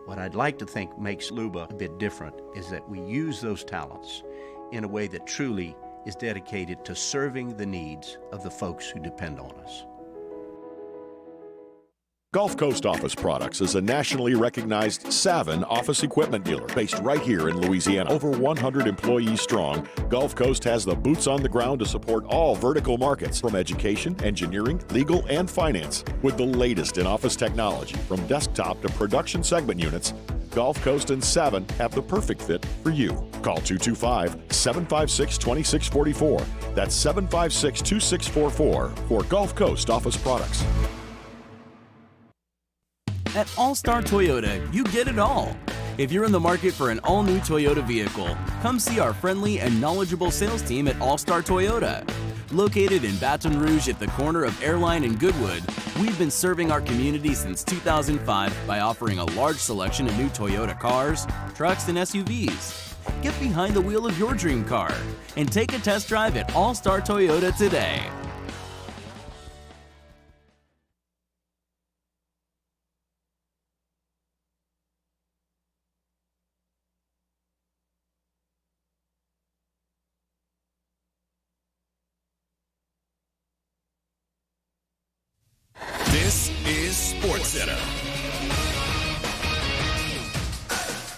What I'd like to think makes Luba a bit different is that we use those talents in a way that truly is dedicated to serving the needs of the folks who depend on us. Gulf Coast Office Products is a nationally recognized Savin office equipment dealer based right here in Louisiana. Over 100 employees strong, Gulf Coast has the boots on the ground to support all vertical markets, from education, engineering, legal, and finance. With the latest in office technology, from desktop to production segment units, Gulf Coast and Savin have the perfect fit for you. Call 225-756-2644. That's 756-2644 for Gulf Coast Office Products. At All-Star Toyota, you get it all. If you're in the market for an all-new Toyota vehicle, come see our friendly and knowledgeable sales team at All-Star Toyota. Located in Baton Rouge at the corner of Airline and Goodwood, We've been serving our community since 2005 by offering a large selection of new Toyota cars, trucks, and SUVs. Get behind the wheel of your dream car and take a test drive at All Star Toyota today. This is SportsCenter.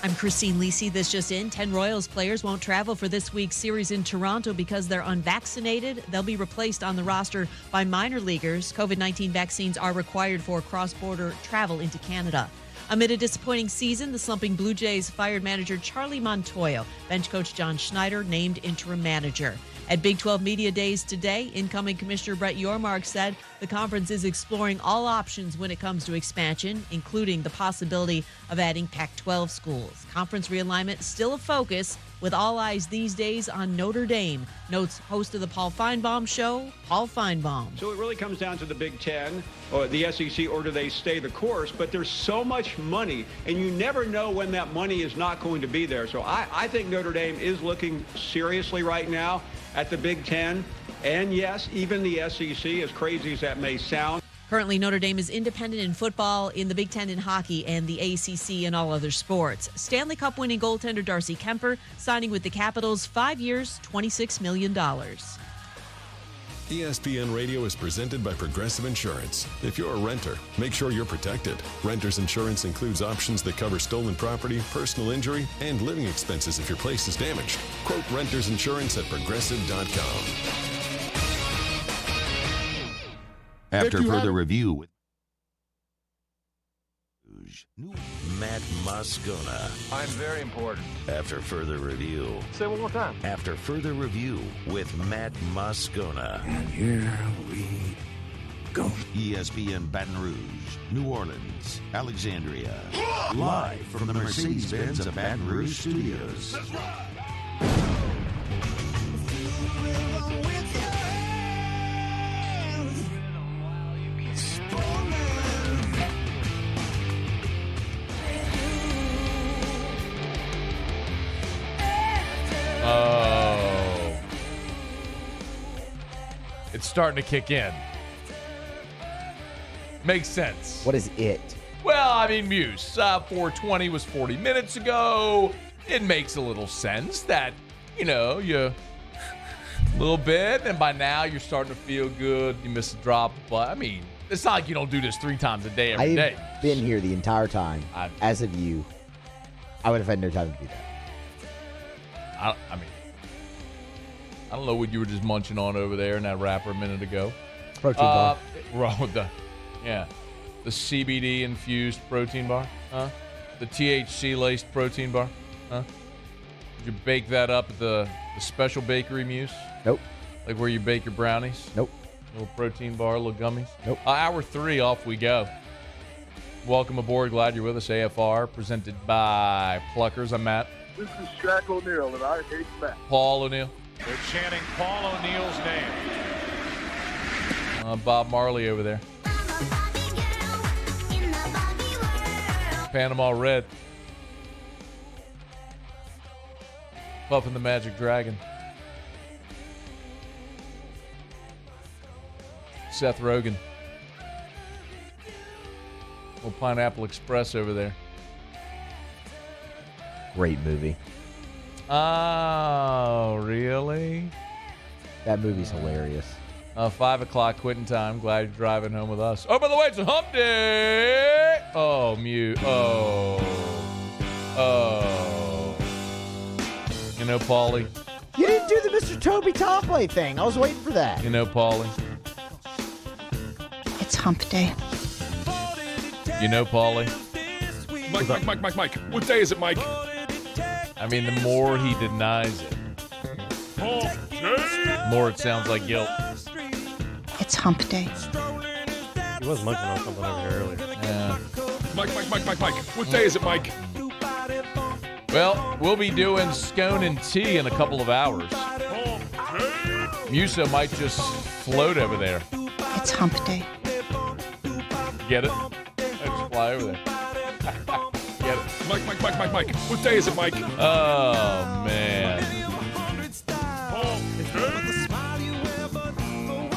I'm Christine Lisi. This just in. 10 Royals players won't travel for this week's series in Toronto because they're unvaccinated. They'll be replaced on the roster by minor leaguers. COVID-19 vaccines are required for cross-border travel into Canada. Amid a disappointing season, the slumping Blue Jays fired manager Charlie Montoyo. Bench coach John Schneider named interim manager. At Big 12 Media Days today, incoming Commissioner Brett Yormark said the conference is exploring all options when it comes to expansion, including the possibility of adding Pac-12 schools. Conference realignment still a focus, with all eyes these days on Notre Dame, notes host of the Paul Feinbaum Show, Paul Feinbaum. So it really comes down to the Big Ten, or the SEC, or do they stay the course? But there's so much money, and you never know when that money is not going to be there. So I think Notre Dame is looking seriously right now at the Big Ten, and yes, even the SEC, as crazy as that may sound. Currently, Notre Dame is independent in football, in the Big Ten in hockey, and the ACC in all other sports. Stanley Cup winning goaltender Darcy Kemper signing with the Capitals, 5 years, $26 million. ESPN Radio is presented by Progressive Insurance. If you're a renter, make sure you're protected. Renter's insurance includes options that cover stolen property, personal injury, and living expenses if your place is damaged. Quote renter's insurance at progressive.com. After further review with Matt Moscona. I'm very important. After further review. Say one more time. After further review with Matt Moscona. And here we go. ESPN Baton Rouge, New Orleans, Alexandria. Live from the Mercedes-Benz of Baton Rouge Studios. That's right. Oh. It's starting to kick in. Makes sense. What is it? Well, I mean, Muse. 420 was 40 minutes ago. It makes a little sense that, you a little bit, and by now you're starting to feel good. You miss a drop, but I mean, it's not like you don't do this 3 times a day every day. I've been here the entire time. As of you, I would have had no time to do that. I mean, I don't know what you were just munching on over there in that wrapper a minute ago. Protein bar. Wrong with the CBD infused protein bar, huh? The THC laced protein bar, huh? Did you bake that up at the special bakery, Muse? Nope. Like where you bake your brownies? Nope. Little protein bar, little gummies? Nope. Hour 3, off we go. Welcome aboard. Glad you're with us. AFR, presented by Pluckers. I'm Matt. This is Shaq O'Neal, and I hate Matt. Paul O'Neal. They're chanting Paul O'Neal's name. Bob Marley over there. Panama Red. Puffin the Magic Dragon. Seth Rogen. Little Pineapple Express over there. Great movie. Oh, really? That movie's hilarious. 5 o'clock quitting time. Glad you're driving home with us. Oh, by the way, it's a hump day. Oh, mute. Oh. You know, Paulie? You didn't do the Mr. Toby Topley thing. I was waiting for that. You know, Paulie? It's hump day. You know, Paulie? Mike. What day is it, Mike? I mean, the more he denies it, the more it sounds like guilt. It's hump day. He was munching on something over here earlier. Yeah. Mike. What day is it, Mike? Well, we'll be doing scone and tea in a couple of hours. Musa might just float over there. It's hump day. Get it? I just fly over there. Get it? Mike. What day is it, Mike? Oh, man.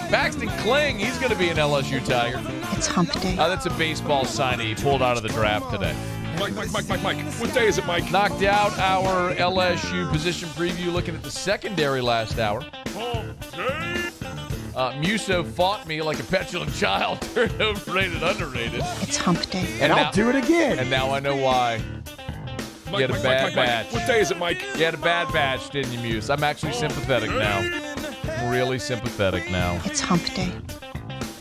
Paxton Kling, he's going to be an LSU Tiger. It's hump day. That's a baseball signee he pulled out of the draft today. Mike. What day is it, Mike? Knocked out our LSU position preview looking at the secondary last hour. Musso fought me like a petulant child. Turned overrated, underrated. It's hump day. And I'll do it again. And now I know why. You had a bad batch. What day is it, Mike? You had a bad batch, didn't you, Muse? I'm actually sympathetic now. I'm really sympathetic now. It's hump day.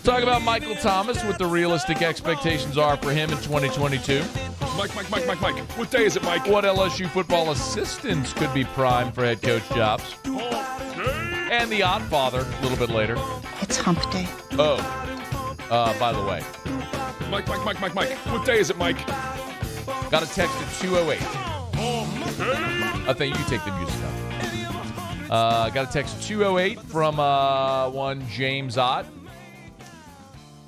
Talk about Michael Thomas, what the realistic expectations are for him in 2022. Mike. What day is it, Mike? What LSU football assistants could be primed for head coach jobs. And the Odd Father a little bit later. It's hump day. Oh, by the way. Mike. What day is it, Mike? Got a text at 208. I think you take the music up. Got a text at 208 from one James Ott.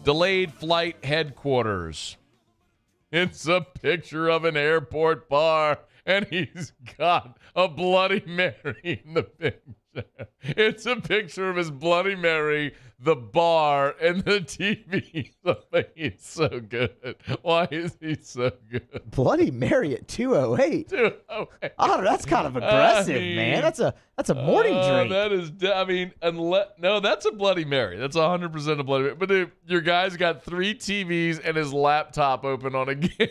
Delayed flight headquarters. It's a picture of an airport bar, and he's got a Bloody Mary in the picture. It's a picture of his Bloody Mary, the bar, and the TV. He's so good. Why is he so good? Bloody Mary at 2:08. 2:08. Otter, that's kind of aggressive, man. That's a morning drink. That is, that's a Bloody Mary. That's 100% a Bloody Mary. But dude, your guy's got 3 TVs and his laptop open on a game.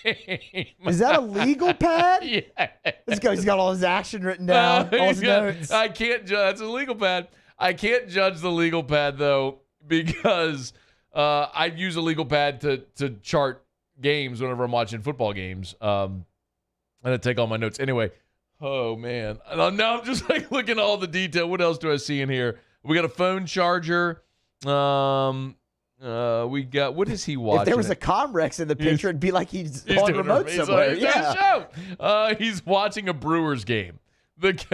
Is that a legal pad? Yeah. This guy's got all his action written down, all his notes. I can't judge. That's a legal pad. I can't judge the legal pad, though, because I use a legal pad to chart games whenever I'm watching football games. And I take all my notes. Anyway, oh, man. Now I'm just like looking at all the detail. What else do I see in here? We got a phone charger. We got, what is he watching? If there was a Comrex in the picture, it'd be like he's on remote somewhere. He's watching a Brewers game. His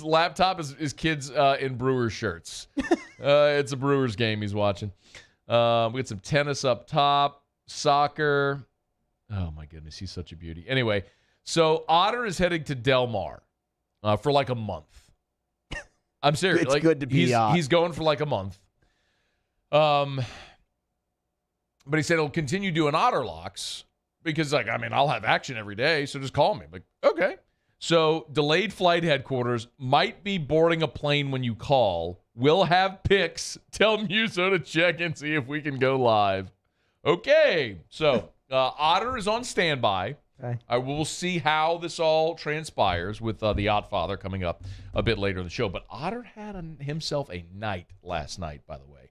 laptop is kids in Brewers shirts. It's a Brewers game he's watching. We got some tennis up top, soccer. Oh my goodness, he's such a beauty. Anyway, so Otter is heading to Del Mar for like a month. I'm serious. It's good to be. He's going for like a month. But he said he'll continue doing Otter locks because, I'll have action every day, so just call me. Like, okay. So, delayed flight headquarters, might be boarding a plane when you call. We'll have picks. Tell Muso to check and see if we can go live. Okay. So, Otter is on standby. Okay. We'll see how this all transpires with the Odd Father coming up a bit later in the show. But Otter had himself a night last night, by the way.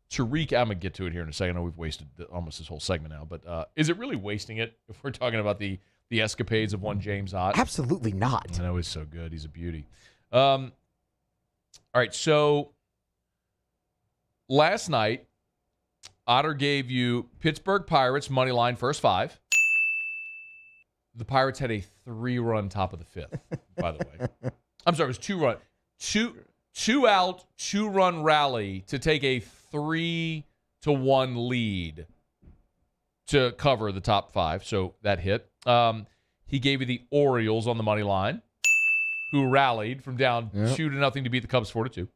Tariq, I'm going to get to it here in a second. I know we've wasted almost this whole segment now, but is it really wasting it if we're talking about the escapades of one James Ott? Absolutely not. I know he's so good. He's a beauty. All right, so last night, Otter gave you Pittsburgh Pirates money line first 5. The Pirates had a 3-run top of the 5th, by the way. I'm sorry, it was 2-run. 2-out, 2-run rally to take a 3-1 lead to cover the top 5. So that hit. He gave you the Orioles on the money line, who rallied from down 2-0 to beat the Cubs 4-2.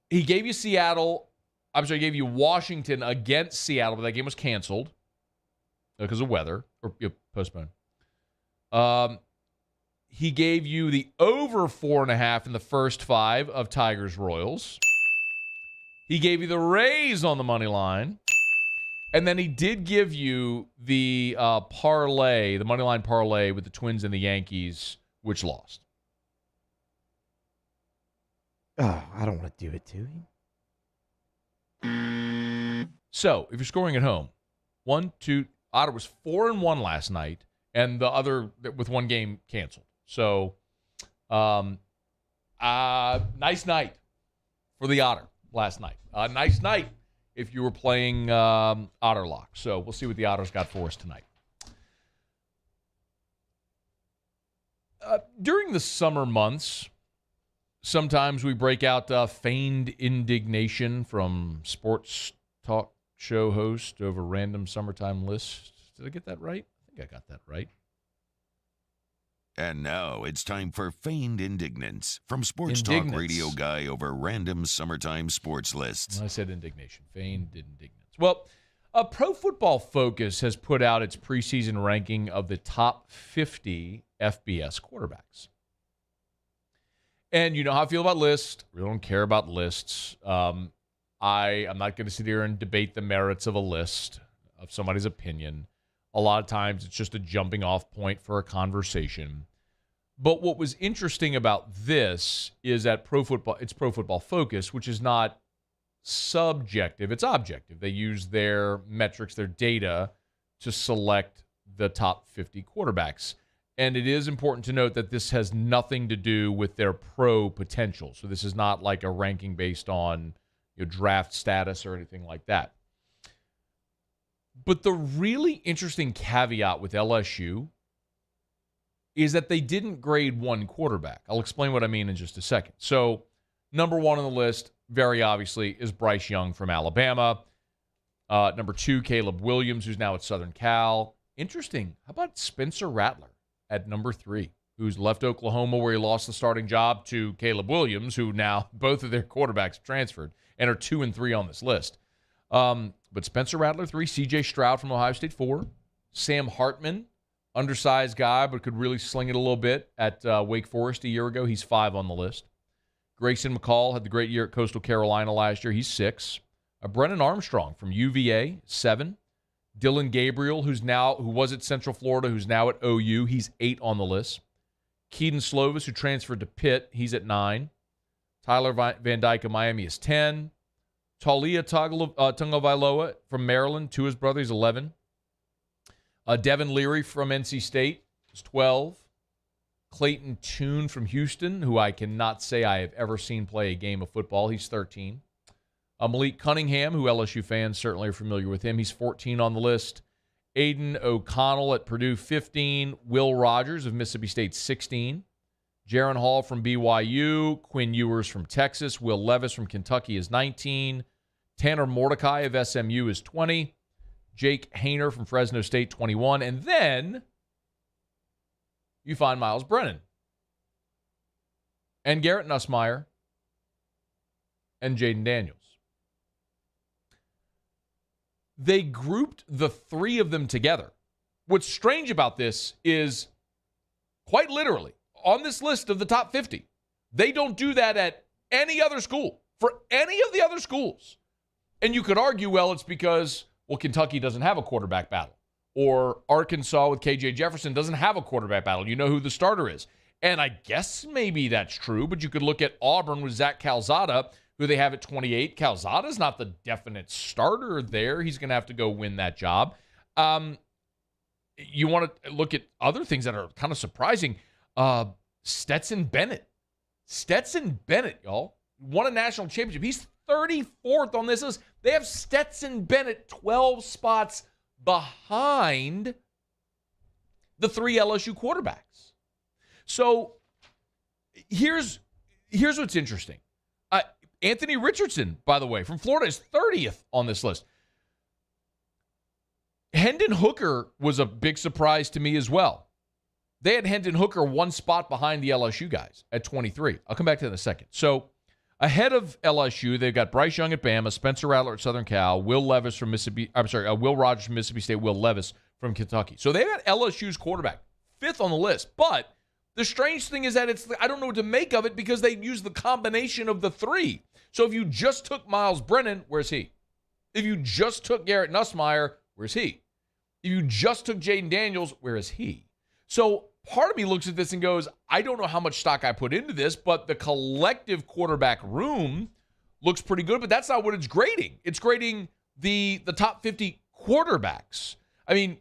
He gave you he gave you Washington against Seattle, but that game was canceled because of weather or postponed. He gave you the over 4.5 in the first 5 of Tigers Royals. He gave you the Rays on the money line. And then he did give you the parlay, the money line parlay with the Twins and the Yankees, which lost. Oh, I don't want to do it to him. So, if you're scoring at home, Otter was 4-1 last night, and the other with one game canceled. So, nice night for the Otter last night. Nice night if you were playing Otter Lock. So, we'll see what the Otters got for us tonight. During the summer months, sometimes we break out feigned indignation from sports talk show host over random summertime lists. Did I get that right? I think I got that right. And now it's time for Feigned Indignance from Sports Talk Radio Guy over random summertime sports lists. I said indignation. Feigned indignance. Well, Pro Football Focus has put out its preseason ranking of the top 50 FBS quarterbacks. And you know how I feel about lists. I really don't care about lists. I'm not going to sit here and debate the merits of a list, of somebody's opinion. A lot of times it's just a jumping off point for a conversation. But what was interesting about this is that Pro Football Focus, which is not subjective, it's objective. They use their metrics, their data, to select the top 50 quarterbacks. And it is important to note that this has nothing to do with their pro potential. So this is not like a ranking based on your draft status or anything like that. But the really interesting caveat with LSU is that they didn't grade one quarterback. I'll explain what I mean in just a second. So, number one on the list, very obviously, is Bryce Young from Alabama. Number two, Caleb Williams, who's now at Southern Cal. Interesting. How about Spencer Rattler at number three, who's left Oklahoma where he lost the starting job to Caleb Williams, who now both of their quarterbacks transferred and are 2 and 3 on this list. But Spencer Rattler, 3. C.J. Stroud from Ohio State, 4. Sam Hartman, undersized guy, but could really sling it a little bit at Wake Forest a year ago. He's 5 on the list. Grayson McCall had the great year at Coastal Carolina last year. He's 6. Brennan Armstrong from UVA, 7. Dylan Gabriel, who was at Central Florida, who's now at OU. He's 8 on the list. Keaton Slovis, who transferred to Pitt. He's at 9. Tyler Van Dyke of Miami is 10. Taulia Tagovailoa from Maryland, to his brother, he's 11. Devin Leary from NC State is 12. Clayton Tune from Houston, who I cannot say I have ever seen play a game of football, he's 13. Malik Cunningham, who LSU fans certainly are familiar with him, he's 14 on the list. Aiden O'Connell at Purdue, 15. Will Rogers of Mississippi State, 16. Jaron Hall from BYU, Quinn Ewers from Texas, Will Levis from Kentucky is 19, Tanner Mordecai of SMU is 20, Jake Haener from Fresno State, 21, and then you find Miles Brennan and Garrett Nussmeier and Jaden Daniels. They grouped the 3 of them together. What's strange about this is, quite literally, on this list of the top 50, they don't do that at any other school, for any of the other schools. And you could argue, well, it's because, Kentucky doesn't have a quarterback battle. Or Arkansas with KJ Jefferson doesn't have a quarterback battle. You know who the starter is. And I guess maybe that's true, but you could look at Auburn with Zach Calzada, who they have at 28. Calzada's not the definite starter there. He's going to have to go win that job. You want to look at other things that are kind of surprising. Stetson Bennett, y'all, won a national championship. He's 34th on this list. They have Stetson Bennett 12 spots behind the 3 LSU quarterbacks. So here's what's interesting. Anthony Richardson, by the way, from Florida, is 30th on this list. Hendon Hooker was a big surprise to me as well. They had Hendon Hooker 1 spot behind the LSU guys at 23. I'll come back to that in a second. So ahead of LSU, they've got Bryce Young at Bama, Spencer Rattler at Southern Cal, Will Rogers from Mississippi State, Will Levis from Kentucky. So they've got LSU's quarterback 5th on the list. But the strange thing is that I don't know what to make of it because they use the combination of the 3. So if you just took Miles Brennan, where's he? If you just took Garrett Nussmeier, where's he? If you just took Jaden Daniels, where is he? So part of me looks at this and goes, I don't know how much stock I put into this, but the collective quarterback room looks pretty good, but that's not what it's grading. It's grading the top 50 quarterbacks. I mean,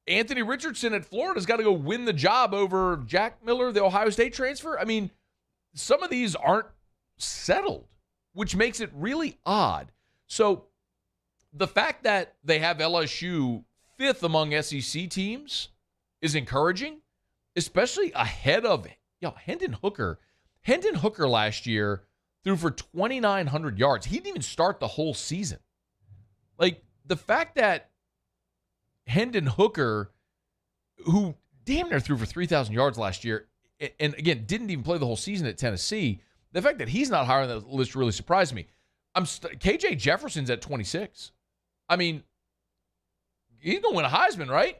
Anthony Richardson at Florida's got to go win the job over Jack Miller, the Ohio State transfer. I mean, some of these aren't settled, which makes it really odd. So the fact that they have LSU 5th among SEC teams is encouraging, especially ahead of Hendon Hooker. Hendon Hooker last year threw for 2,900 yards. He didn't even start the whole season. Like, the fact that Hendon Hooker, who damn near threw for 3,000 yards last year, and again, didn't even play the whole season at Tennessee, the fact that he's not higher on the list really surprised me. KJ Jefferson's at 26. I mean, he's going to win a Heisman, right?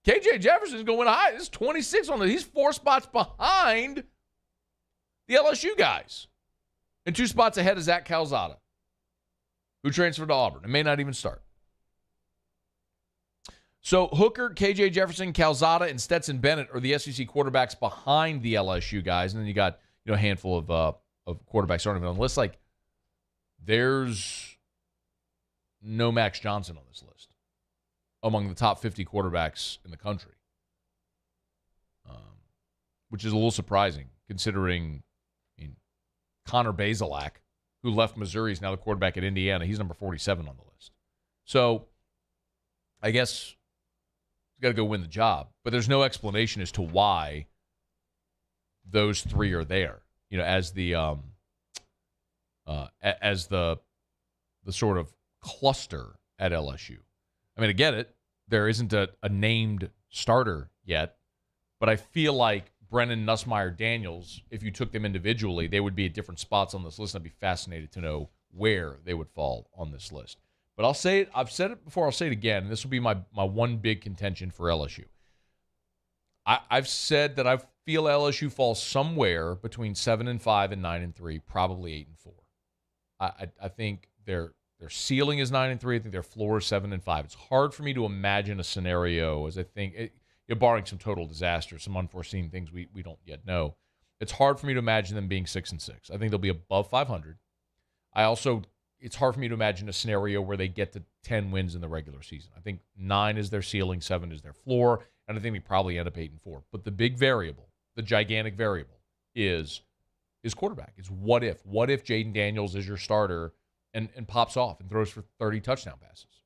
KJ Jefferson's going to win a Heisman. He's 26 on the. He's 4 spots behind the LSU guys, and 2 spots ahead of Zach Calzada, who transferred to Auburn and may not even start. So Hooker, KJ Jefferson, Calzada, and Stetson Bennett are the SEC quarterbacks behind the LSU guys, and then you got a handful of quarterbacks aren't even on the list. Like, there's no Max Johnson on this list among the top 50 quarterbacks in the country, which is a little surprising considering, Connor Bazelak, who left Missouri, is now the quarterback at Indiana. He's number 47 on the list. So I guess he's got to go win the job. But there's no explanation as to why those 3 are there, as the sort of cluster at LSU. I mean, I get it. There isn't a named starter yet, but I feel like Brennan, Nussmeier, Daniels, if you took them individually, they would be at different spots on this list. I'd be fascinated to know where they would fall on this list. But I'll say it. I've said it before. I'll say it again. This will be my one big contention for LSU. I've said that I feel LSU falls somewhere between 7-5 and 9-3, probably 8-4. I think their ceiling is 9-3. I think their floor is 7-5. It's hard for me to imagine a scenario, as I think, barring some total disaster, some unforeseen things we don't yet know. It's hard for me to imagine them being 6-6. I think they'll be above 500. It's hard for me to imagine a scenario where they get to 10 wins in the regular season. I think 9 is their ceiling, 7 is their floor, and I think they probably end up 8-4. But the big variable, the gigantic variable, is quarterback. It's what if. What if Jaden Daniels is your starter and pops off and throws for 30 touchdown passes?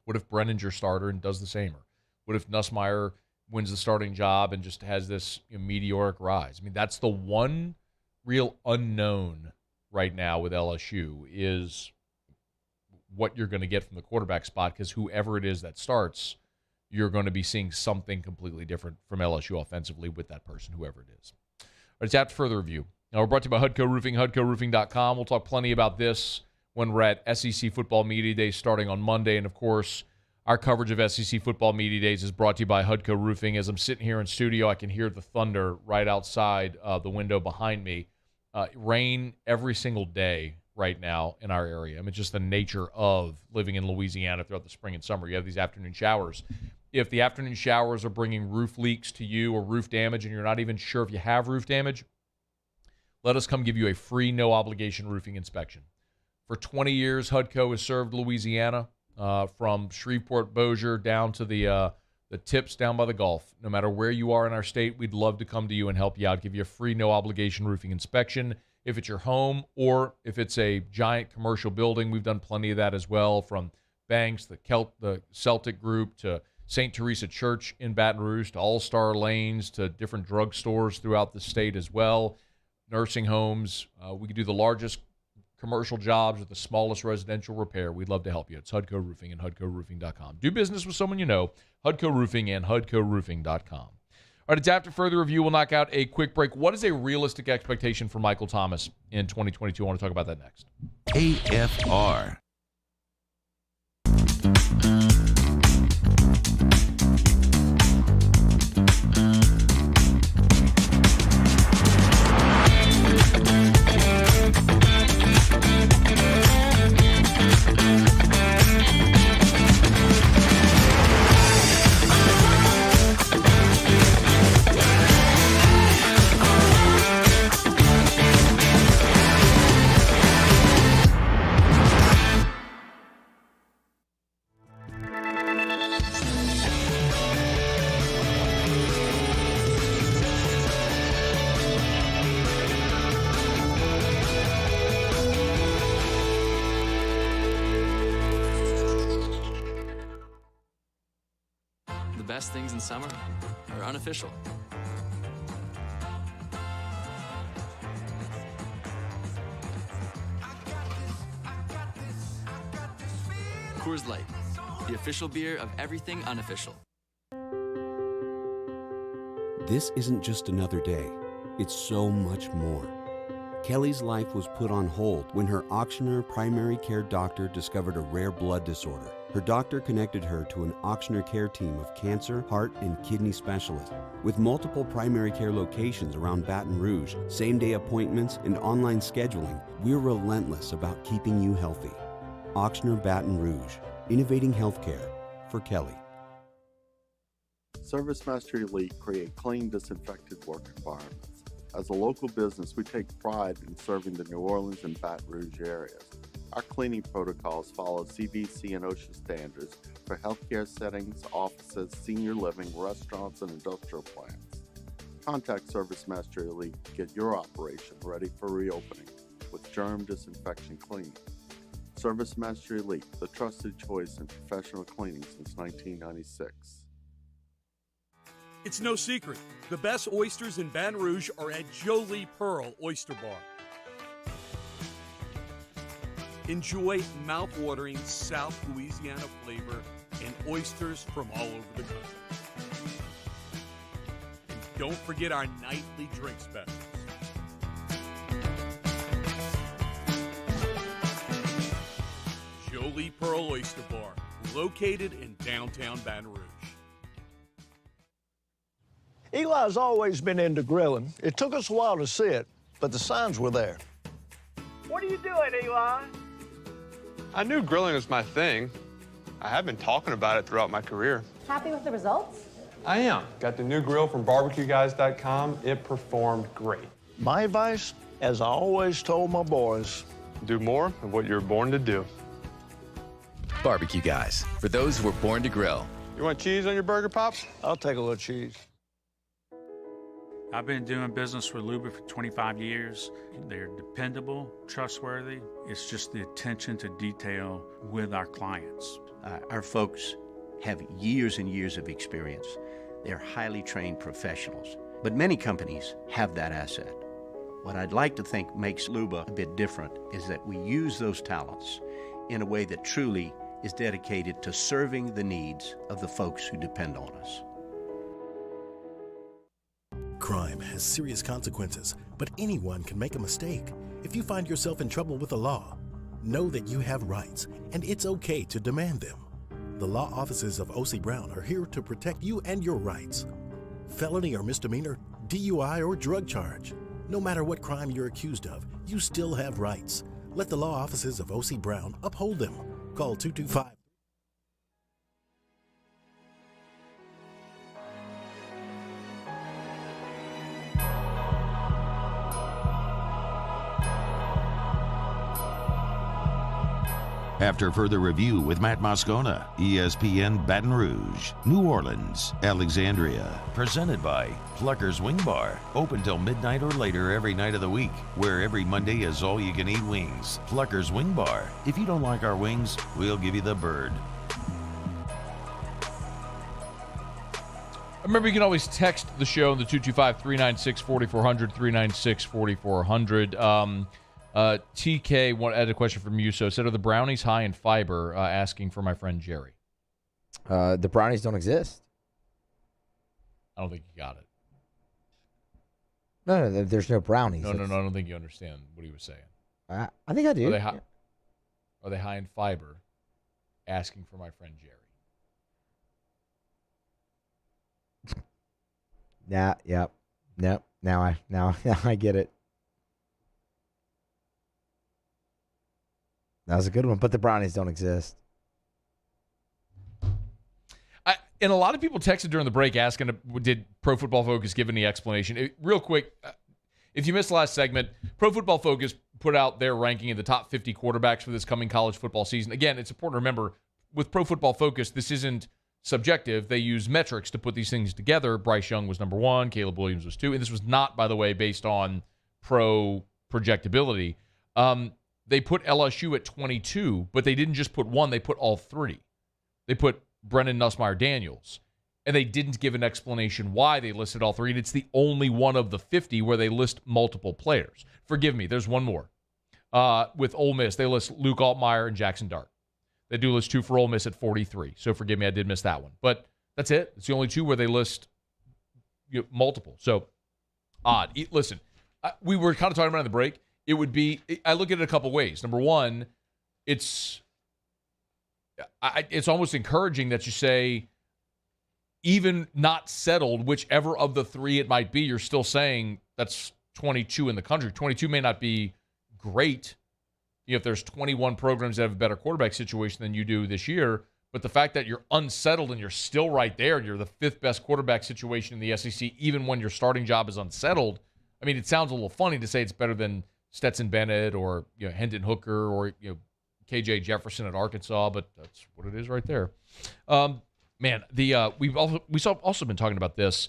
What if Brennan's your starter and does the same? Or what if Nussmeier wins the starting job and just has this meteoric rise? I mean, that's the one real unknown right now with LSU, is what you're going to get from the quarterback spot, because whoever it is that starts, you're going to be seeing something completely different from LSU offensively with that person, whoever it is. All right, it's after further review. Now, we're brought to you by Hudco Roofing, HudcoRoofing.com. We'll talk plenty about this when we're at SEC Football Media Days starting on Monday. And, of course, our coverage of SEC Football Media Days is brought to you by Hudco Roofing. As I'm sitting here in studio, I can hear the thunder right outside the window behind me. Rain every single day right now in our area. I mean, just the nature of living in Louisiana throughout the spring and summer. You have these afternoon showers. If the afternoon showers are bringing roof leaks to you or roof damage and you're not even sure if you have roof damage, let us come give you a free, no-obligation roofing inspection. For 20 years, Hudco has served Louisiana, from Shreveport, Bossier, down to the tips down by the Gulf. No matter where you are in our state, we'd love to come to you and help you out, give you a free, no-obligation roofing inspection. If it's your home or if it's a giant commercial building, we've done plenty of that as well, from Banks, the Celtic Group, to St. Teresa Church in Baton Rouge, to All-Star Lanes, to different drugstores throughout the state as well, nursing homes. We could do the largest commercial jobs with the smallest residential repair. We'd love to help you. It's Hudco Roofing and HudcoRoofing.com. Do business with someone you know. Hudco Roofing and HudcoRoofing.com. All right, it's after further review. We'll knock out a quick break. What is a realistic expectation for Michael Thomas in 2022? I want to talk about that next. AFR. Best things in summer are unofficial. Coors Light, the official beer of everything unofficial. This isn't just another day. It's so much more. Kelly's life was put on hold when her auctioneer primary care doctor discovered a rare blood disorder. Her doctor connected her to an auctioneer care team of cancer, heart, and kidney specialists. With multiple primary care locations around Baton Rouge, same-day appointments, and online scheduling, we're relentless about keeping you healthy. Auctioneer Baton Rouge, innovating healthcare for Kelly. ServiceMaster Elite create clean, disinfected work environments. As a local business, we take pride in serving the New Orleans and Baton Rouge areas. Our cleaning protocols follow CDC and OSHA standards for healthcare settings, offices, senior living, restaurants, and industrial plants. Contact ServiceMaster Elite to get your operation ready for reopening with germ disinfection cleaning. ServiceMaster Elite, the trusted choice in professional cleaning since 1996. It's no secret. The best oysters in Baton Rouge are at Jolie Pearl Oyster Bar. Enjoy mouth-watering South Louisiana flavor and oysters from all over the country. And don't forget our nightly drink specials. Jolie Pearl Oyster Bar, located in downtown Baton Rouge. Eli's always been into grilling. It took us a while to see it, but the signs were there. What are you doing, Eli? I knew grilling was my thing. I have been talking about it throughout my career. Happy with the results? I am. Got the new grill from barbecueguys.com. It performed great. My advice, as I always told my boys, do more of what you're born to do. Barbecue Guys, for those who were born to grill. You want cheese on your burger, Pops? I'll take a little cheese. I've been doing business with Luba for 25 years. They're dependable, trustworthy. It's just the attention to detail with our clients. Our folks have years and years of experience. They're highly trained professionals, but many companies have that asset. What I'd like to think makes Luba a bit different is that we use those talents in a way that truly is dedicated to serving the needs of the folks who depend on us. Crime has serious consequences, but anyone can make a mistake. If you find yourself in trouble with the law, know that you have rights, and it's okay to demand them. The law offices of O.C. Brown are here to protect you and your rights. Felony or misdemeanor, DUI or drug charge. No matter what crime you're accused of, you still have rights. Let the law offices of O.C. Brown uphold them. Call 225. After further review with Matt Moscona, ESPN Baton Rouge, New Orleans, Alexandria. Presented by Plucker's Wing Bar. Open till midnight or later every night of the week, where every Monday is all-you-can-eat wings. Plucker's Wing Bar. If you don't like our wings, we'll give you the bird. Remember, you can always text the show on the 225-396-4400, 396-4400. TK had a question from Muso. Said, are the brownies high in fiber? Asking for my friend Jerry. The brownies don't exist. I don't think you got it. No, there's no brownies. No, I don't think you understand what he was saying. I think I do. Are they high in fiber? Asking for my friend Jerry. Now I get it. That was a good one, but the brownies don't exist. And a lot of people texted during the break asking, did Pro Football Focus give any explanation? Real quick, if you missed the last segment, Pro Football Focus put out their ranking of the top 50 quarterbacks for this coming college football season. Again, it's important to remember, with Pro Football Focus, this isn't subjective. They use metrics to put these things together. Bryce Young was number 1, Caleb Williams was 2, and this was not, by the way, based on pro projectability. They put LSU at 22, but they didn't just put one, they put all 3. They put Brennan Nussmeier-Daniels, and they didn't give an explanation why they listed all 3, and it's the only one of the 50 where they list multiple players. Forgive me, there's one more. With Ole Miss, they list Luke Altmaier and Jackson Dart. They do list 2 for Ole Miss at 43. So forgive me, I did miss that one. But that's it. It's the only 2 where they list multiple. So odd. Listen, we were kind of talking about in the break. It would be, I look at it a couple ways. Number one, it's almost encouraging that you say, even not settled, whichever of the 3 it might be, you're still saying that's 22 in the country. 22 may not be great. If there's 21 programs that have a better quarterback situation than you do this year, but the fact that you're unsettled and you're still right there, you're the 5th best quarterback situation in the SEC, even when your starting job is unsettled. I mean, it sounds a little funny to say it's better than Stetson Bennett or Hendon Hooker or KJ Jefferson at Arkansas, but that's what it is right there. Man, we've also been talking about this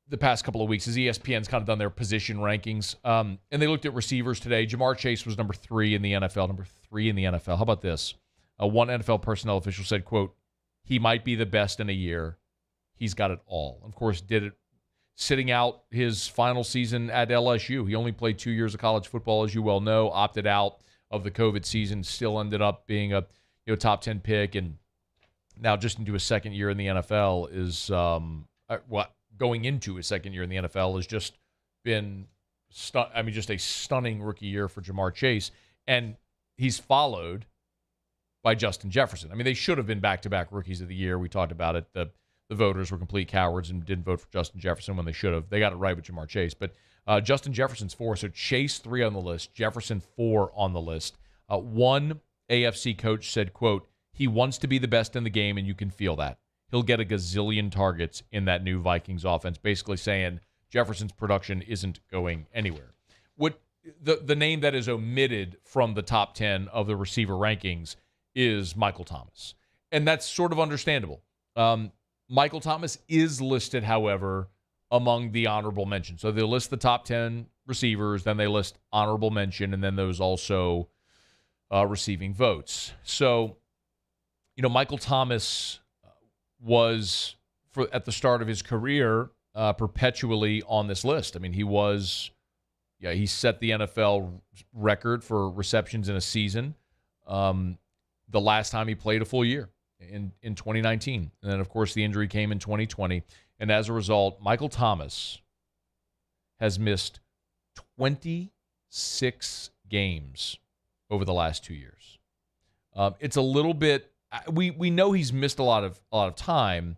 the past couple of weeks as ESPN's kind of done their position rankings, and they looked at receivers today. Jamar Chase was number 3 in the NFL. Number 3 in the NFL. How about this? One NFL personnel official said, quote, "He might be the best in a year. He's got it all." Of course, did it sitting out his final season at LSU. He only played 2 years of college football, as you well know, opted out of the COVID season, still ended up being a top 10 pick, and now just into his second year in the NFL is going into his second year in the NFL has just been just a stunning rookie year for Jamar Chase, and he's followed by Justin Jefferson. I mean, they should have been back-to-back rookies of the year. We talked about it. The voters were complete cowards and didn't vote for Justin Jefferson when they should have. They got it right with Jamar Chase, but Justin Jefferson's 4, so Chase 3 on the list, Jefferson 4 on the list. One AFC coach said, quote, "He wants to be the best in the game, and you can feel that. He'll get a gazillion targets in that new Vikings offense," basically saying Jefferson's production isn't going anywhere. What the name that is omitted from the top 10 of the receiver rankings is Michael Thomas, and that's sort of understandable. Michael Thomas is listed, however, among the honorable mention. So they'll list the top 10 receivers, then they list honorable mention, and then those also receiving votes. So, Michael Thomas was, at the start of his career, perpetually on this list. I mean, he set the NFL record for receptions in a season the last time he played a full year in 2019. And then, of course, the injury came in 2020. And as a result, Michael Thomas has missed 26 games over the last 2 years. It's a little bit, we know he's missed a lot of time.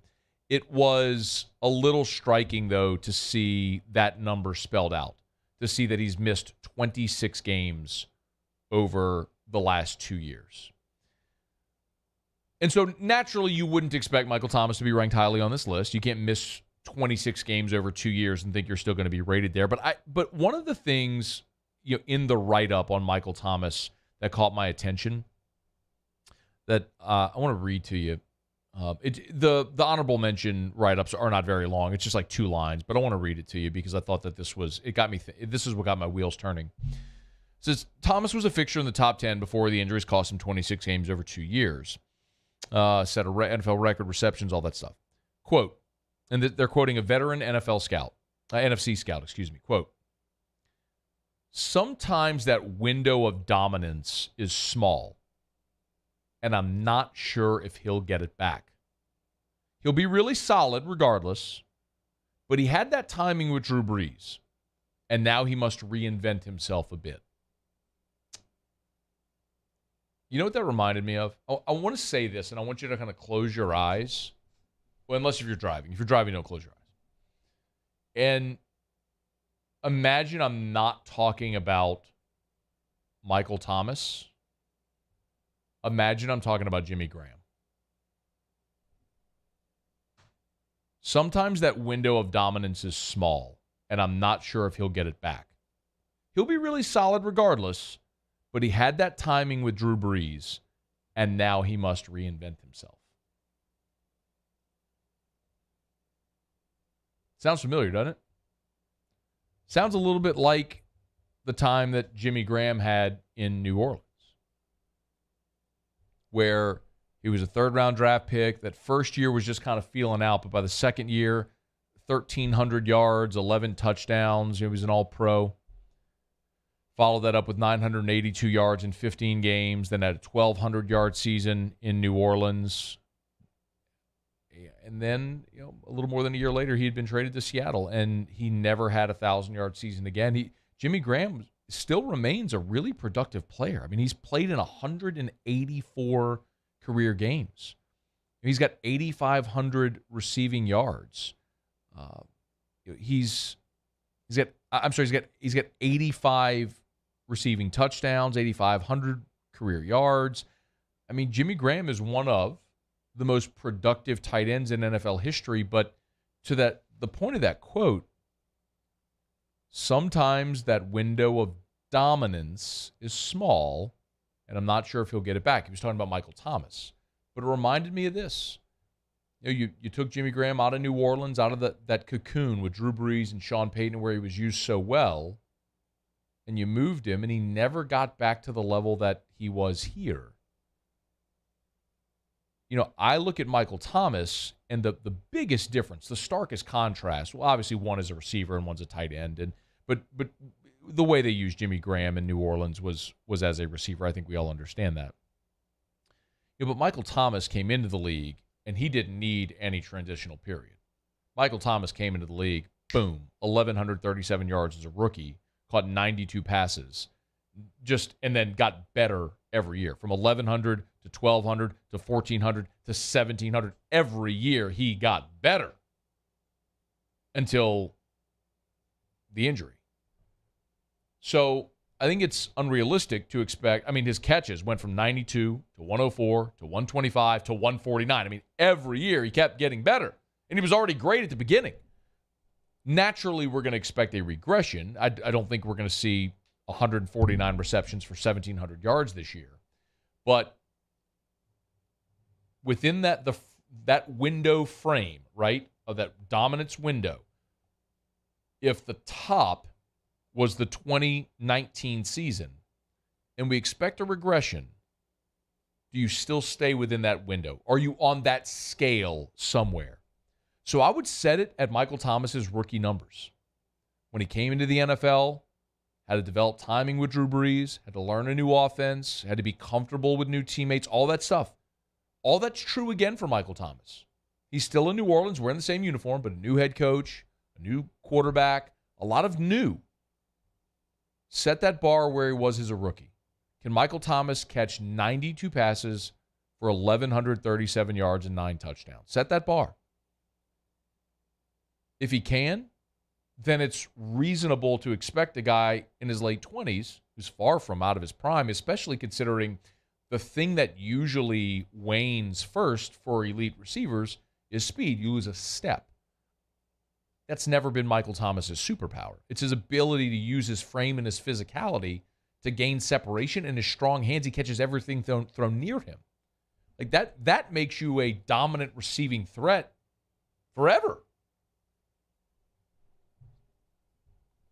It was a little striking, though, to see that number spelled out, to see that he's missed 26 games over the last 2 years. And so naturally, you wouldn't expect Michael Thomas to be ranked highly on this list. You can't miss 26 games over 2 years and think you're still going to be rated there. But one of the things in the write-up on Michael Thomas that caught my attention that I want to read to you. The honorable mention write-ups are not very long. It's just like 2 lines, but I want to read it to you because I thought that this is what got my wheels turning. It says, Thomas was a fixture in the top 10 before the injuries cost him 26 games over 2 years. Set a NFL record, receptions, all that stuff. Quote, and they're quoting a veteran NFC scout, quote, "Sometimes that window of dominance is small, and I'm not sure if he'll get it back. He'll be really solid regardless, but he had that timing with Drew Brees, and now he must reinvent himself a bit." You know what that reminded me of? I want to say this, and I want you to kind of close your eyes. Well, unless if you're driving. If you're driving, don't close your eyes. And imagine I'm not talking about Michael Thomas. Imagine I'm talking about Jimmy Graham. Sometimes that window of dominance is small, and I'm not sure if he'll get it back. He'll be really solid regardless, but he had that timing with Drew Brees, and now he must reinvent himself. Sounds familiar, doesn't it? Sounds a little bit like the time that Jimmy Graham had in New Orleans, where he was a third-round draft pick. That first year was just kind of feeling out, but by the second year, 1,300 yards, 11 touchdowns. He was an all-pro. Followed that up with 982 yards in 15 games, then had a 1,200-yard season in New Orleans. And then, a little more than a year later, he had been traded to Seattle, and he never had a 1,000-yard season again. Jimmy Graham still remains a really productive player. I mean, he's played in 184 career games. He's got 8,500 receiving yards. He's got 85 receiving touchdowns, 8,500 career yards. I mean, Jimmy Graham is one of the most productive tight ends in NFL history, but to the point of that quote, sometimes that window of dominance is small, and I'm not sure if he'll get it back. He was talking about Michael Thomas, but it reminded me of this. You took Jimmy Graham out of New Orleans, out of that cocoon with Drew Brees and Sean Payton where he was used so well, and you moved him, and he never got back to the level that he was here. I look at Michael Thomas, and the biggest difference, the starkest contrast, well, obviously one is a receiver and one's a tight end, but the way they used Jimmy Graham in New Orleans was as a receiver. I think we all understand that. But Michael Thomas came into the league, and he didn't need any transitional period. Michael Thomas came into the league, boom, 1,137 yards as a rookie, caught 92 passes, and then got better every year. From 1,100 to 1,200 to 1,400 to 1,700. Every year he got better until the injury. So I think it's unrealistic to expect. I mean, his catches went from 92 to 104 to 125 to 149. I mean, every year he kept getting better, and he was already great at the beginning. Naturally, we're going to expect a regression. I don't think we're going to see 149 receptions for 1,700 yards this year. But within that window frame, right, of that dominance window, if the top was the 2019 season and we expect a regression, do you still stay within that window? Are you on that scale somewhere? So I would set it at Michael Thomas's rookie numbers. When he came into the NFL, had to develop timing with Drew Brees, had to learn a new offense, had to be comfortable with new teammates, all that stuff. All that's true again for Michael Thomas. He's still in New Orleans, wearing the same uniform, but a new head coach, a new quarterback, a lot of new. Set that bar where he was as a rookie. Can Michael Thomas catch 92 passes for 1,137 yards and 9 touchdowns? Set that bar. If he can, then it's reasonable to expect a guy in his late 20s who's far from out of his prime, especially considering the thing that usually wanes first for elite receivers is speed. You lose a step. That's never been Michael Thomas's superpower. It's his ability to use his frame and his physicality to gain separation, and his strong hands. He catches everything thrown near him. Like that makes you a dominant receiving threat forever.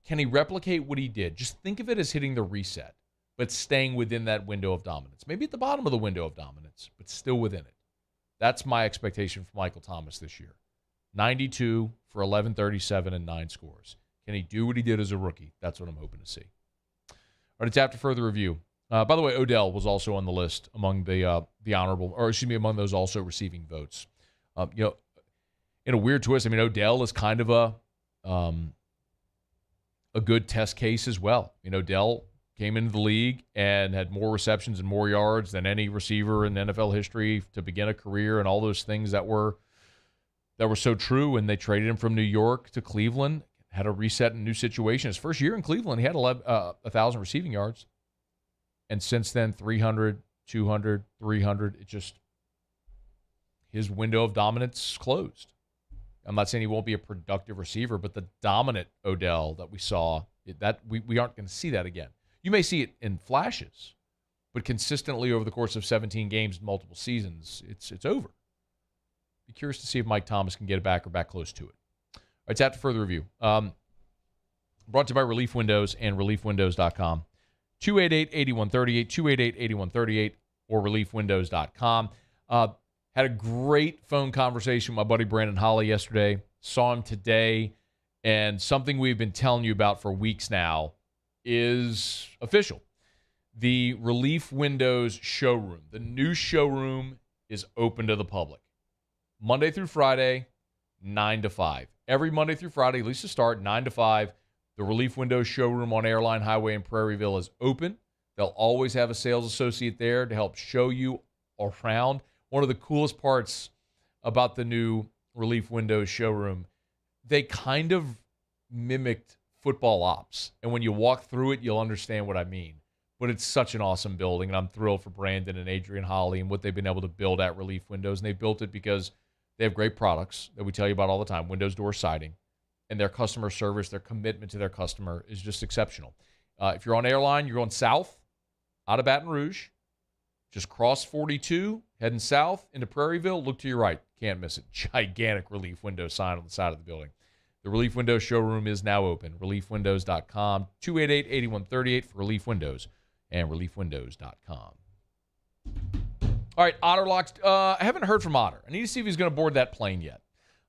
Can he replicate what he did? Just think of it as hitting the reset, but staying within that window of dominance. Maybe at the bottom of the window of dominance, but still within it. That's my expectation for Michael Thomas this year. 92 for 1,137 and 9 scores. Can he do what he did as a rookie? That's what I'm hoping to see. All right, it's after further review. By the way, Odell was also on the list among the honorable, or excuse me, among those also receiving votes. In a weird twist, I mean, Odell is kind of a good test case as well. Odell came into the league and had more receptions and more yards than any receiver in NFL history to begin a career, and all those things that were so true. And they traded him from New York to Cleveland, had a reset in a new situation. His first year in Cleveland, he had 1,000 receiving yards. And since then, 300, 200, 300. His window of dominance closed. I'm not saying he won't be a productive receiver, but the dominant Odell that we saw, we aren't going to see that again. You may see it in flashes, but consistently over the course of 17 games, multiple seasons, it's over. Be curious to see if Mike Thomas can get it back or back close to it. All right, it's after further review. Brought to you by Relief Windows and ReliefWindows.com. 288-8138, 288-8138, or ReliefWindows.com. Had a great phone conversation with my buddy Brandon Holly yesterday. Saw him today, and something we've been telling you about for weeks now is official. The Relief Windows showroom, the new showroom, is open to the public. Monday through Friday, 9 to 5. Every Monday through Friday, at least to start, 9 to 5. The Relief Windows showroom on Airline Highway in Prairieville is open. They'll always have a sales associate there to help show you around. One of the coolest parts about the new Relief Windows showroom, they kind of mimicked football ops. And when you walk through it, you'll understand what I mean. But it's such an awesome building, and I'm thrilled for Brandon and Adrian Holly and what they've been able to build at Relief Windows. And they built it because they have great products that we tell you about all the time, windows, door, siding. And their customer service, their commitment to their customer is just exceptional. If you're on Airline, you're going south out of Baton Rouge, just cross 42, heading south into Prairieville, look to your right. Can't miss it. Gigantic Relief Windows sign on the side of the building. The Relief Windows showroom is now open. ReliefWindows.com, 288-8138 for Relief Windows, and ReliefWindows.com. All right, Otter locks. I haven't heard from Otter. I need to see if he's going to board that plane yet.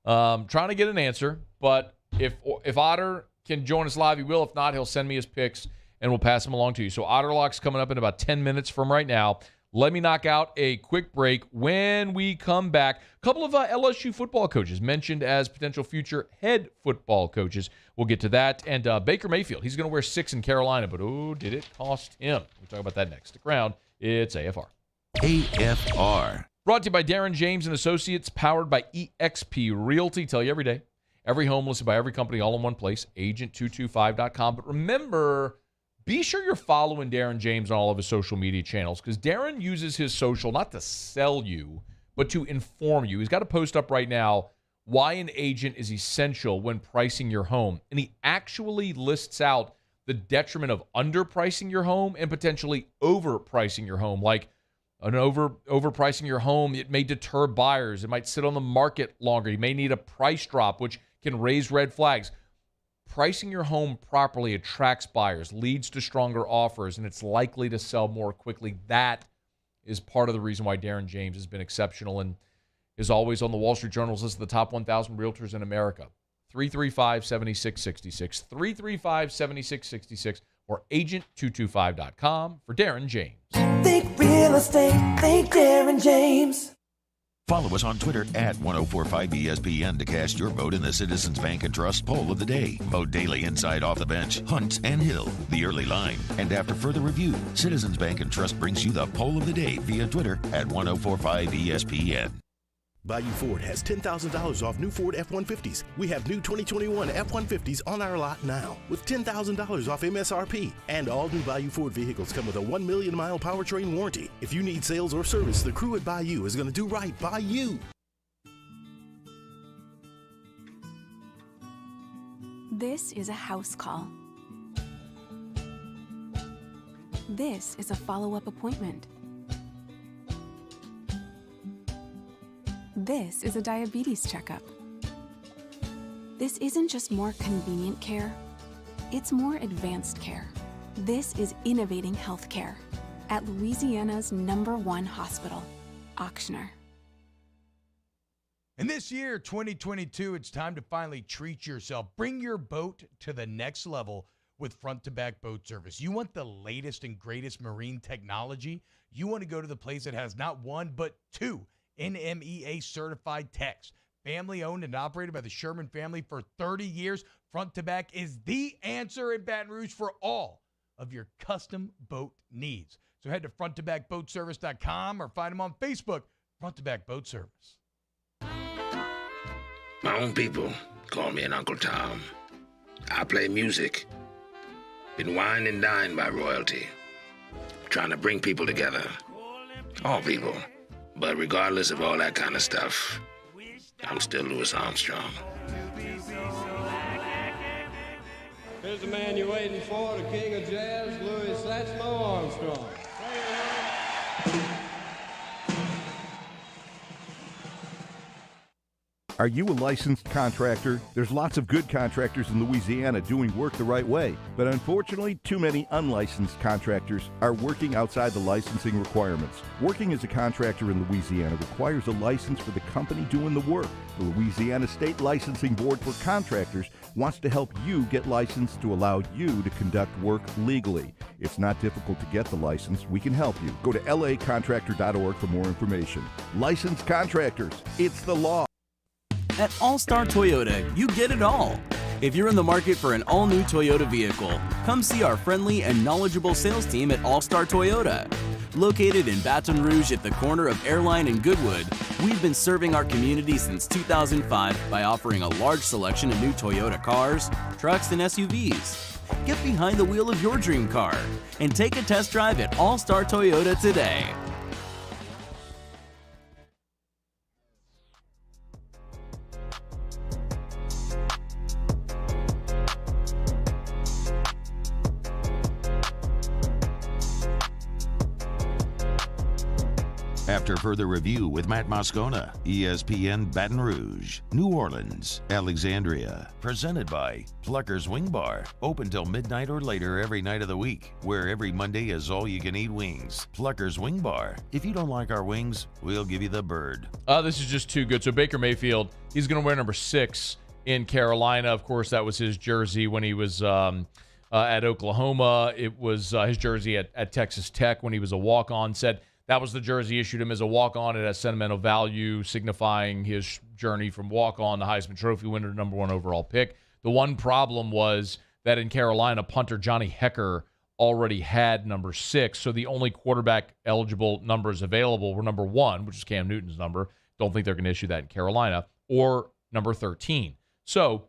Trying to get an answer, but if Otter can join us live, he will. If not, he'll send me his picks, and we'll pass them along to you. So Otter Lock's coming up in about 10 minutes from right now. Let me knock out a quick break. When we come back, a couple of LSU football coaches mentioned as potential future head football coaches. We'll get to that. And Baker Mayfield, he's going to wear 6 in Carolina, but did it cost him? We'll talk about that next. Stick around. It's AFR. AFR. Brought to you by Darren James and Associates, powered by eXp Realty. Tell you every day, every home listed by every company, all in one place, agent225.com. But remember, be sure you're following Darren James on all of his social media channels, because Darren uses his social not to sell you, but to inform you. He's got a post up right now, why an agent is essential when pricing your home. And he actually lists out the detriment of underpricing your home and potentially overpricing your home. Like an overpricing your home, it may deter buyers. It might sit on the market longer. You may need a price drop, which can raise red flags. Pricing your home properly attracts buyers, leads to stronger offers, and it's likely to sell more quickly. That is part of the reason why Darren James has been exceptional and is always on the Wall Street Journal's list of the top 1,000 realtors in America. 335-7666, 335-7666, or agent225.com for Darren James. Think real estate, think Darren James. Follow us on Twitter at 1045ESPN to cast your vote in the Citizens Bank and Trust poll of the day. Vote daily inside, off the bench, Hunt and Hill, the early line. And after further review, Citizens Bank and Trust brings you the poll of the day via Twitter at 1045ESPN. Bayou Ford has $10,000 off new Ford F-150s. We have new 2021 F-150s on our lot now with $10,000 off MSRP. And all new Bayou Ford vehicles come with a 1 million mile powertrain warranty. If you need sales or service, the crew at Bayou is going to do right by you. This is a house call. This is a follow-up appointment. This is a diabetes checkup. This isn't just more convenient care, it's more advanced care. This is innovating healthcare at Louisiana's #1 hospital, Auctioner. And this year, 2022, it's time to finally treat yourself. Bring your boat to the next level with front-to-back boat service. You want the latest and greatest marine technology? You want to go to the place that has not one, but 2 NMEA certified techs. Family owned and operated by the Sherman family for 30 years. Front to Back is the answer in Baton Rouge for all of your custom boat needs. So head to fronttobackboatservice.com or find them on Facebook, Front to Back Boat Service. My own people call me an Uncle Tom. I play music. Been wined and dined by royalty. Trying to bring people together. All people. But regardless of all that kind of stuff, I'm still Louis Armstrong. Here's the man you're waiting for, the king of jazz, Louis Satchmo Armstrong. Are you a licensed contractor? There's lots of good contractors in Louisiana doing work the right way, but unfortunately, too many unlicensed contractors are working outside the licensing requirements. Working as a contractor in Louisiana requires a license for the company doing the work. The Louisiana State Licensing Board for Contractors wants to help you get licensed to allow you to conduct work legally. It's not difficult to get the license. We can help you. Go to lacontractor.org for more information. Licensed contractors, it's the law. At All-Star Toyota, you get it all. If you're in the market for an all-new Toyota vehicle, come see our friendly and knowledgeable sales team at All-Star Toyota. Located in Baton Rouge at the corner of Airline and Goodwood, we've been serving our community since 2005 by offering a large selection of new Toyota cars, trucks, and SUVs. Get behind the wheel of your dream car and take a test drive at All-Star Toyota today. After further review with Matt Moscona, ESPN Baton Rouge, New Orleans, Alexandria. Presented by Plucker's Wing Bar. Open till midnight or later every night of the week, where every Monday is all-you-can-eat wings. Plucker's Wing Bar. If you don't like our wings, we'll give you the bird. This is just too good. So Baker Mayfield, he's going to wear number 6 in Carolina. Of course, that was his jersey when he was at Oklahoma. It was his jersey at Texas Tech when he was a walk-on. Said that was the jersey issued him as a walk-on. It has sentimental value, signifying his journey from walk-on to Heisman Trophy winner, number 1 overall pick. The one problem was that in Carolina, punter Johnny Hekker already had number 6, so the only quarterback-eligible numbers available were number 1, which is Cam Newton's number. Don't think they're going to issue that in Carolina, or number 13. So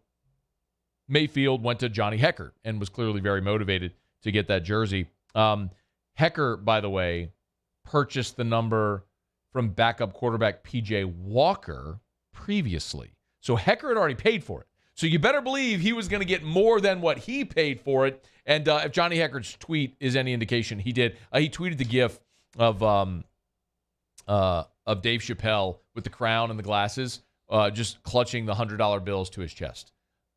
Mayfield went to Johnny Hekker and was clearly very motivated to get that jersey. Hekker, by the way, purchased the number from backup quarterback P.J. Walker previously. So Hekker had already paid for it. So you better believe he was going to get more than what he paid for it. And if Johnny Hecker's tweet is any indication, he did. He tweeted the gif of Dave Chappelle with the crown and the glasses, just clutching the $100 bills to his chest.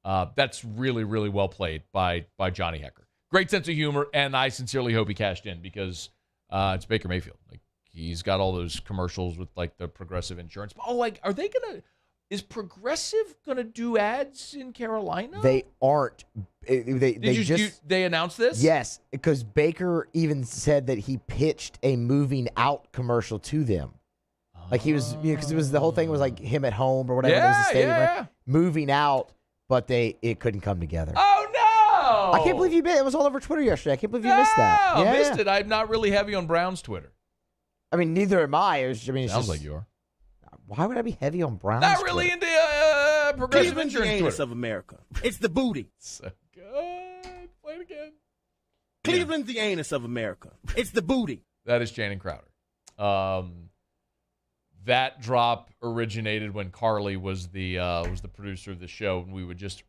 That's really, really well played by Johnny Hekker. Great sense of humor, and I sincerely hope he cashed in because it's Baker Mayfield. Like, he's got all those commercials with like the Progressive insurance. Oh, like, are they gonna? Is Progressive gonna do ads in Carolina? They aren't. They announced this? Yes, because Baker even said that he pitched a moving out commercial to them. Like he was, because it was the whole thing was like him at home or whatever. Yeah, it was the stadium, yeah. right? Moving out, but it couldn't come together. Oh no! I can't believe you missed. It was all over Twitter yesterday. I can't believe you missed that. I missed it. I'm not really heavy on Brown's Twitter. I mean, neither am I. It's Sounds just, like you are. Why would I be heavy on Brown's Not really Twitter? into Progressive Cleveland's the insurance anus Twitter. of America. It's the booty. So good. Play it again. Cleveland's the anus of America. It's the booty. That is Channing Crowder. That drop originated when Carly was the producer of the show, and we would just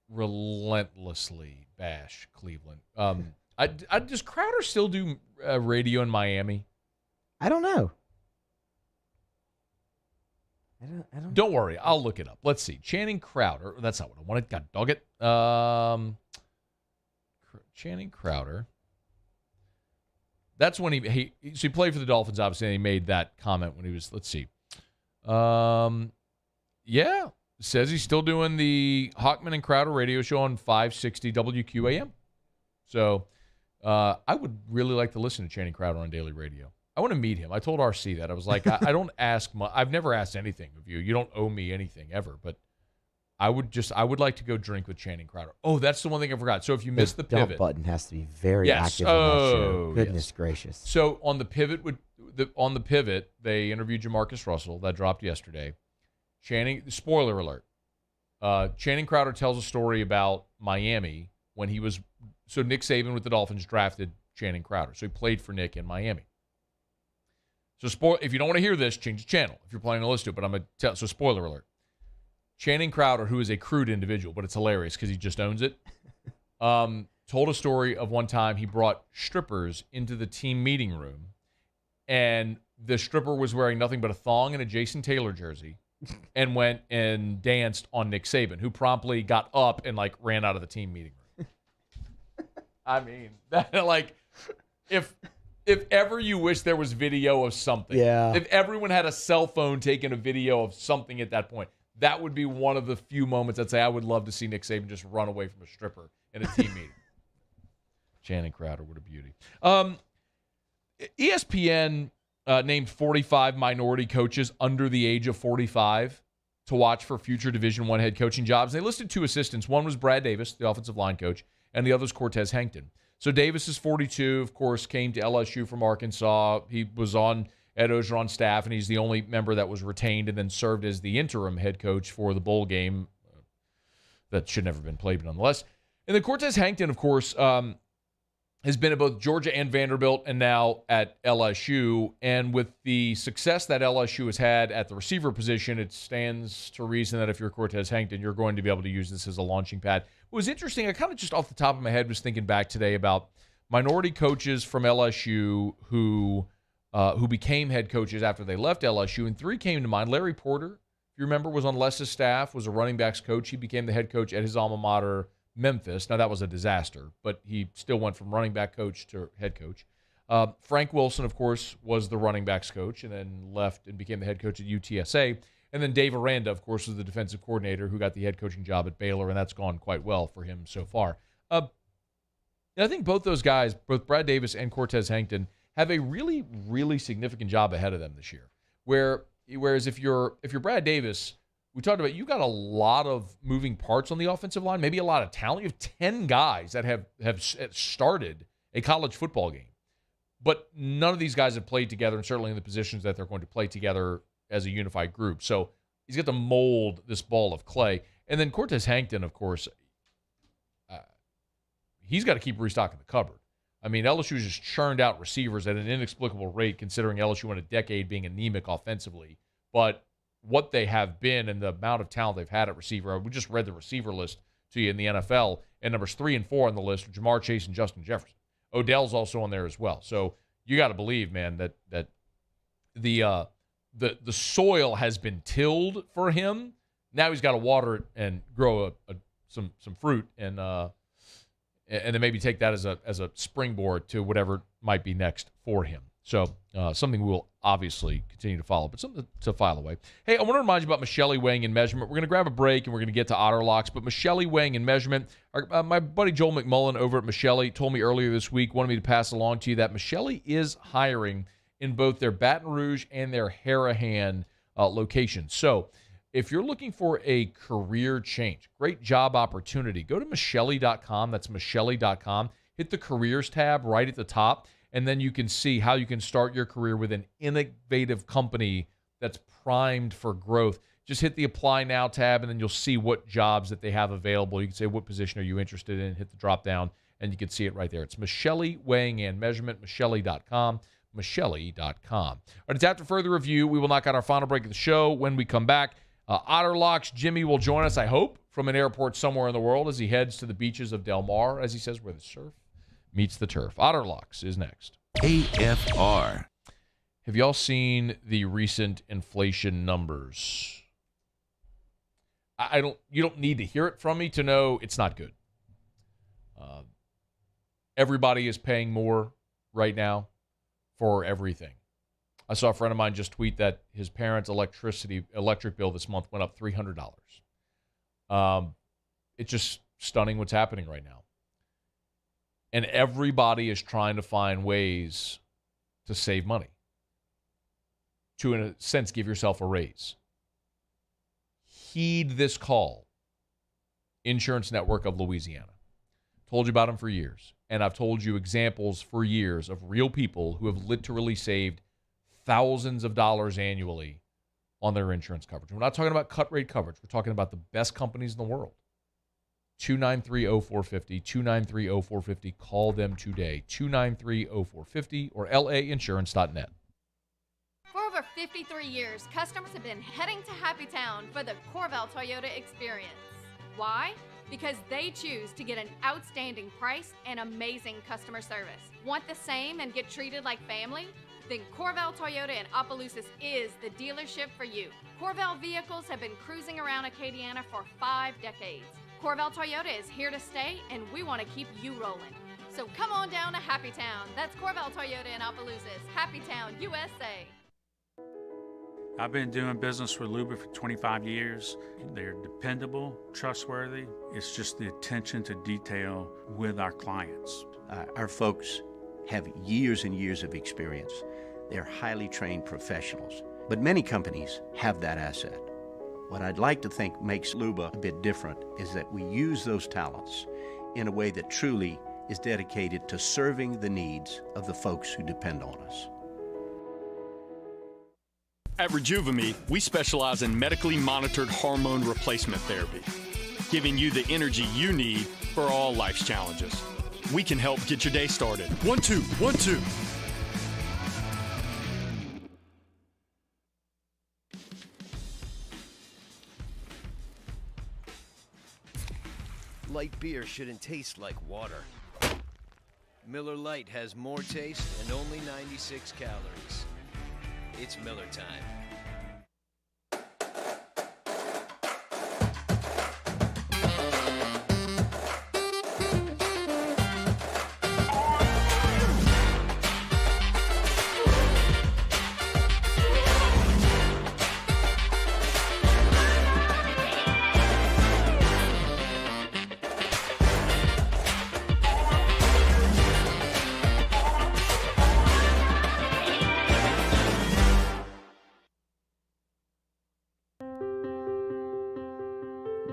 relentlessly bash Cleveland. Does Crowder still do radio in Miami? I don't know. I Don't worry, I'll look it up. Let's see. Channing Crowder. That's not what I wanted. God dog it. Channing Crowder. That's when he played for the Dolphins, obviously, and he made that comment when he was, let's see. Yeah. Says he's still doing the Hawkman and Crowder radio show on 560 WQAM. So I would really like to listen to Channing Crowder on daily radio. I want to meet him. I told RC that. I was like, I don't ask much. I've never asked anything of you. You don't owe me anything ever. But I would like to go drink with Channing Crowder. Oh, that's the one thing I forgot. So if you missed the dump pivot button has to be very Yes. active on that show. Oh, Goodness yes. gracious. So on the pivot, they interviewed JaMarcus Russell. That dropped yesterday. Spoiler alert. Channing Crowder tells a story about Miami when he was. So Nick Saban with the Dolphins drafted Channing Crowder. So he played for Nick in Miami. So if you don't want to hear this, change the channel if you're planning to listen to it. But I'm going to tell. So spoiler alert. Channing Crowder, who is a crude individual, but it's hilarious because he just owns it, told a story of one time he brought strippers into the team meeting room, and the stripper was wearing nothing but a thong and a Jason Taylor jersey, and went and danced on Nick Saban, who promptly got up and like ran out of the team meeting room. I mean, if ever you wish there was video of something, if everyone had a cell phone taking a video of something at that point, that would be one of the few moments I'd say I would love to see Nick Saban just run away from a stripper in a team meeting. Channing Crowder, what a beauty. ESPN named 45 minority coaches under the age of 45 to watch for future Division I head coaching jobs. They listed 2 assistants. One was Brad Davis, the offensive line coach, and the other is Cortez Hankton. So Davis is 42, of course, came to LSU from Arkansas. He was on Ed Ogeron's staff, and he's the only member that was retained and then served as the interim head coach for the bowl game that should never have been played, but nonetheless. And then Cortez Hankton, of course, has been at both Georgia and Vanderbilt and now at LSU. And with the success that LSU has had at the receiver position, it stands to reason that if you're Cortez Hankton, you're going to be able to use this as a launching pad. What was interesting, I kind of just off the top of my head was thinking back today about minority coaches from LSU who became head coaches after they left LSU, and 3 came to mind. Larry Porter, if you remember, was on Les's staff, was a running backs coach. He became the head coach at his alma mater, Memphis. Now, that was a disaster, but he still went from running back coach to head coach. Frank Wilson, of course, was the running backs coach and then left and became the head coach at UTSA. And then Dave Aranda, of course, was the defensive coordinator who got the head coaching job at Baylor, and that's gone quite well for him so far. And I think both those guys, both Brad Davis and Cortez Hankton, have a really, really significant job ahead of them this year. Whereas if you're Brad Davis, we talked about, you got a lot of moving parts on the offensive line, maybe a lot of talent. You have 10 guys that have started a college football game. But none of these guys have played together, and certainly in the positions that they're going to play together as a unified group. So he's got to mold this ball of clay. And then Cortez Hankton, of course, he's got to keep restocking the cupboard. I mean, LSU's just churned out receivers at an inexplicable rate, considering LSU in a decade being anemic offensively. But what they have been and the amount of talent they've had at receiver, we just read the receiver list to you in the NFL, and numbers 3 and 4 on the list are Jamar Chase and Justin Jefferson. Odell's also on there as well. So you got to believe, man, that the soil has been tilled for him. Now he's got to water it and grow some fruit and then maybe take that as a springboard to whatever might be next for him. So something we'll obviously continue to follow, but something to file away. Hey, I want to remind you about Michelli Weighing and Measurement. We're going to grab a break, and we're going to get to Otter Locks, but Michelli Weighing and Measurement, my buddy Joel McMullen over at Michelli told me earlier this week, wanted me to pass along to you that Michelli is hiring in both their Baton Rouge and their Harahan locations. So if you're looking for a career change, great job opportunity, go to Michelli.com. That's Michelli.com. Hit the careers tab right at the top, and then you can see how you can start your career with an innovative company that's primed for growth. Just hit the Apply Now tab, and then you'll see what jobs that they have available. You can say, what position are you interested in? Hit the drop down, and you can see it right there. It's Michelli Weighing and Measurement, Michelli.com. Michelli.com. All right, it's after further review. We will knock out our final break of the show. When we come back, Otter Locks Jimmy will join us, I hope, from an airport somewhere in the world as he heads to the beaches of Del Mar, as he says, where the surf meets the turf. Otter Locks is next. AFR. Have y'all seen the recent inflation numbers? You don't need to hear it from me to know it's not good. Everybody is paying more right now for everything. I saw a friend of mine just tweet that his parents' electric bill this month went up $300. It's just stunning what's happening right now. And everybody is trying to find ways to save money. To, in a sense, give yourself a raise. Heed this call. Insurance Network of Louisiana. Told you about them for years. And I've told you examples for years of real people who have literally saved thousands of dollars annually on their insurance coverage. We're not talking about cut rate coverage. We're talking about the best companies in the world. 293-0450, 293-0450. Call them today. 293-0450 or lainsurance.net. For over 53 years, customers have been heading to Happy Town for the Corval Toyota experience. Why? Because they choose to get an outstanding price and amazing customer service. Want the same and get treated like family? then Corval Toyota in Opelousas is the dealership for you. Corval vehicles have been cruising around Acadiana for 5 decades. Corval Toyota is here to stay, and we want to keep you rolling. So come on down to Happy Town. That's Corval Toyota in Opelousas, Happy Town, USA. I've been doing business with Luba for 25 years. They're dependable, trustworthy. It's just the attention to detail with our clients. Our folks have years and years of experience. They're highly trained professionals. But many companies have that asset. What I'd like to think makes Luba a bit different is that we use those talents in a way that truly is dedicated to serving the needs of the folks who depend on us. At Rejuvame, we specialize in medically monitored hormone replacement therapy, giving you the energy you need for all life's challenges. We can help get your day started. 1, 2, 1, 2. Light beer shouldn't taste like water. Miller Lite has more taste and only 96 calories. It's Miller time.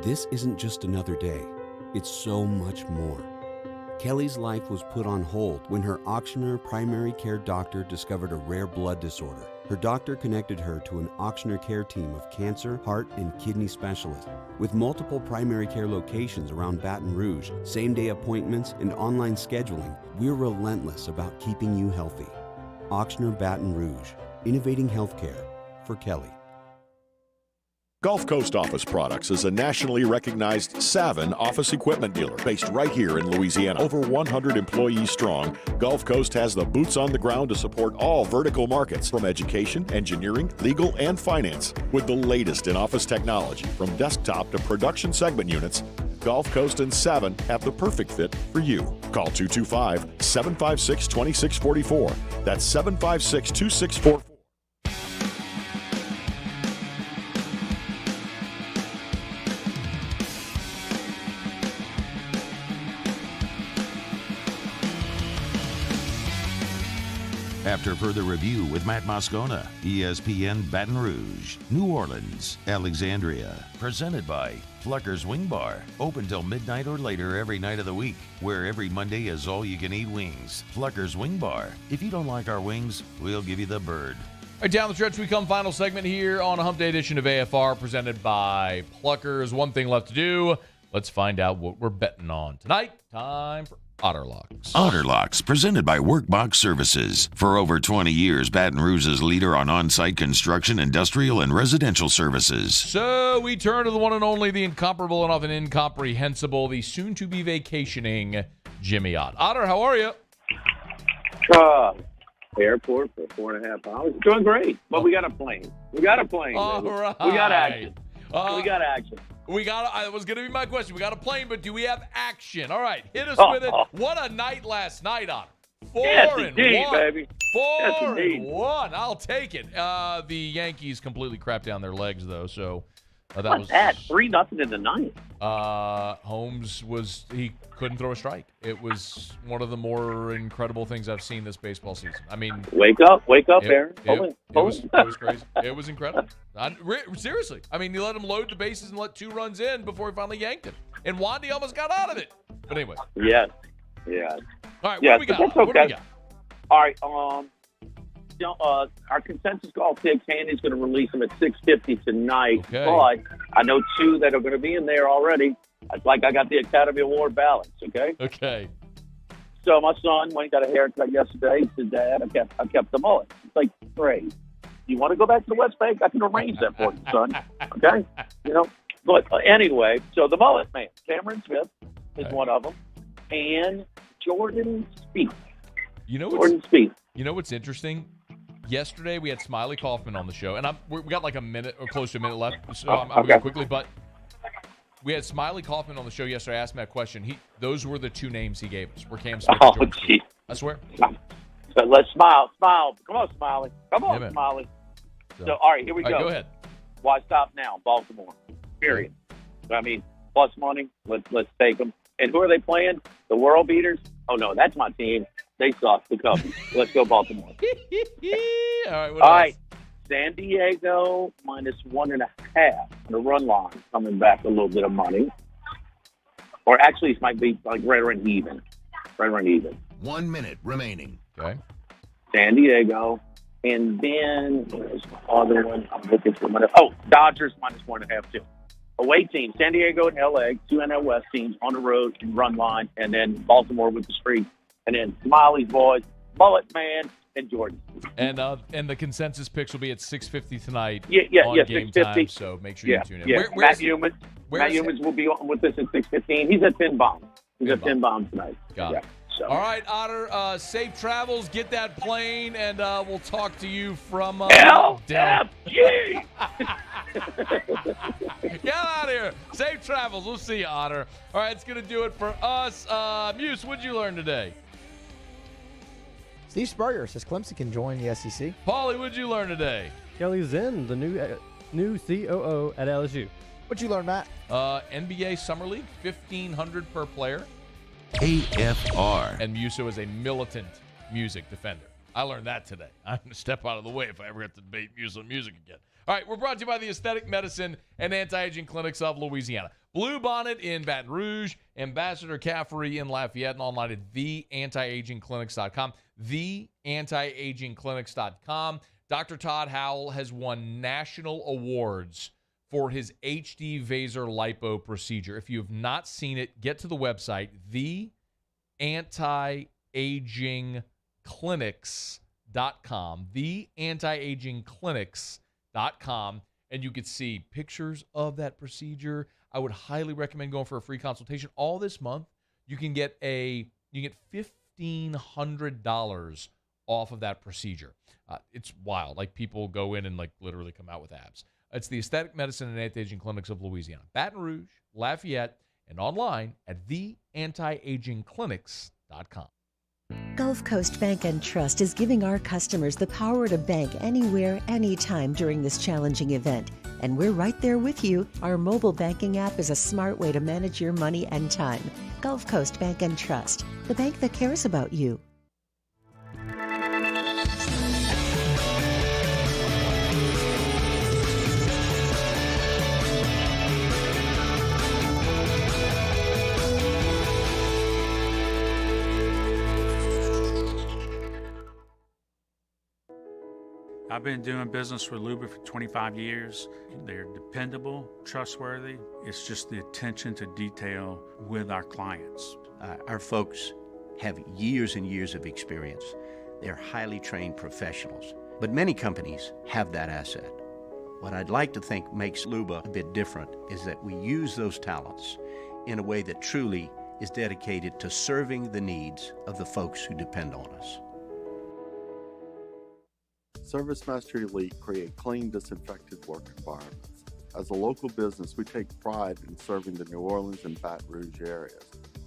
This isn't just another day. It's so much more. Kelly's life was put on hold when her auctioneer primary care doctor discovered a rare blood disorder. Her doctor connected her to an auctioneer care team of cancer, heart, and kidney specialists. With multiple primary care locations around Baton Rouge, same-day appointments, and online scheduling, we're relentless about keeping you healthy. Auctioneer Baton Rouge, innovating healthcare for Kelly. Gulf Coast Office Products is a nationally recognized Savin office equipment dealer based right here in Louisiana. Over 100 employees strong, Gulf Coast has the boots on the ground to support all vertical markets from education, engineering, legal, and finance. With the latest in office technology, from desktop to production segment units, Gulf Coast and Savin have the perfect fit for you. Call 225-756-2644. That's 756-2644. After further review with Matt Moscona, ESPN Baton Rouge, New Orleans, Alexandria. Presented by Plucker's Wing Bar. Open till midnight or later every night of the week, where every Monday is all-you-can-eat wings. Plucker's Wing Bar. If you don't like our wings, we'll give you the bird. All right, down the stretch we come. Final segment here on a Hump Day edition of AFR, presented by Pluckers. One thing left to do. Let's find out what we're betting on tonight. Time for Otter Locks. Otter Locks, presented by Workbox Services. For over 20 years, Baton Rouge's leader on on-site construction, industrial, and residential services. So we turn to the one and only, the incomparable and often incomprehensible, the soon-to-be vacationing Jimmy Ott. Otter, how are you? Airport for 4.5 hours. Doing great. But we got a plane. We got a plane. All baby. right. We got action. We got action. I was going to be my question. We got a plane, but do we have action? All right, hit us with it. What a night last night, Otter. 4-1, baby. 4-1. I'll take it. The Yankees completely crapped down their legs, though, so that was 3-0 in the ninth. Holmes he couldn't throw a strike. It was one of the more incredible things I've seen this baseball season. I mean, wake up, Aaron. It was crazy. It was incredible. Seriously. I mean, he let him load the bases and let 2 runs in before he finally yanked him. And Wandy almost got out of it. But anyway. Yes. All right, what do we got? Okay. What do we got? All right. Our consensus golf picks, Handy's going to release them at 6:50 tonight. Okay. But I know 2 that are going to be in there already. It's like I got the Academy Award ballots, okay? Okay. So my son, when he got a haircut yesterday, he said, Dad, I kept the mullet. It's like, great. You want to go back to the West Bank? I can arrange that for you, son. Okay? But anyway, so the mullet man, Cameron Smith is one of them. And Jordan Spieth. You know what's interesting? Yesterday we had Smiley Kaufman on the show, and we got like a minute or close to a minute left, so I'm going to quickly. But we had Smiley Kaufman on the show yesterday. I asked him that question. Those were the two names he gave us. Were Cam Smith and Jordan Stewart. I swear. So let's smile. Come on, Smiley. Come on, Smiley. So, all right, here we go. Go ahead. Why stop now? Baltimore. Period. So, I mean, plus money. Let's take them. And who are they playing? The world beaters? Oh, no, that's my team. They suck. The Cubbies. Let's go Baltimore. All right. San Diego -1.5 on the run line, coming back a little bit of money. Or actually, it might be like right around even. 1 minute remaining. Okay. San Diego. And then, where's the other one? I'm looking for my. Oh, Dodgers -1.5 too. Away team, San Diego and LA, 2 NL West teams on the road and run line, and then Baltimore with the streak. And then Smiley's boys, Mullet Man, and Jordan. And the consensus picks will be at 6:50 tonight on game 6:50. time, so make sure you tune in. Yeah. Matt Humans will be on with us at 6:15. He's at 10 bombs. He's at 10 bombs tonight. Got it. So. All right, Otter, safe travels. Get that plane, and we'll talk to you from LFG. Get out of here. Safe travels. We'll see you, Otter. All right, it's going to do it for us. Muse, what'd you learn today? Steve Spurrier says Clemson can join the SEC. Paulie, what'd you learn today? Kelly Zinn, the new COO at LSU. What'd you learn, Matt? NBA Summer League, $1,500 per player. AFR. And Muso is a militant music defender. I learned that today. I'm going to step out of the way if I ever have to debate Muso and music again. All right, we're brought to you by the Aesthetic Medicine and Anti-Aging Clinics of Louisiana. Blue Bonnet in Baton Rouge, Ambassador Caffrey in Lafayette, and online at theantiagingclinics.com. Theantiagingclinics.com. Dr. Todd Howell has won national awards for his HD Vaser lipo procedure. If you have not seen it, get to the website, theantiagingclinics.com. Theantiagingclinics.com. And you can see pictures of that procedure. I would highly recommend going for a free consultation. All this month, you can get $1,500 off of that procedure. It's wild. Like, people go in and like literally come out with abs. It's the Aesthetic Medicine and Anti-Aging Clinics of Louisiana. Baton Rouge, Lafayette, and online at theantiagingclinics.com. Gulf Coast Bank and Trust is giving our customers the power to bank anywhere, anytime during this challenging event. And we're right there with you. Our mobile banking app is a smart way to manage your money and time. Gulf Coast Bank and Trust, the bank that cares about you. I've been doing business with Luba for 25 years. They're dependable, trustworthy. It's just the attention to detail with our clients. Our folks have years and years of experience. They're highly trained professionals. But many companies have that asset. What I'd like to think makes Luba a bit different is that we use those talents in a way that truly is dedicated to serving the needs of the folks who depend on us. ServiceMaster Elite create clean, disinfected work environments. As a local business, we take pride in serving the New Orleans and Baton Rouge areas.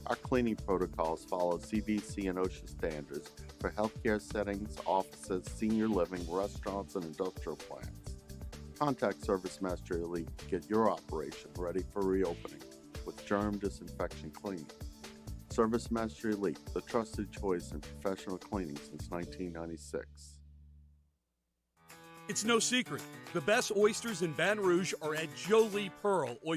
Our cleaning protocols follow CDC and OSHA standards for healthcare settings, offices, senior living, restaurants, and industrial plants. Contact ServiceMaster Elite to get your operation ready for reopening with germ disinfection cleaning. ServiceMaster Elite, the trusted choice in professional cleaning since 1996. It's no secret. The best oysters in Baton Rouge are at Jolie Pearl Oyster